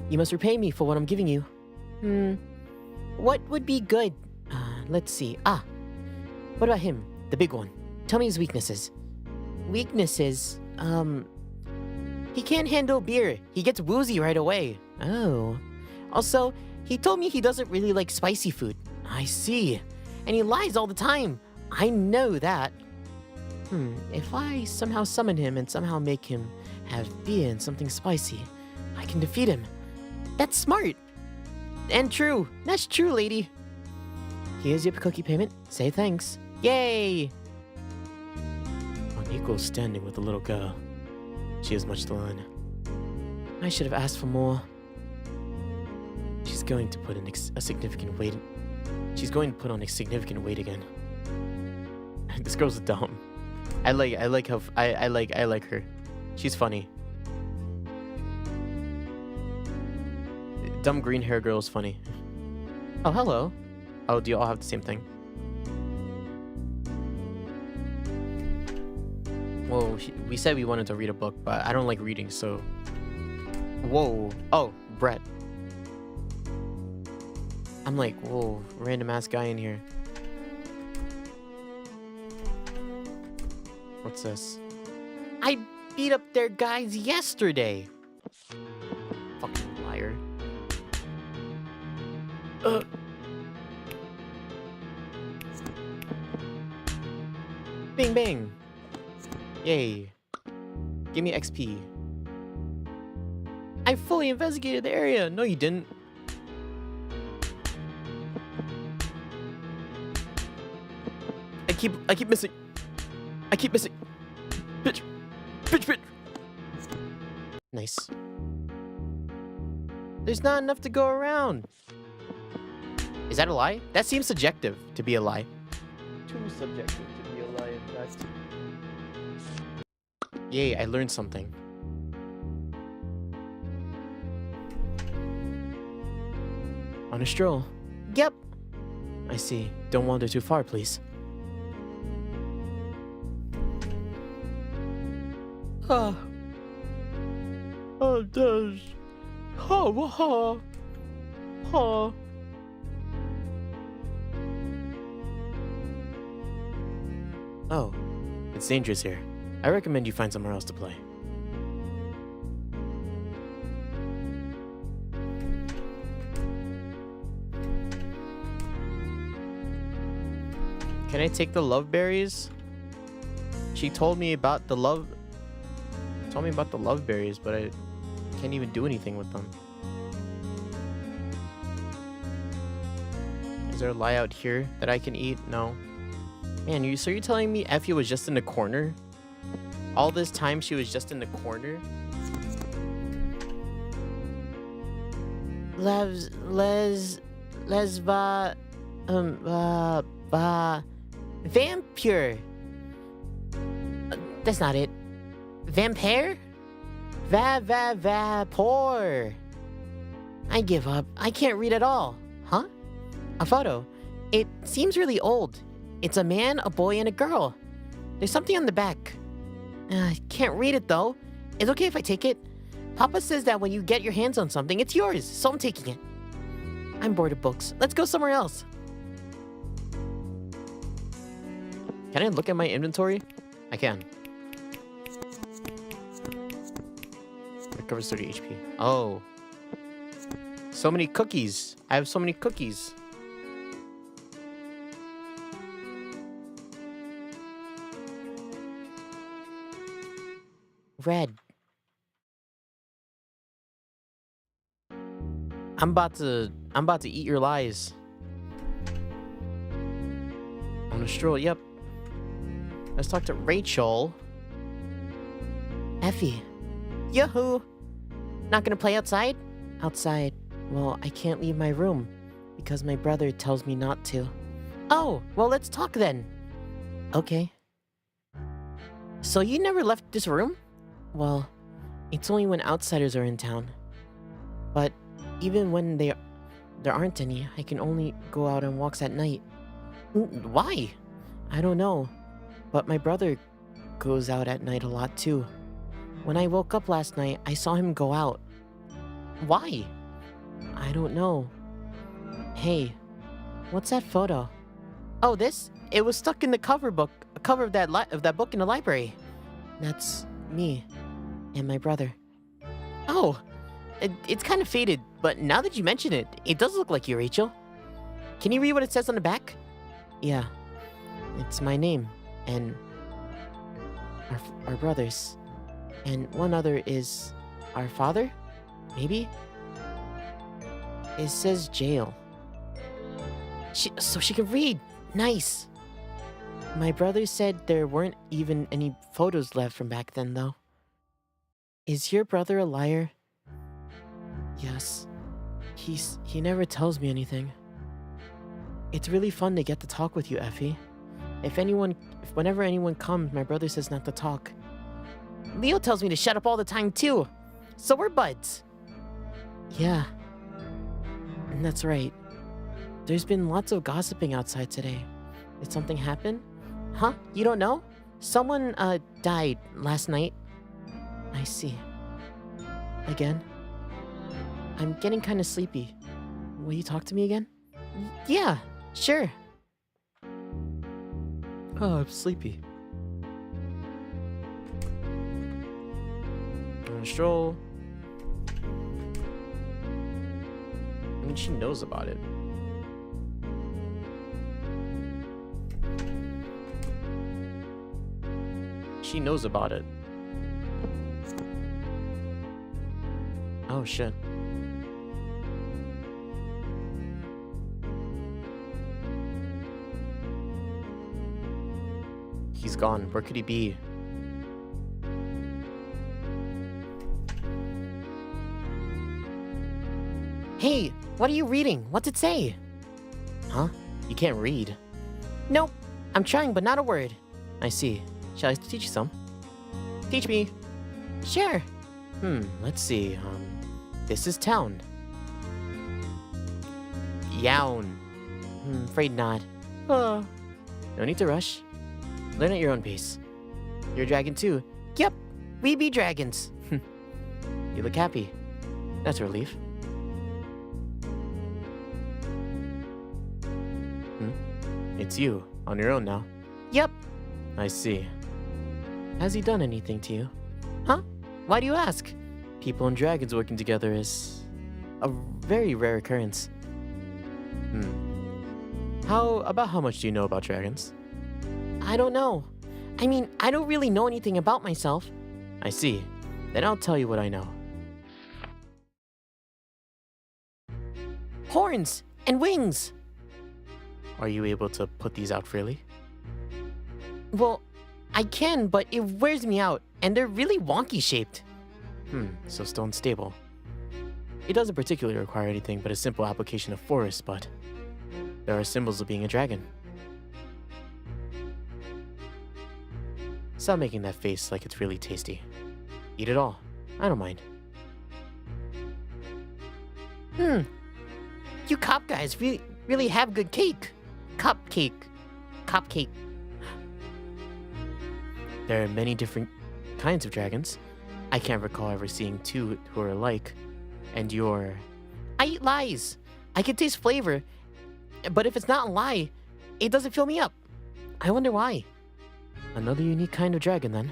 B: You must repay me for what I'm giving you. What would be good? Let's see. What about him? The big one. Tell me his weaknesses. Weaknesses? He can't handle beer. He gets woozy right away. Oh. Also, he told me he doesn't really like spicy food. I see. And he lies all the time. I know that. If I somehow summon him and somehow make him have beer and something spicy, I can defeat him. That's smart. And true. That's true, lady. Here's your cookie payment. Say thanks. Yay! On equal standing with the little girl. She has much to learn. I should have asked for more. She's going to put a significant weight. She's going to put on a significant weight again. This girl's dumb. I like her. She's funny. Dumb green hair girl's funny. Oh, hello. Oh, do you all have the same thing? Whoa, we said we wanted to read a book, but I don't like reading, so... Whoa. Oh, Brett. I'm like, whoa, random ass guy in here. What's this? I beat up their guys yesterday. Fucking liar. Bing bang. Yay. Give me XP. I fully investigated the area. No, you didn't. I keep missing. I keep missing. Bitch. Bitch, bitch. Nice. There's not enough to go around. Is that a lie? That seems subjective to be a lie. Too subjective to be a lie, in fact. Yay, I learned something. On a stroll. Yep. I see. Don't wander too far, please. Oh, does. Oh, it's dangerous here. I recommend you find somewhere else to play. Can I take the love berries? She told me about the love berries, but I can't even do anything with them. Is there a lie out here that I can eat? No. Man, so you're telling me Effie was just in the corner? All this time she was just in the corner? Vampire. That's not it. Vampire? Vapor. I give up. I can't read at all. Huh? A photo. It seems really old. It's a man, a boy, and a girl. There's something on the back. I can't read it though. It's okay if I take it. Papa says that when you get your hands on something, it's yours, so I'm taking it. I'm bored of books. Let's go somewhere else. Can I look at my inventory? I can. Recovers 30 HP. Oh. So many cookies. I have so many cookies. Red. I'm about to eat your lies. On a stroll, yep. Let's talk to Rachel. Effie. Yahoo! Not gonna play outside? Outside. Well, I can't leave my room because my brother tells me not to. Oh, well, let's talk then. Okay. So you never left this room? Well, it's only when outsiders are in town. But even when there aren't any, I can only go out on walks at night. Why? I don't know. But my brother goes out at night a lot too. When I woke up last night, I saw him go out. Why? I don't know. Hey, what's that photo? Oh, this? It was stuck in the cover of that book in the library. That's me and my brother. Oh, it's kind of faded, but now that you mention it, it does look like you, Rachel. Can you read what it says on the back? Yeah, it's my name, and our brothers. And one other is our father? Maybe? It says jail. So she can read. Nice. My brother said there weren't even any photos left from back then, though. Is your brother a liar? Yes. He never tells me anything. It's really fun to get to talk with you, Effie. Whenever anyone comes, my brother says not to talk. Leo tells me to shut up all the time, too. So we're buds. Yeah. And that's right. There's been lots of gossiping outside today. Did something happen? Huh? You don't know? Someone, died last night. I see. Again? I'm getting kind of sleepy. Will you talk to me again? Yeah, sure. Oh, I'm sleepy.
A: On a stroll. I mean, she knows about it. She knows about it. Oh, shit. He's gone. Where could he be?
B: Hey, what are you reading? What's it say?
A: Huh? You can't read.
B: Nope. I'm trying, but not a word.
A: I see. Shall I teach you some? Teach me.
B: Sure.
A: Let's see. This is town. Yawn.
B: Afraid not.
A: No need to rush. Learn at your own pace. You're a dragon too.
B: Yep, we be dragons.
A: You look happy. That's a relief. It's you, on your own now.
B: Yep.
A: I see. Has he done anything to you?
B: Huh? Why do you ask?
A: People and dragons working together is a very rare occurrence. How much do you know about dragons?
B: I don't know. I mean, I don't really know anything about myself.
A: I see. Then I'll tell you what I know.
B: Horns and wings.
A: Are you able to put these out freely?
B: Well, I can, but it wears me out, and they're really wonky shaped.
A: So still unstable. It doesn't particularly require anything but a simple application of force, but there are symbols of being a dragon. Stop making that face like it's really tasty. Eat it all. I don't mind.
B: You cop guys really have good cake. Cupcake. Cupcake.
A: There are many different kinds of dragons. I can't recall ever seeing two who are alike. And you're...
B: I eat lies. I can taste flavor, but if it's not a lie, it doesn't fill me up. I wonder why.
A: Another unique kind of dragon, then.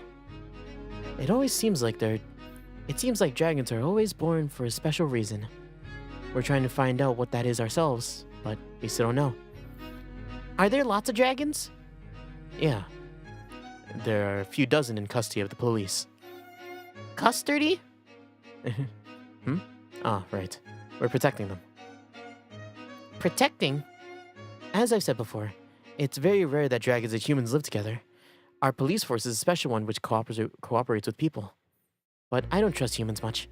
A: It seems like dragons are always born for a special reason. We're trying to find out what that is ourselves, but we still don't know.
B: Are there lots of dragons?
A: Yeah. There are a few dozen in custody of the police.
B: Custody?
A: Ah, right. We're protecting them.
B: Protecting?
A: As I've said before, it's very rare that dragons and humans live together. Our police force is a special one which cooperates with people. But I don't trust humans much.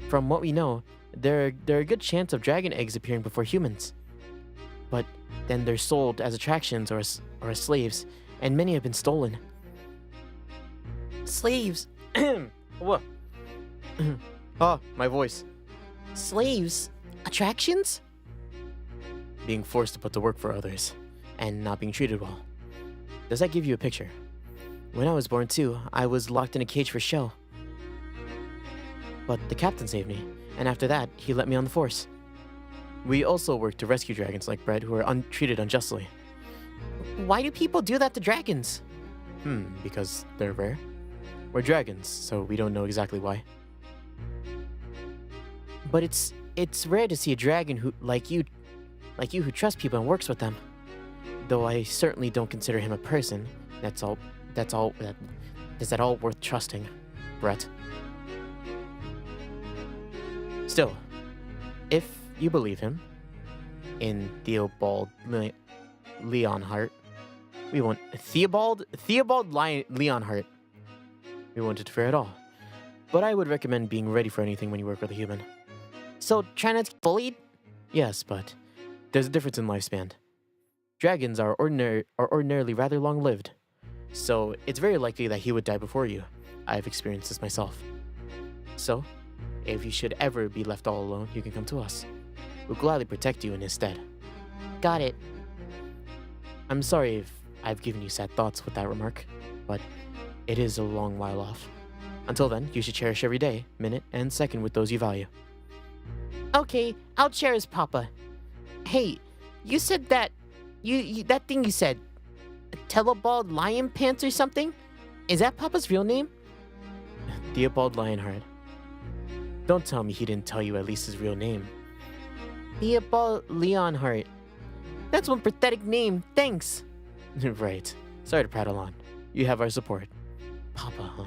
A: From what we know, there are a good chance of dragon eggs appearing before humans. But then they're sold as attractions or as slaves, and many have been stolen.
B: Slaves?
A: What? Oh, my voice.
B: Slaves? Attractions?
A: Being forced to put to work for others, and not being treated well. Does that give you a picture? When I was born too, I was locked in a cage for show. But the captain saved me, and after that, he let me on the force. We also work to rescue dragons like Brett who are treated unjustly.
B: Why do people do that to dragons?
A: Because they're rare. We're dragons, so we don't know exactly why. But it's rare to see a dragon who like you who trusts people and works with them. Though I certainly don't consider him a person.
B: Is that all worth trusting, Brett? Still, if you believe him, in Leonhardt, we won't Leonhardt. We won't interfere at all. But I would recommend being ready for anything when you work with a human. So try not to get bullied? Yes, but there's a difference in lifespan. Dragons are ordinarily rather long-lived, so it's very likely that he would die before you. I've experienced this myself. So, if you should ever be left all alone, you can come to us. We'll gladly protect you in his stead. Got it. I'm sorry if I've given you sad thoughts with that remark, but it is a long while off. Until then, you should cherish every day, minute, and second with those you value. Okay, I'll cherish Papa. Hey, you said that that thing you said, Telebald Lion Pants or something? Is that Papa's real name? Theobald Lionheart. Don't tell me he didn't tell you at least his real name. Theobald Leonhardt. That's one pathetic name, thanks. Right. Sorry to prattle on. You have our support. Papa, huh?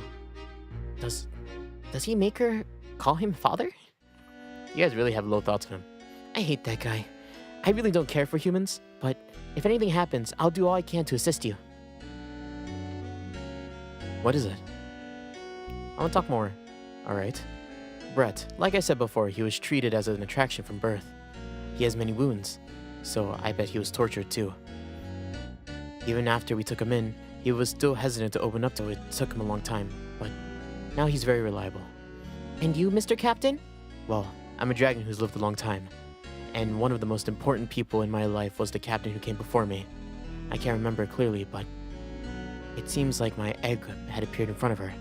B: Does he make her call him father? You guys really have low thoughts of him. I hate that guy. I really don't care for humans, but if anything happens, I'll do all I can to assist you. What is it? I want to talk more. Alright. Brett, like I said before, he was treated as an attraction from birth. He has many wounds, so I bet he was tortured too. Even after we took him in, he was still hesitant to open up to it. It took him a long time, but now he's very reliable. And you, Mr. Captain? Well, I'm a dragon who's lived a long time, and one of the most important people in my life was the captain who came before me. I can't remember clearly, but it seems like my egg had appeared in front of her.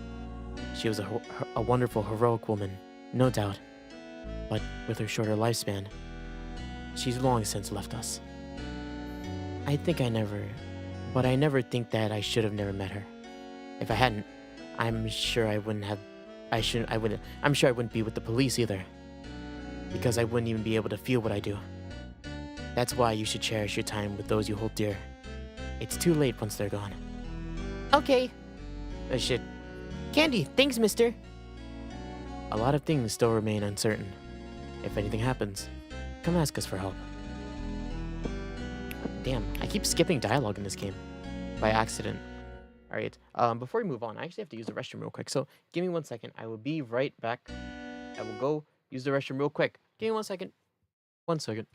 B: She was a wonderful, heroic woman, no doubt, but with her shorter lifespan, she's long since left us. I never think that I should have never met her. If I hadn't, I'm sure I wouldn't be with the police either. Because I wouldn't even be able to feel what I do. That's why you should cherish your time with those you hold dear. It's too late once they're gone. Okay. Shit. Candy, thanks, mister. A lot of things still remain uncertain. If anything happens, come ask us for help. Damn, I keep skipping dialogue in this game. By accident. Alright, before we move on, I actually have to use the restroom real quick. So, give me 1 second. I will be right back. I will go use the restroom real quick. Give me 1 second. 1 second.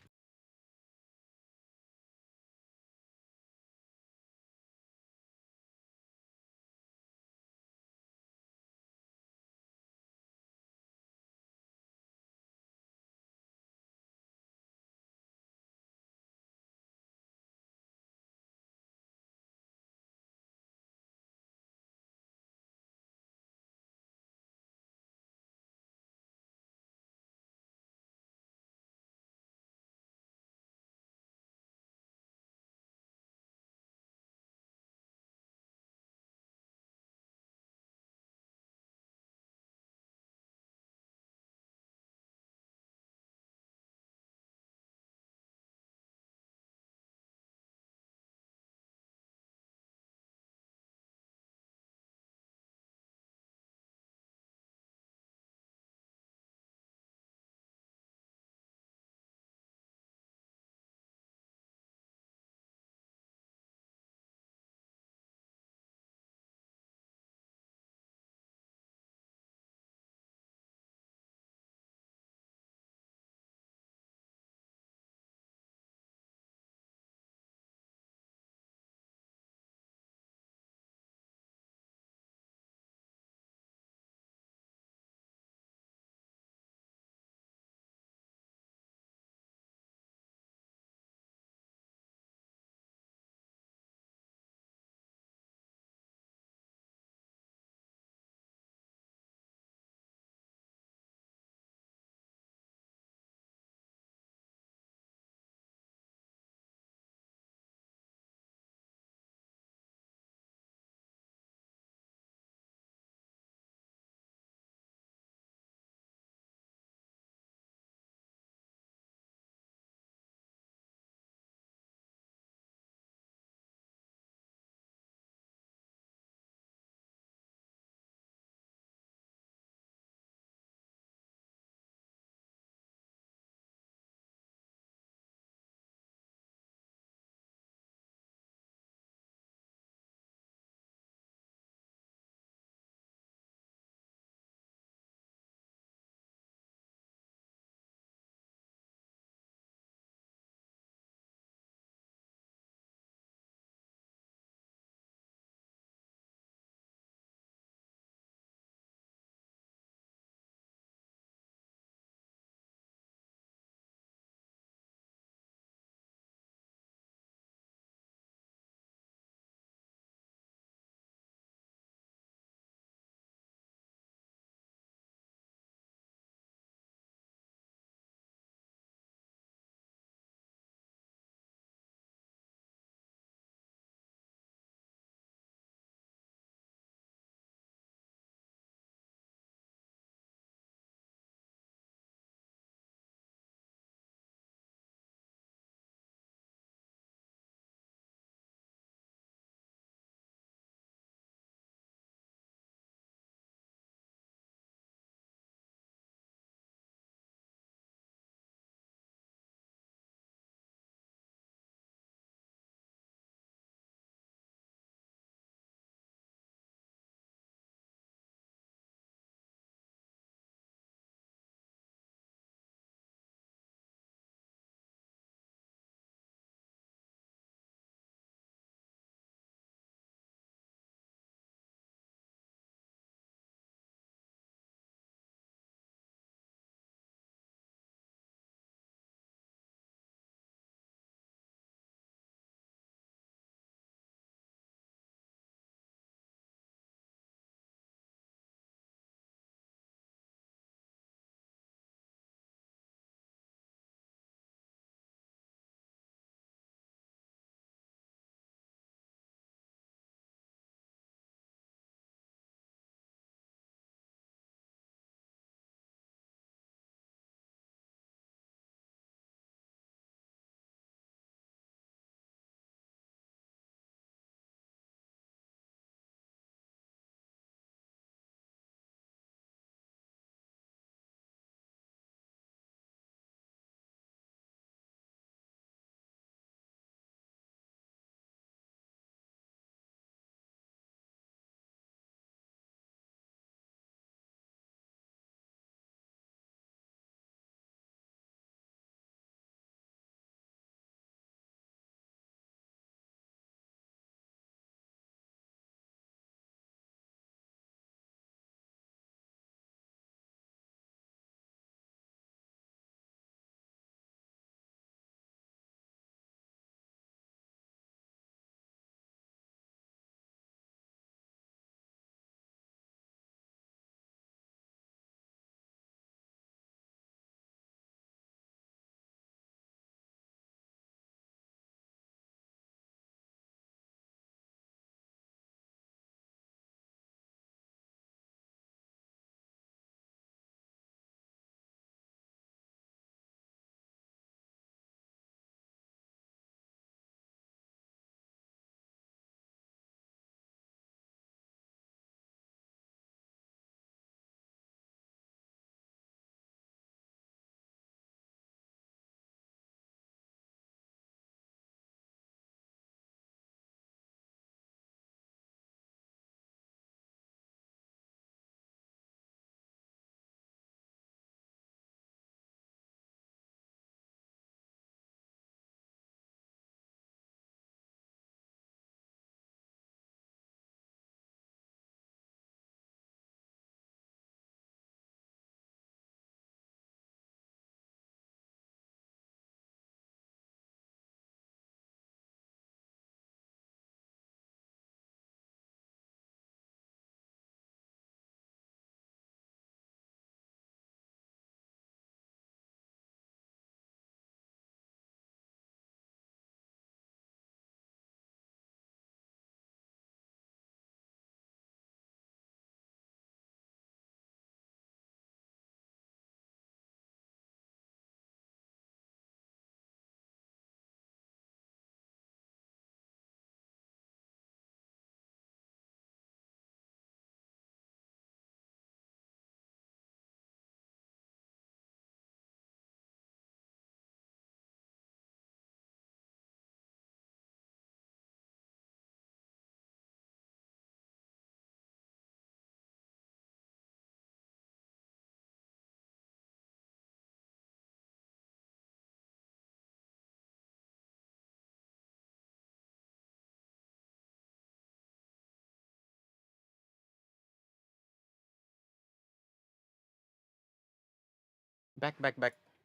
A: Back.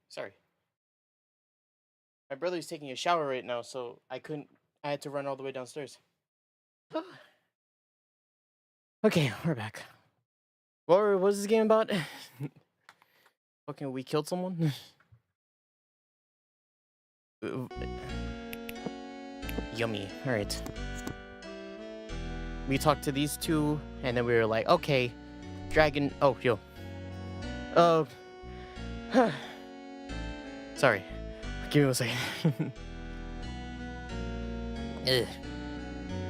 A: Sorry. My brother's taking a shower right now, so I had to run all the way downstairs. Okay, we're back. What was this game about? Fucking we killed someone? Yummy. Alright. We talked to these two, and then we were like, okay, dragon. Oh, yo. Sorry. Give me a second. Ugh.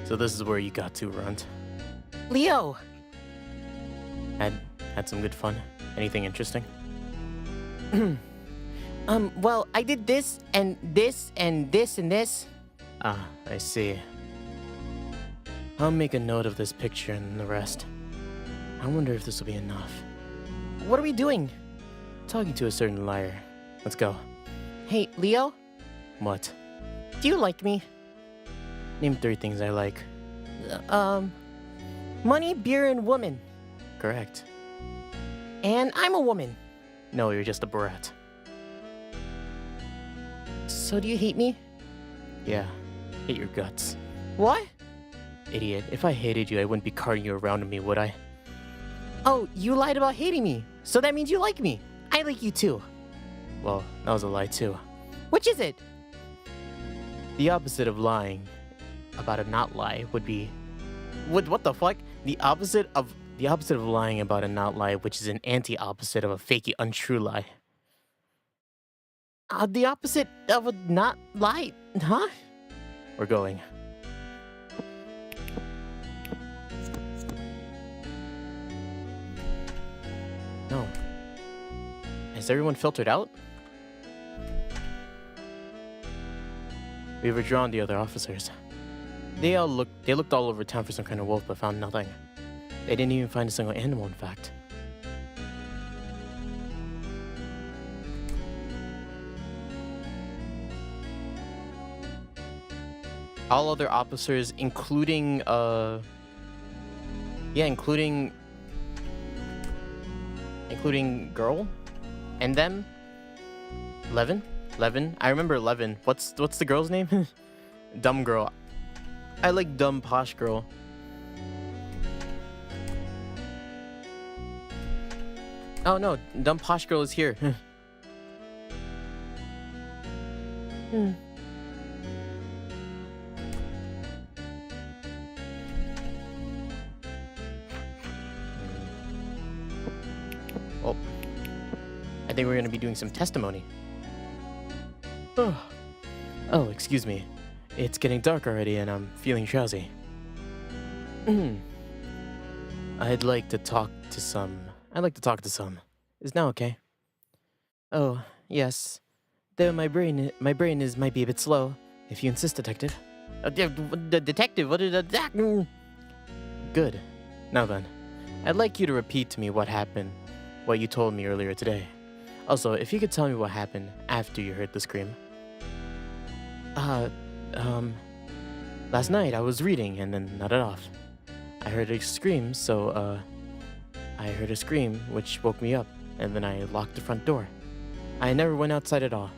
A: So this is where you got to, Runt.
B: Leo!
A: Had some good fun. Anything interesting?
B: Well, I did this, and this, and this, and this.
A: Ah, I see. I'll make a note of this picture and the rest. I wonder if this will be enough.
B: What are we doing?
A: Talking to a certain liar. Let's go.
B: Hey, Leo?
A: What?
B: Do you like me?
A: Name 3 things I like.
B: Money, beer, and woman.
A: Correct.
B: And I'm a woman.
A: No, you're just a brat.
B: So do you hate me?
A: Yeah. Hate your guts.
B: What?
A: Idiot. If I hated you, I wouldn't be carting you around with me, would I?
B: Oh, you lied about hating me. So that means you like me. I like you too.
A: Well, that was a lie too.
B: Which is it?
A: The opposite of lying about a not lie would be... What the fuck? The opposite of lying about a not lie, which is an anti-opposite of a fakey untrue lie.
B: The opposite of a not lie, huh?
A: We're going. No. Has everyone filtered out? We've withdrawn the other officers. They looked all over town for some kind of wolf, but found nothing. They didn't even find a single animal, in fact. All other officers, including girl and them. Levin. I remember Levin. What's the girl's name? Dumb girl. I like dumb posh girl. Oh no, dumb posh girl is here. Oh, I think we're gonna be doing some testimony. Oh, excuse me. It's getting dark already and I'm feeling drowsy. I'd like to talk to some. Is now okay? Oh, yes. Though my brain might be a bit slow, if you insist, detective. Detective, what did that? Good. Now then, I'd like you to repeat to me what happened, what you told me earlier today. Also, if you could tell me what happened after you heard the scream. Last night I was reading and then nodded off. I heard a scream, which woke me up, and then I locked the front door. I never went outside at all.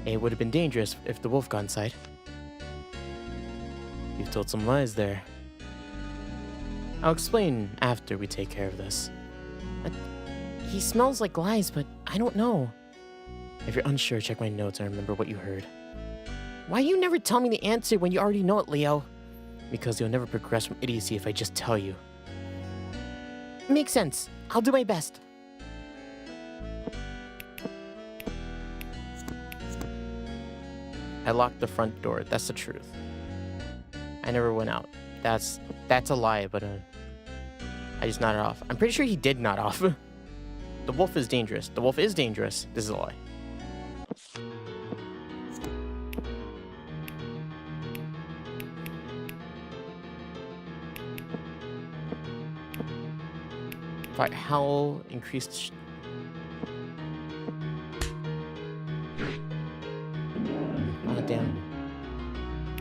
A: It would have been dangerous if the wolf got inside. You've told some lies there. I'll explain after we take care of this.
B: He smells like lies, but I don't know.
A: If you're unsure, check my notes and remember what you heard.
B: Why you never tell me the answer when you already know it, Leo?
A: Because you'll never progress from idiocy if I just tell you.
B: Makes sense. I'll do my best.
A: I locked the front door. That's the truth. I never went out. That's a lie, but I just nodded off. I'm pretty sure he did nod off. The wolf is dangerous. This is a lie. Right, howl increased. Oh damn.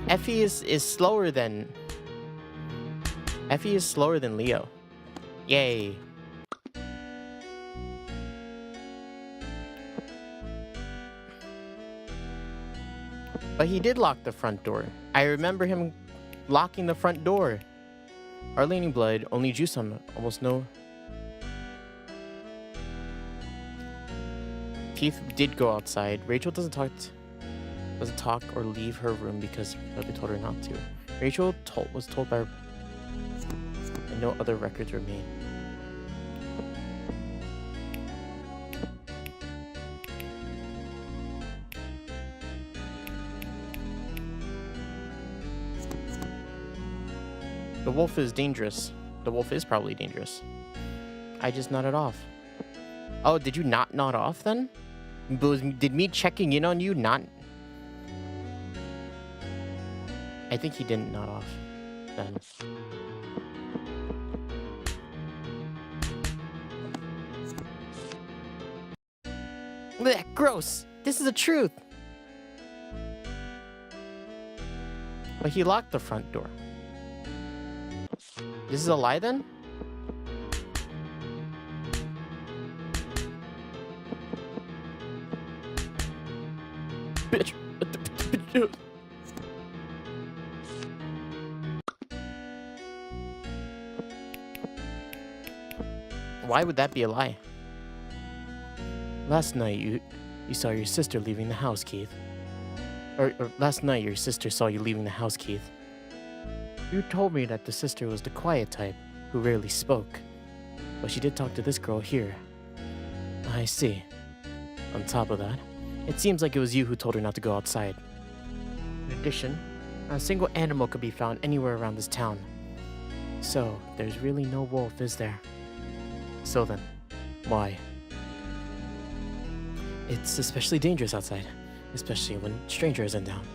A: Effie is slower than Leo. Yay. But he did lock the front door. I remember him locking the front door. Hardly any blood, only juice on almost no. Keith did go outside. Rachel doesn't talk or leave her room because they told her not to. Rachel was told by her, and no other records were made. The wolf is dangerous. The wolf is probably dangerous. I just nodded off. Oh, did you not nod off then? Did me checking in on you not? I think he didn't nod off then. Blech, gross. This is the truth. But he locked the front door. This is a lie then? Bitch. Why would that be a lie? Last night you saw your sister leaving the house, Keith. Or last night your sister saw you leaving the house, Keith. You told me that the sister was the quiet type, who rarely spoke. But she did talk to this girl here. I see. On top of that, it seems like it was you who told her not to go outside. In addition, not a single animal could be found anywhere around this town. So, there's really no wolf, is there? So then, why? It's especially dangerous outside, especially when a stranger is in town.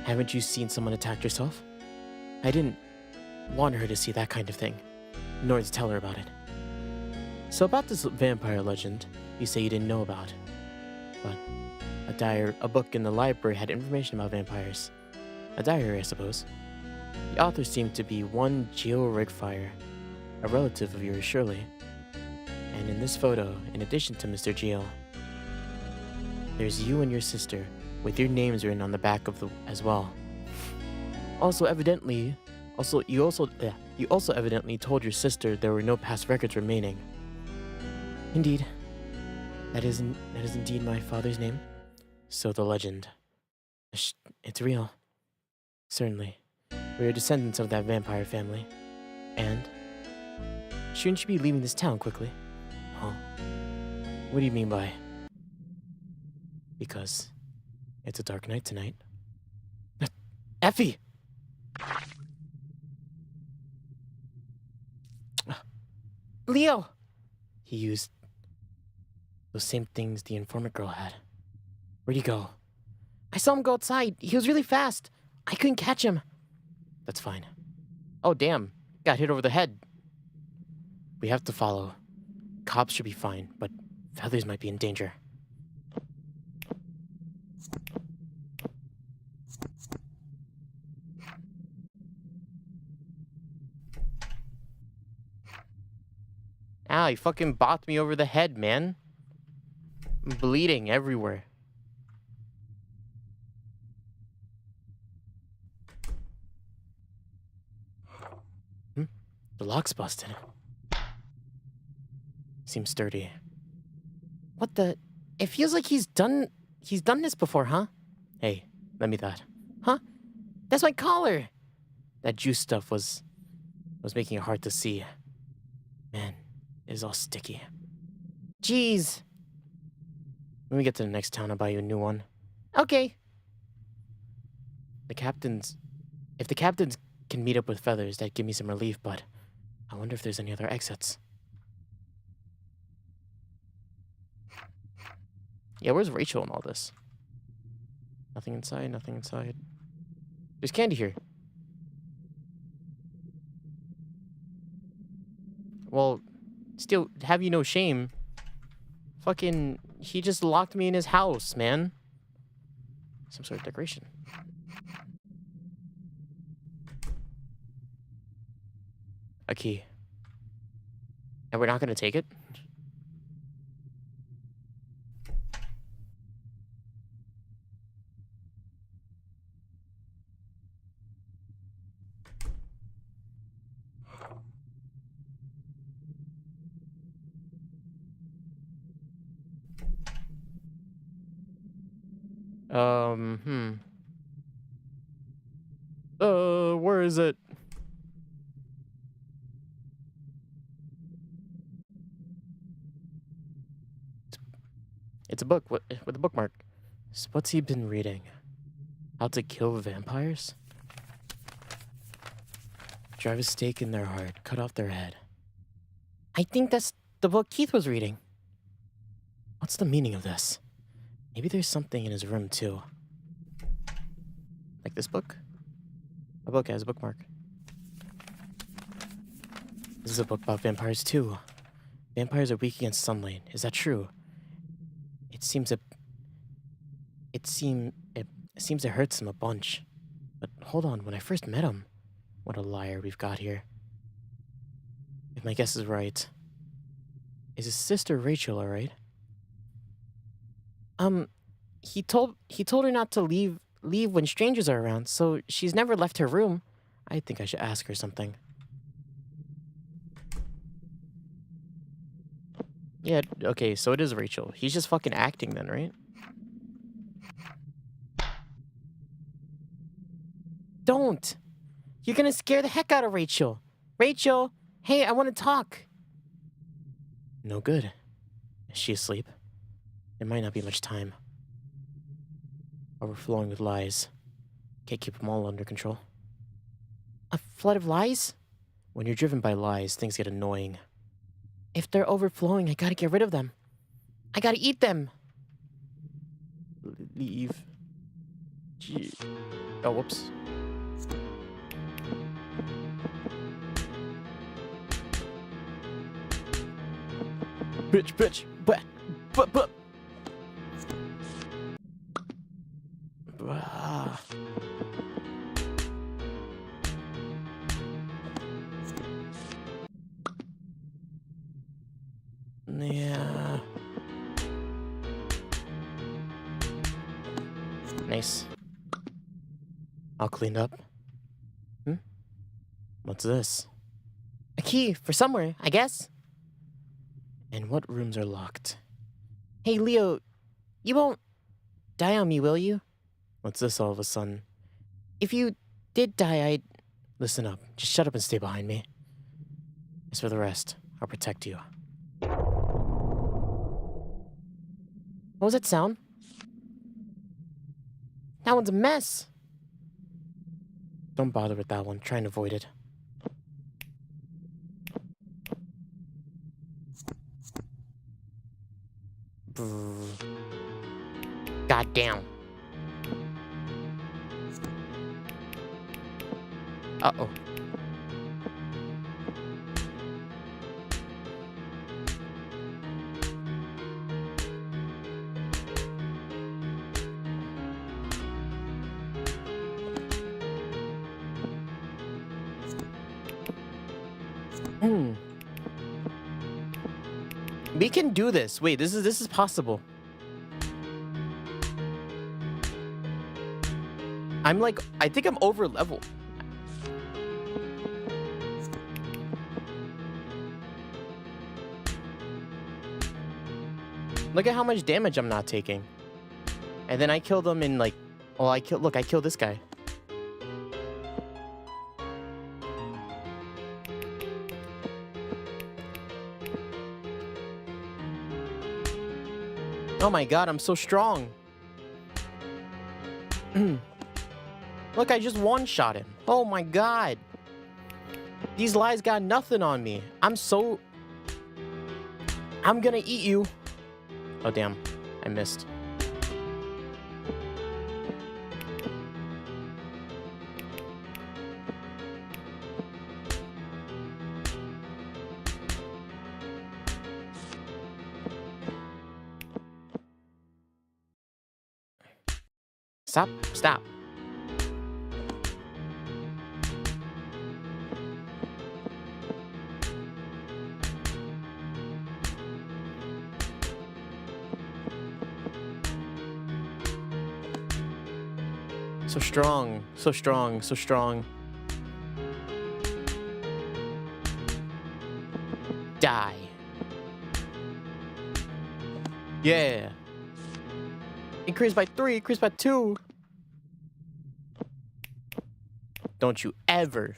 A: Haven't you seen someone attack yourself? I didn't want her to see that kind of thing, nor to tell her about it. So about this vampire legend, you say you didn't know about. But a book in the library had information about vampires. A diary, I suppose. The author seemed to be one Geo Rigfire, a relative of yours, surely. And in this photo, in addition to Mr. Geo, there's you and your sister, with your names written on the back of as well. You also evidently told your sister there were no past records remaining. Indeed, that is indeed my father's name. So the legend, it's real. Certainly, we are descendants of that vampire family, and shouldn't you be leaving this town quickly? Huh? What do you mean by? Because it's a dark night tonight. Effie! Leo! He used those same things the informant girl had. Where'd he go? I saw him go outside. He was really fast. I couldn't catch him. That's fine. Oh, damn. Got hit over the head. We have to follow. Cops should be fine, but Feathers might be in danger. Ow, you fucking bopped me over the head, man. I'm bleeding everywhere. The lock's busted. Seems sturdy. What the? It feels like he's done this before, huh? Hey, lend me that. Huh? That's my collar! That juice stuff was making it hard to see. Man, it is all sticky. Jeez. When we get to the next town, I'll buy you a new one. Okay. If the captains can meet up with Feathers, that'd give me some relief, but I wonder if there's any other exits. Yeah, where's Rachel in all this? Nothing inside, nothing inside. There's candy here. Well, still, have you no shame? Fucking, he just locked me in his house, man. Some sort of decoration. A key. And we're not gonna take it? Hmm. Where is it? It's a book with a bookmark. So what's he been reading? How to Kill Vampires? Drive a stake in their heart, cut off their head. I think that's the book Keith was reading. What's the meaning of this? Maybe there's something in his room too. Like this book? A book has a bookmark. This is a book about vampires too. Vampires are weak against sunlight. Is that true? It seems it hurts him a bunch. But hold on, when I first met him, what a liar we've got here. If my guess is right, is his sister Rachel alright? He told her not to leave when strangers are around, so she's never left her room. I think I should ask her something. Yeah, okay, so it is Rachel. He's just fucking acting then, right? Don't! You're gonna scare the heck out of Rachel. Rachel, hey, I want to talk. No good. Is she asleep? There might not be much time. Overflowing with lies. Can't keep them all under control. A flood of lies? When you're driven by lies, things get annoying. If they're overflowing, I gotta get rid of them. I gotta eat them. Leave. Gee. Oh, whoops. Bitch. But. Ah. Yeah. Nice. All cleaned up. What's this? A key for somewhere, I guess. And what rooms are locked? Hey, Leo, you won't die on me, will you? What's this all of a sudden? If you did die, I'd... Listen up. Just shut up and stay behind me. As for the rest, I'll protect you. What was that sound? That one's a mess. Don't bother with that one. Try and avoid it. God damn. Uh-oh. We can do this. Wait, this is possible. I think I'm over level. Look at how much damage I'm not taking. And then I killed him in like, well, I killed this guy. Oh my god, I'm so strong. Look, I just one-shot him. Oh my god. These lies got nothing on me. I'm gonna eat you. Oh damn, I missed. Stop. So strong. Die. Yeah. Increase by 3, increase by 2. Don't you ever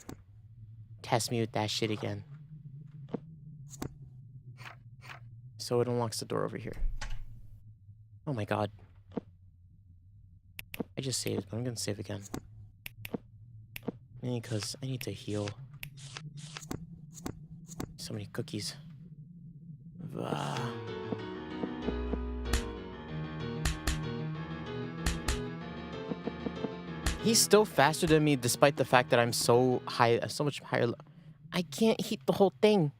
A: test me with that shit again. So it unlocks the door over here. Oh my god. I just saved, but I'm gonna save again. Mainly because I need to heal. So many cookies. He's still faster than me despite the fact that I'm so high, so much higher. I can't heat the whole thing.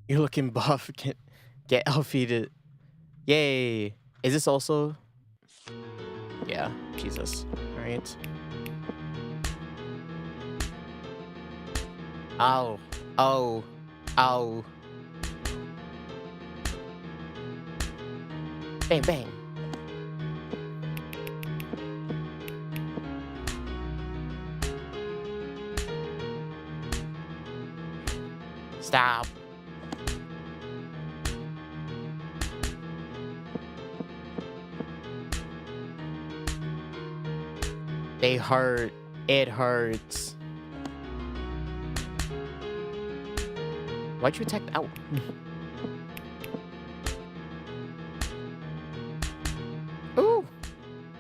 A: You're looking buff. Get Alfie to... Yay. Is this also... Yeah, Jesus. Alright. Ow. Oh. Ow. Bang, bang. Stop. They hurt. It hurts. Why'd you attack? Ow. Ooh.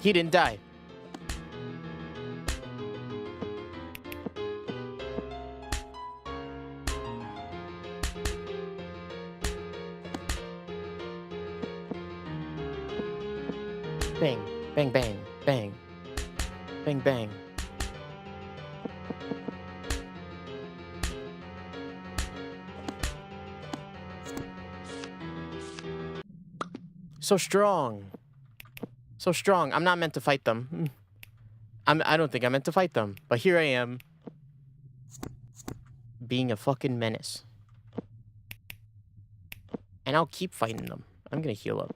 A: He didn't die. Bang. Bang, bang, bang. Bang, bang. So strong. So strong. I'm not meant to fight them. I don't think I'm meant to fight them. But here I am. Being a fucking menace. And I'll keep fighting them. I'm gonna heal up.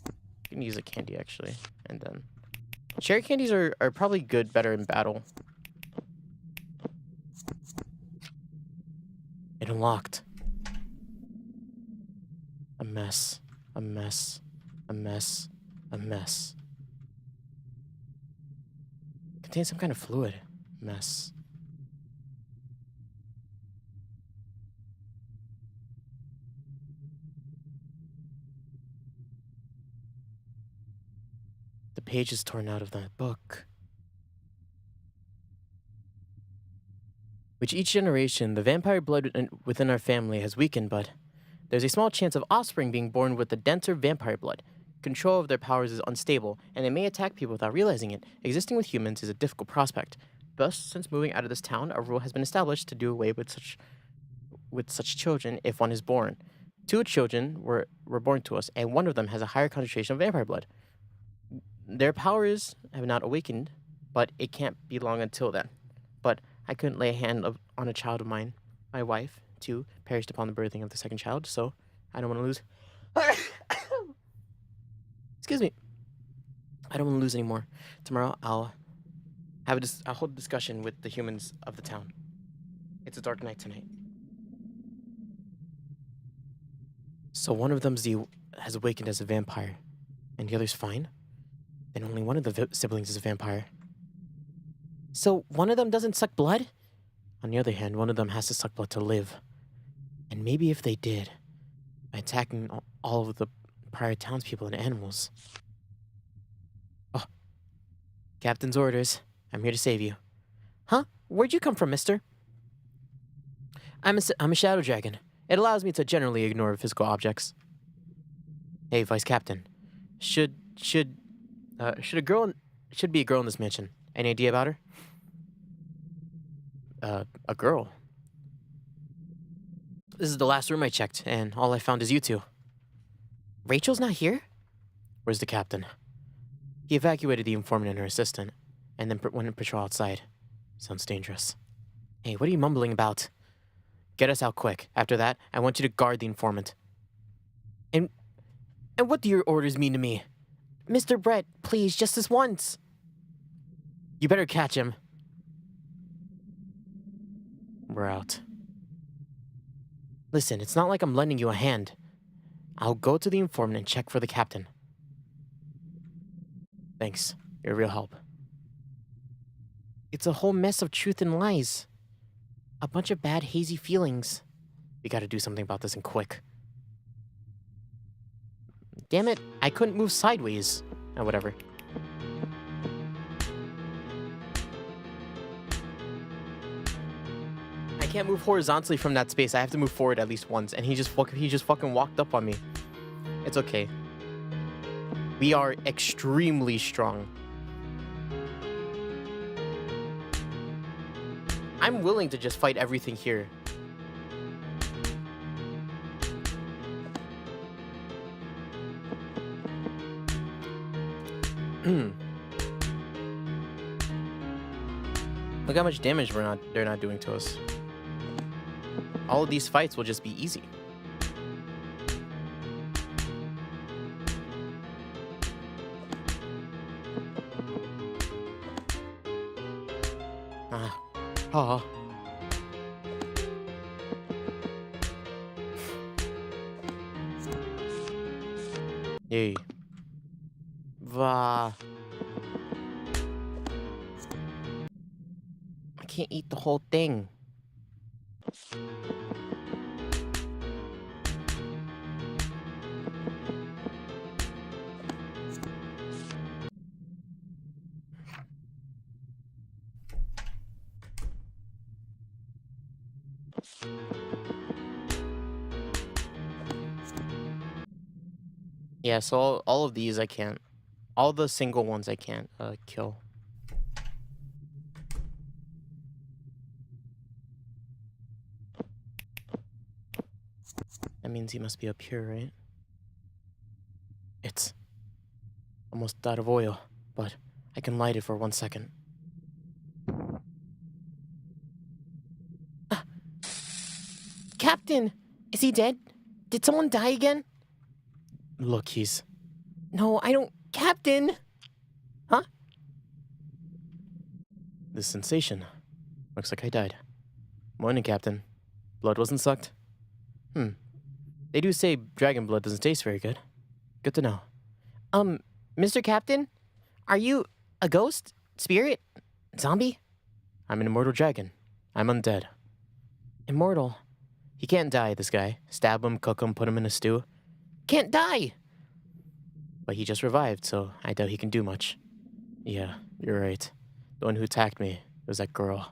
A: I'm gonna use a candy, actually. And then... Cherry candies are probably better in battle. It unlocked. A mess. A mess. A mess. A mess. Contains some kind of fluid. Mess. The page is torn out of that book. With each generation, the vampire blood within our family has weakened, but there's a small chance of offspring being born with the denser vampire blood. Control of their powers is unstable, and they may attack people without realizing it. Existing with humans is a difficult prospect. Thus, since moving out of this town, a rule has been established to do away with such children if one is born. 2 children were born to us, and one of them has a higher concentration of vampire blood. Their powers have not awakened, but it can't be long until then. But I couldn't lay a hand on a child of mine. My wife, too, perished upon the birthing of the second child, so I don't want to lose... Excuse me. I don't want to lose anymore. Tomorrow, I'll hold a discussion with the humans of the town. It's a dark night tonight. So one of them has awakened as a vampire, and the other's fine? Then only one of the siblings is a vampire. So one of them doesn't suck blood? On the other hand, one of them has to suck blood to live. And maybe if they did, by attacking all of the prior townspeople and animals. Oh. Captain's orders. I'm here to save you. Huh? Where'd you come from, mister? I'm a shadow dragon. It allows me to generally ignore physical objects. Hey, Vice Captain. Should be a girl in this mansion. Any idea about her? A girl. This is the last room I checked, and all I found is you 2. Rachel's not here? Where's the captain? He evacuated the informant and her assistant, and then went and patrol outside. Sounds dangerous. Hey, what are you mumbling about? Get us out quick. After that, I want you to guard the informant.
B: And what do your orders mean to me? Mr. Brett, please, just this once. You better catch him. We're out. Listen, it's not like I'm lending you a hand. I'll go to the informant and check for the captain. Thanks. You're a real help. It's a whole mess of truth and lies. A bunch of bad, hazy feelings. We gotta do something about this and quick. Damn it, I couldn't move sideways. Oh, whatever. I can't move horizontally from that space. I have to move forward at least once, and he just fucking walked up on me. It's okay. We are extremely strong. I'm willing to just fight everything here. Look how much damage they're not doing to us. All of these fights will just be easy. Oh. Yay. Va. I can't eat the whole thing. Yeah, so all of these I can't. All the single ones I can't kill. That means he must be up here, right? It's almost out of oil, but I can light it for 1 second. Captain! Is he dead? Did someone die again? Look, he's... No, I don't... Captain! Huh? This sensation. Looks like I died. Morning, Captain. Blood wasn't sucked? They do say dragon blood doesn't taste very good. Good to know. Mr. Captain? Are you a ghost? Spirit? Zombie? I'm an immortal dragon. I'm undead. Immortal? He can't die, this guy. Stab him, cook him, put him in a stew. Can't die! But he just revived, so I doubt he can do much. Yeah, you're right. The one who attacked me was that girl.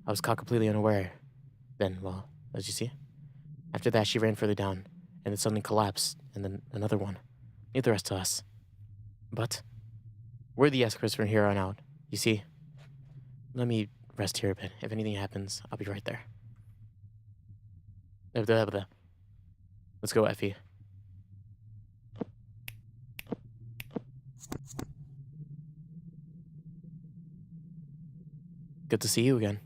B: I was caught completely unaware. Then, well, as you see, after that she ran further down, and it suddenly collapsed, and then another one. Leave the rest to us. But we're the escorts from here on out, you see. Let me rest here a bit. If anything happens, I'll be right there. Let's go, Effie. Good to see you again.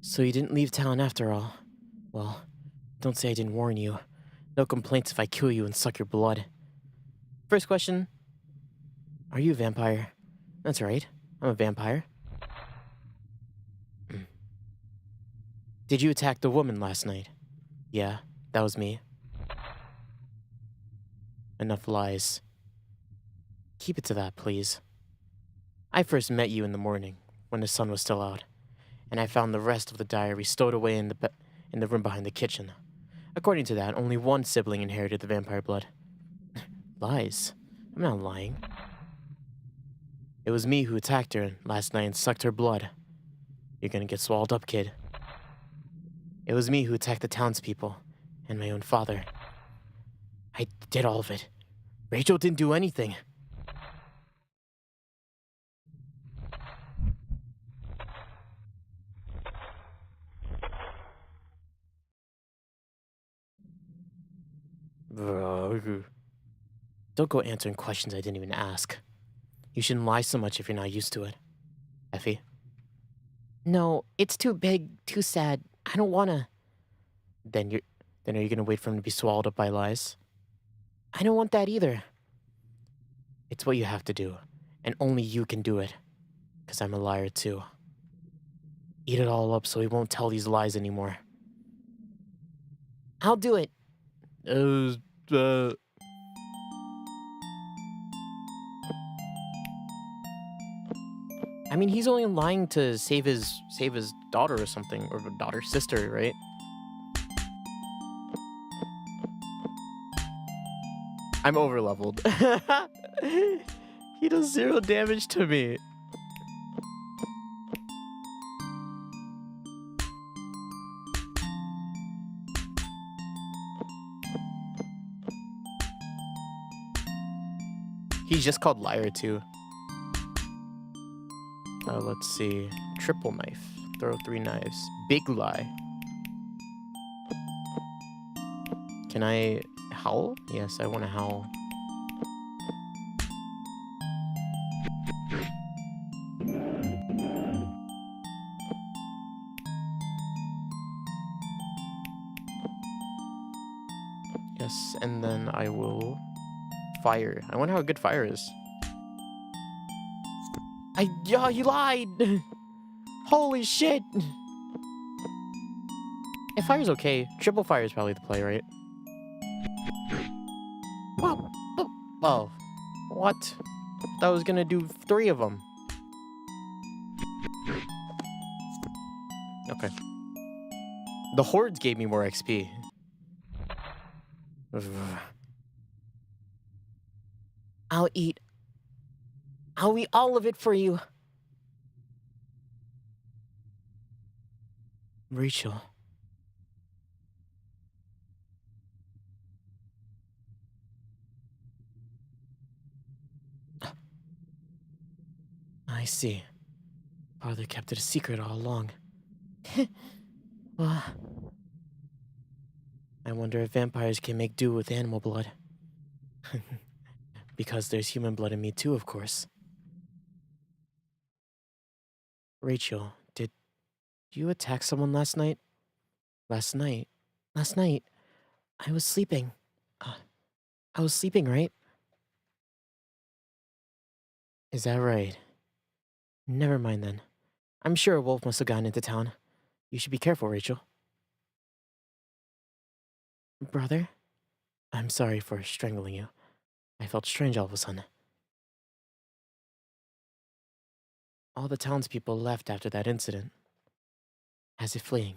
B: So you didn't leave town after all. Well, don't say I didn't warn you. No complaints if I kill you and suck your blood. First question. Are you a vampire? That's right. I'm a vampire. Did you attack the woman last night? Yeah, that was me. Enough lies. Keep it to that, please. I first met you in the morning, when the sun was still out, and I found the rest of the diary stowed away in the room behind the kitchen. According to that, only one sibling inherited the vampire blood. Lies. I'm not lying. It was me who attacked her last night and sucked her blood. You're gonna get swallowed up, kid. It was me who attacked the townspeople and my own father. I did all of it. Rachel didn't do anything. Don't go answering questions I didn't even ask. You shouldn't lie so much if you're not used to it. Effie? No, it's too big, too sad. I don't wanna. Then are you gonna wait for him to be swallowed up by lies? I don't want that either.
A: It's what you have to do, and only you can do it. Because I'm a liar too. Eat it all up so he won't tell these lies anymore.
B: I'll do it. I mean, he's only lying to save his daughter or something, or daughter, sister, right?
A: I'm over-leveled. He does 0 damage to me. He's just called liar too. Let's see. Triple knife. Throw 3 knives. Big lie. Can I howl? Yes, I want to howl. Yes, and then I will fire. I wonder how good fire is.
B: Yeah, you lied. Holy shit.
A: If fire's okay, triple fire is probably the play, right? Oh, what? I was gonna do 3 of them. Okay. The hordes gave me more XP.
B: I'll eat all of it for you.
A: Rachel. I see. Father kept it a secret all along.
B: Well,
A: I wonder if vampires can make do with animal blood. Because there's human blood in me too, of course. Rachel, did you attack someone last night? Last night,
B: I was sleeping. I was sleeping, right?
A: is that right? Never mind then. I'm sure a wolf must have gotten into town. You should be careful, Rachel.
B: Brother?
A: I'm sorry for strangling you. I felt strange all of a sudden. All the townspeople left after that incident. As if fleeing.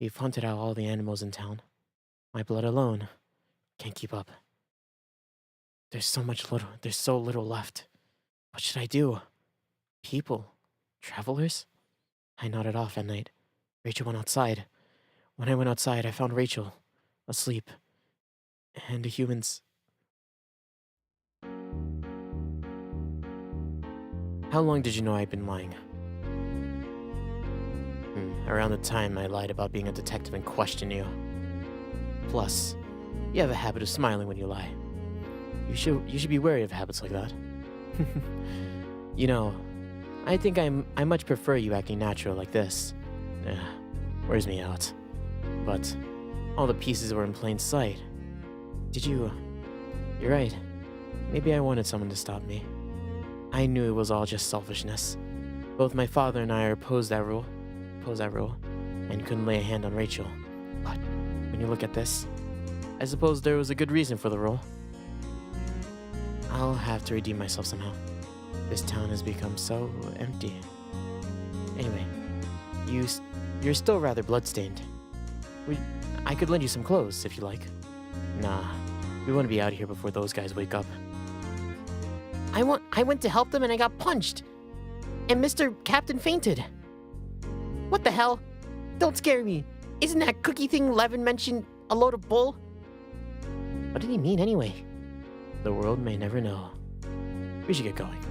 A: We've hunted out all the animals in town. My blood alone can't keep up. There's so little left. What should I do? People? Travelers? I nodded off at night. Rachel went outside. When I went outside, I found Rachel asleep. And the humans. How long did you know I'd been lying? Around the time I lied about being a detective and questioned you. Plus, you have a habit of smiling when you lie. You should be wary of habits like that. You know, I think I much prefer you acting natural like this. Wears me out. But all the pieces were in plain sight. You're right. Maybe I wanted someone to stop me. I knew it was all just selfishness. Both my father and I opposed that rule, and couldn't lay a hand on Rachel. But when you look at this, I suppose there was a good reason for the rule. I'll have to redeem myself somehow. This town has become so empty. Anyway, you're still rather bloodstained. I could lend you some clothes if you like. Nah, we want to be out of here before those guys wake up.
B: I went to help them and I got punched. And Mr. Captain fainted. What the hell? Don't scare me. Isn't that cookie thing Levin mentioned a load of bull? What did he mean anyway?
A: The world may never know. We should get going.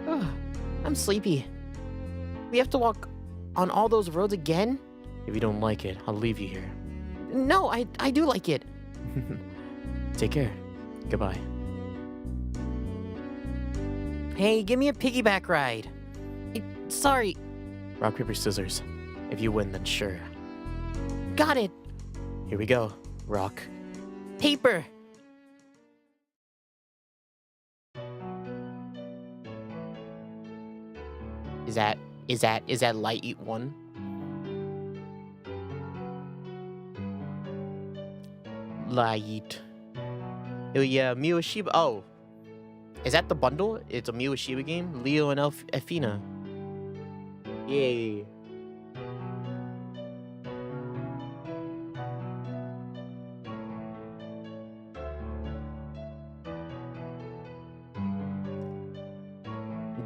B: Ugh, I'm sleepy. We have to walk on all those roads again?
A: If you don't like it, I'll leave you here.
B: No, I do like it.
A: Take care. Goodbye.
B: Hey, give me a piggyback ride. Sorry.
A: Rock, paper, scissors. If you win, then sure.
B: Got it.
A: Here we go. Rock.
B: Paper.
A: Is that LiEat 1? LiEat. Oh yeah, Miwa Shiba. Oh. Is that the bundle? It's a Miwa Shiba game? Leo and Elfina. Yay.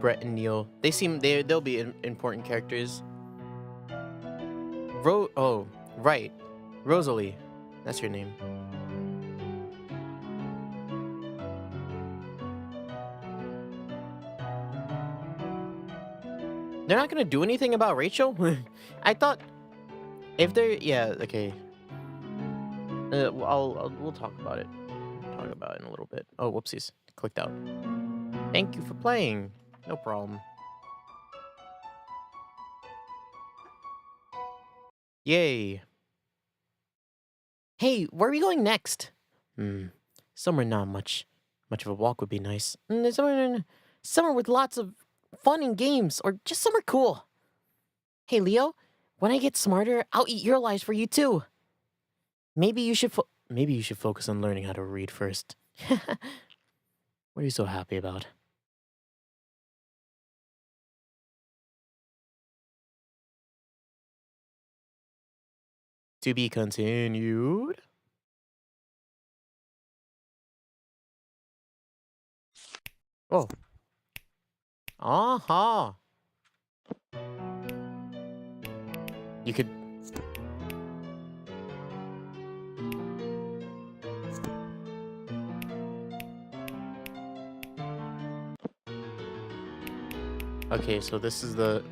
A: Brett and Neil. They'll be important characters. Oh, right. Rosalie. That's her name. They're not gonna do anything about Rachel? I thought if they're okay. We'll talk about it. Talk about it in a little bit. Oh, whoopsies. Clicked out. Thank you for playing. No problem. Yay.
B: Hey, where are we going next?
A: Somewhere not much of a walk would be nice.
B: Somewhere with lots of fun and games, or just somewhere cool. Hey, Leo, when I get smarter, I'll eat your lies for you too.
A: Maybe you should focus on learning how to read first. What are you so happy about? To be continued. Oh. Aha. You could. Okay, so this is the.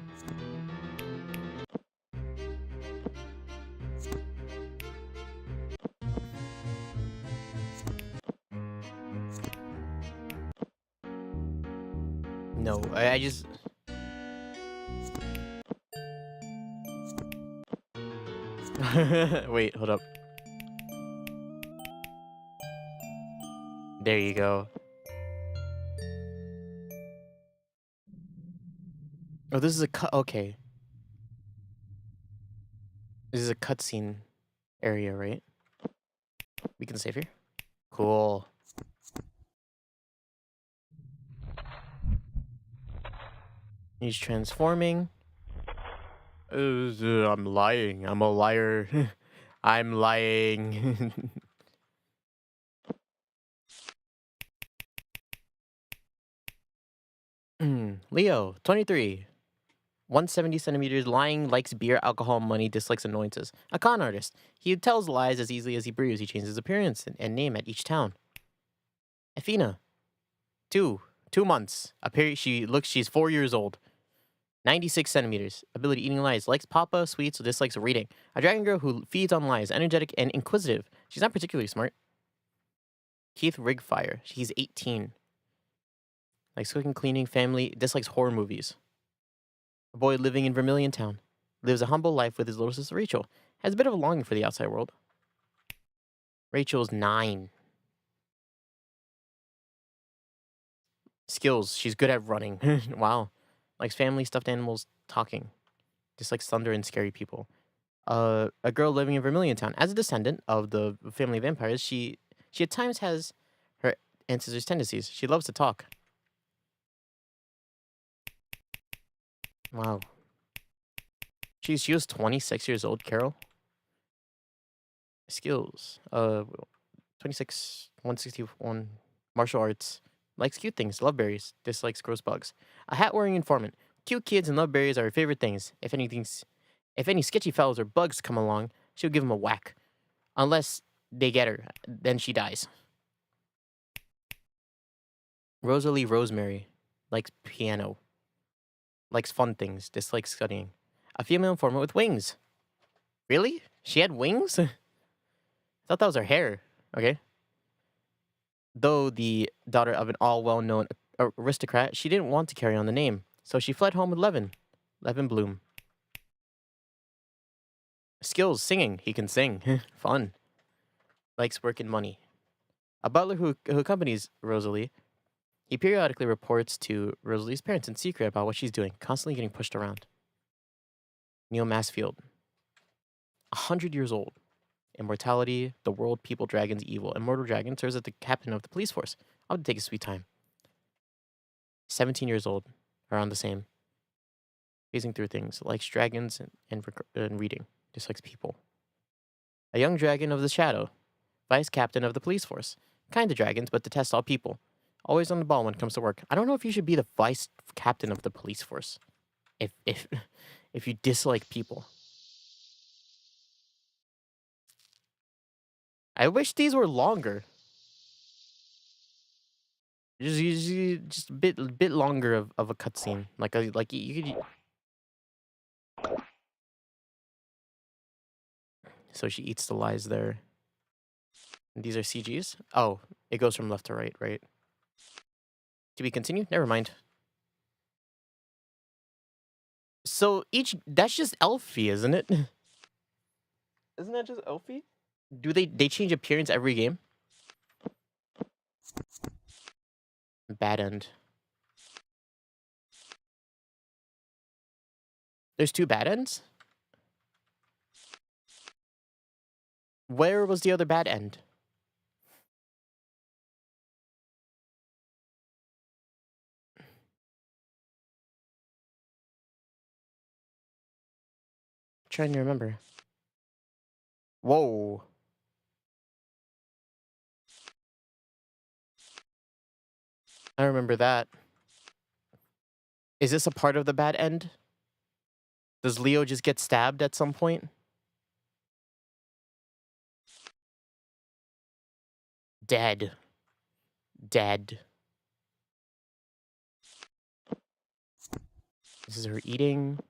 A: No, I just. Wait, hold up. There you go. Oh, this is a cut. Okay. This is a cutscene area, right? We can save here. Cool. He's transforming. I'm lying. I'm a liar. I'm lying. Leo, 23. 170 centimeters, lying, likes beer, alcohol, money, dislikes annoyances. A con artist. He tells lies as easily as he brews. He changes his appearance and name at each town. Athena. 2 months. She's 4 years old. 96 centimeters. Ability eating lies. Likes papa, sweets, dislikes reading. A dragon girl who feeds on lies. Energetic and inquisitive. She's not particularly smart. Keith Rigfire. She's 18. Likes cooking, cleaning, family. Dislikes horror movies. A boy living in Vermilion Town. Lives a humble life with his little sister Rachel. Has a bit of a longing for the outside world. Rachel's 9. Skills. She's good at running. Wow. Likes family, stuffed animals, talking. Dislikes thunder and scary people. A girl living in Vermilion Town. As a descendant of the family of vampires, she at times has her ancestors' tendencies. She loves to talk. Wow. She was 26 years old, Carol. Skills. 26, 161. Martial arts. Likes cute things. Love berries. Dislikes gross bugs. A hat-wearing informant. Cute kids and love berries are her favorite things. If any sketchy fellows or bugs come along, she'll give them a whack. Unless they get her, then she dies. Rosalie Rosemary. Likes piano. Likes fun things. Dislikes studying. A female informant with wings. Really? She had wings? I thought that was her hair. Okay. Though the daughter of an well-known aristocrat, she didn't want to carry on the name. So she fled home with Levin. Levin Bloom. Skills, singing. He can sing. Fun. Likes work and money. A butler who accompanies Rosalie. He periodically reports to Rosalie's parents in secret about what she's doing, constantly getting pushed around. Neil Massfield, 100 years old. Immortality, the world, people, dragons, evil. Immortal dragon serves as the captain of the police force. I would take his sweet time. 17 years old, around the same. Phasing through things, likes dragons and reading, dislikes people. A young dragon of the shadow, vice captain of the police force. Kind to dragons, but detests all people. Always on the ball when it comes to work. I don't know if you should be the vice captain of the police force. If if you dislike people. I wish these were longer. Just a bit longer of a cutscene. Like you could. So she eats the lies there. And these are CGs. Oh, it goes from left to right, right? To be continued? Never mind. So that's just Elfie, isn't it? Isn't that just Elfie? Do they change appearance every game? Bad end. There's 2 bad ends? Where was the other bad end? Trying to remember. Whoa. I remember that. Is this a part of the bad end? Does Leo just get stabbed at some point? Dead. Dead. This is her eating.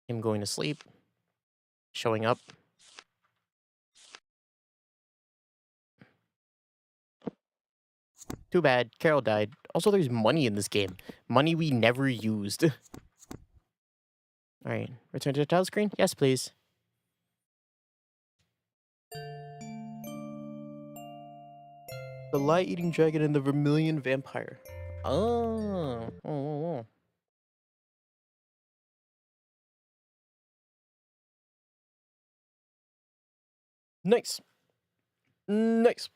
A: Him going to sleep. Showing up. Too bad. Carol died. Also, there's money in this game. Money we never used. Alright. Return to the title screen? Yes, please. The light-eating dragon and the vermilion vampire. Oh. Nice. Nice.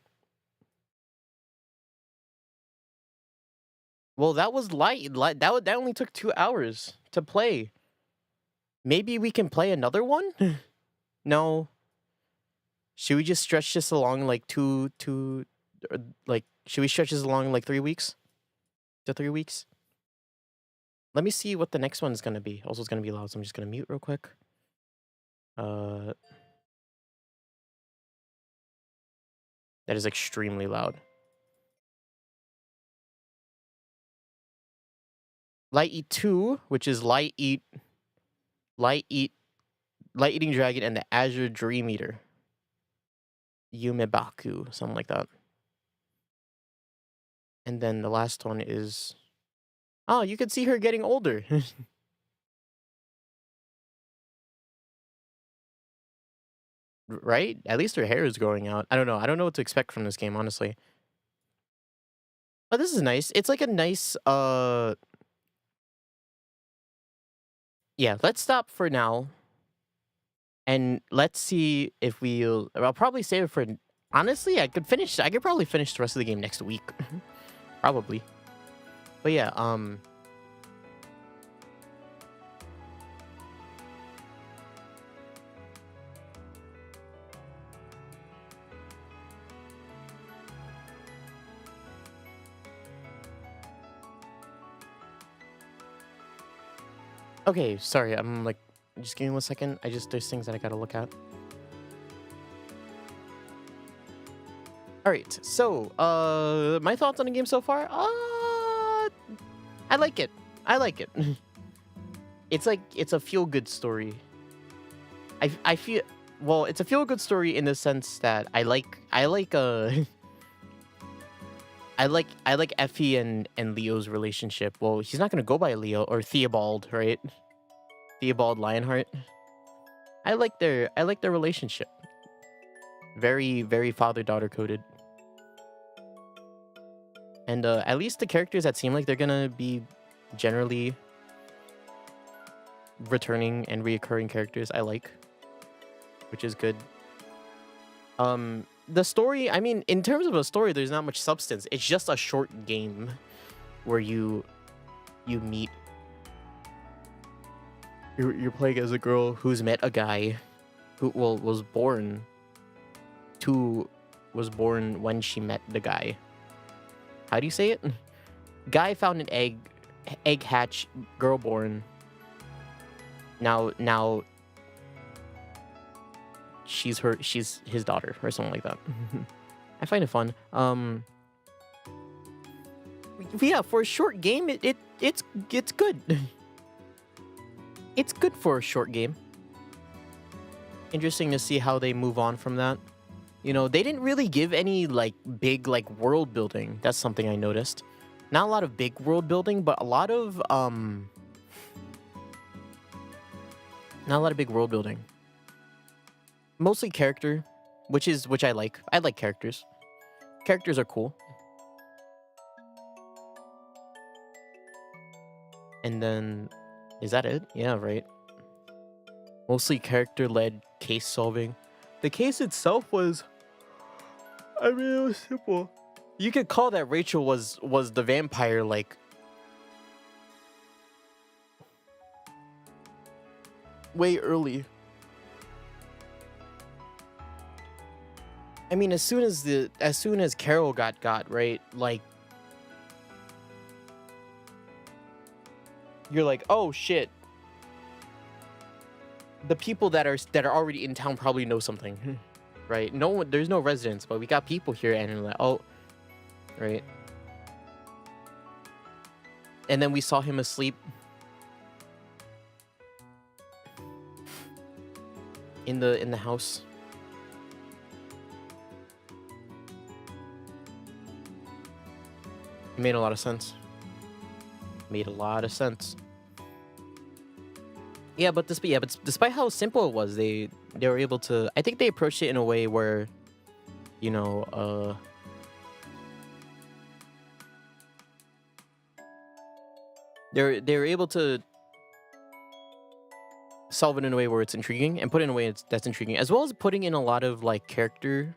A: Well, that was light. That only took 2 hours to play. Maybe we can play another one? No. Should we just stretch this along like should we stretch this along like 3 weeks? To 3 weeks? Let me see what the next one is gonna be. Also, it's gonna be loud, so I'm just gonna mute real quick. That is extremely loud. LiEat 2, which is LiEat, Light-Eating Dragon and the Azure Dream Eater. Yumebaku, something like that. And then the last one is... Oh, you can see her getting older. Right? At least her hair is growing out. I don't know. I don't know what to expect from this game, honestly. Oh, this is nice. It's like a nice, Yeah, let's stop for now. And let's see if I'll probably save it for... Honestly, I could probably finish the rest of the game next week. Probably. But yeah, okay, sorry, I'm like... Just give me 1 second. There's things that I gotta look at. Alright, so, my thoughts on the game so far? I like it. I like it. It's a feel-good story. I feel... Well, it's a feel-good story in the sense that I like Effie and Leo's relationship. Well, he's not gonna go by Leo or Theobald, right? Theobald Lionheart. I like their relationship. Very, very father-daughter coded. And at least the characters that seem like they're gonna be generally returning and reoccurring characters I like, which is good. The story, I mean, in terms of a story, there's not much substance. It's just a short game where you meet. You're playing as a girl who's met a guy who was born when she met the guy. How do you say it? Guy found an egg hatch, girl born. Now she's his daughter or something like that. I find it fun. Yeah, for a short game, it's good. It's good for a short game. Interesting to see how they move on from that. You know, they didn't really give any like big like world building. That's something I noticed. Not a lot of big world building, but a lot of not a lot of big world building. Mostly character, which I like. I like characters. Characters are cool. And then, is that it? Yeah, right. Mostly character-led case solving. The case itself was, I mean, it was simple. You could call that Rachel was the vampire, like, way early. I mean, as soon as Carol got right, like, you're like, oh shit. The people that are already in town probably know something, right? No one, there's no residents, but we got people here, and we're like, oh, right. And then we saw him asleep in the house. It made a lot of sense. Made a lot of sense. Yeah, but despite how simple it was, they were able to. I think they approached it in a way where, you know, they were able to solve it in a way where it's intriguing and put it in a way that's intriguing, as well as putting in a lot of like character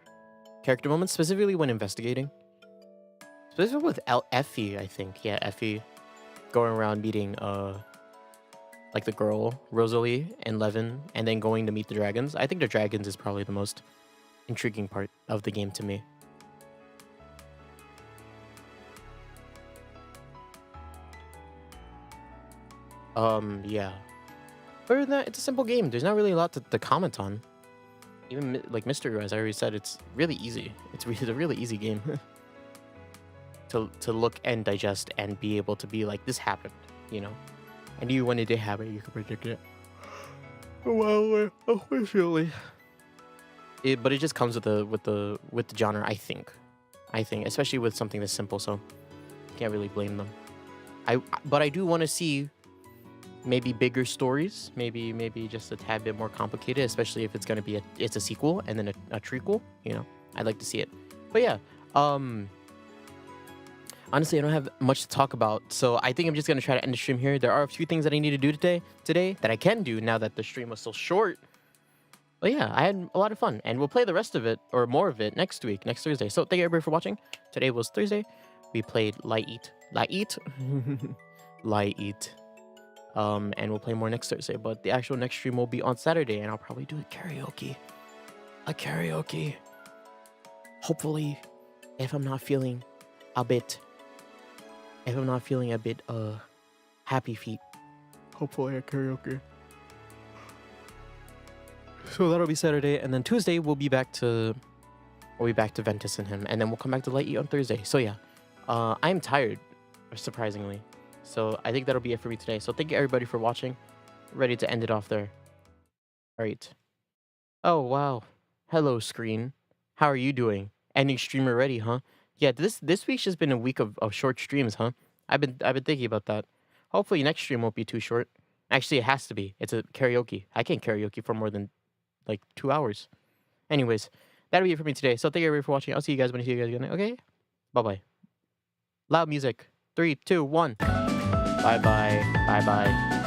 A: moments, specifically when investigating. Specifically with Effie, I think. Yeah, Effie going around meeting like the girl Rosalie and Levin, and then going to meet the dragons. I think the dragons is probably the most intriguing part of the game to me. Yeah. Other than that, it's a simple game. There's not really a lot to comment on. Even like mystery wise, I already said it's really easy. It's a really easy game to look and digest and be able to be like, this happened, you know. I knew when it did happen, you could predict it. Well, unfortunately, but it just comes with the genre. I think, especially with something this simple. So can't really blame them. But I do want to see maybe bigger stories, maybe just a tad bit more complicated, especially if it's gonna be it's a sequel and then a trequel. You know, I'd like to see it. But yeah, honestly, I don't have much to talk about, so I think I'm just gonna try to end the stream here. There are a few things that I need to do today that I can do now that the stream was so short. But yeah, I had a lot of fun, and we'll play the rest of it or more of it next week, next Thursday. So thank you everybody for watching. Today was Thursday. We played LiEat, LiEat. And we'll play more next Thursday. But the actual next stream will be on Saturday, and I'll probably do a karaoke. Hopefully, if I'm not feeling a bit happy feet, hopefully a karaoke. So that'll be Saturday, and then Tuesday we'll be back to Ventus and him, and then we'll come back to LiEat on Thursday. So yeah, I'm tired, surprisingly. So I think that'll be it for me today. So thank you everybody for watching. Ready to end it off there. All right. Oh wow. Hello screen. How are you doing? Ending stream already, huh? Yeah, this week's just been a week of short streams, huh? I've been thinking about that. Hopefully next stream won't be too short. Actually, it has to be. It's a karaoke. I can't karaoke for more than like 2 hours. Anyways, that'll be it for me today. So thank you everybody for watching. I'll see you guys when I see you guys again. Okay? Bye-bye. Loud music. 3, 2, 1. Bye bye. Bye bye.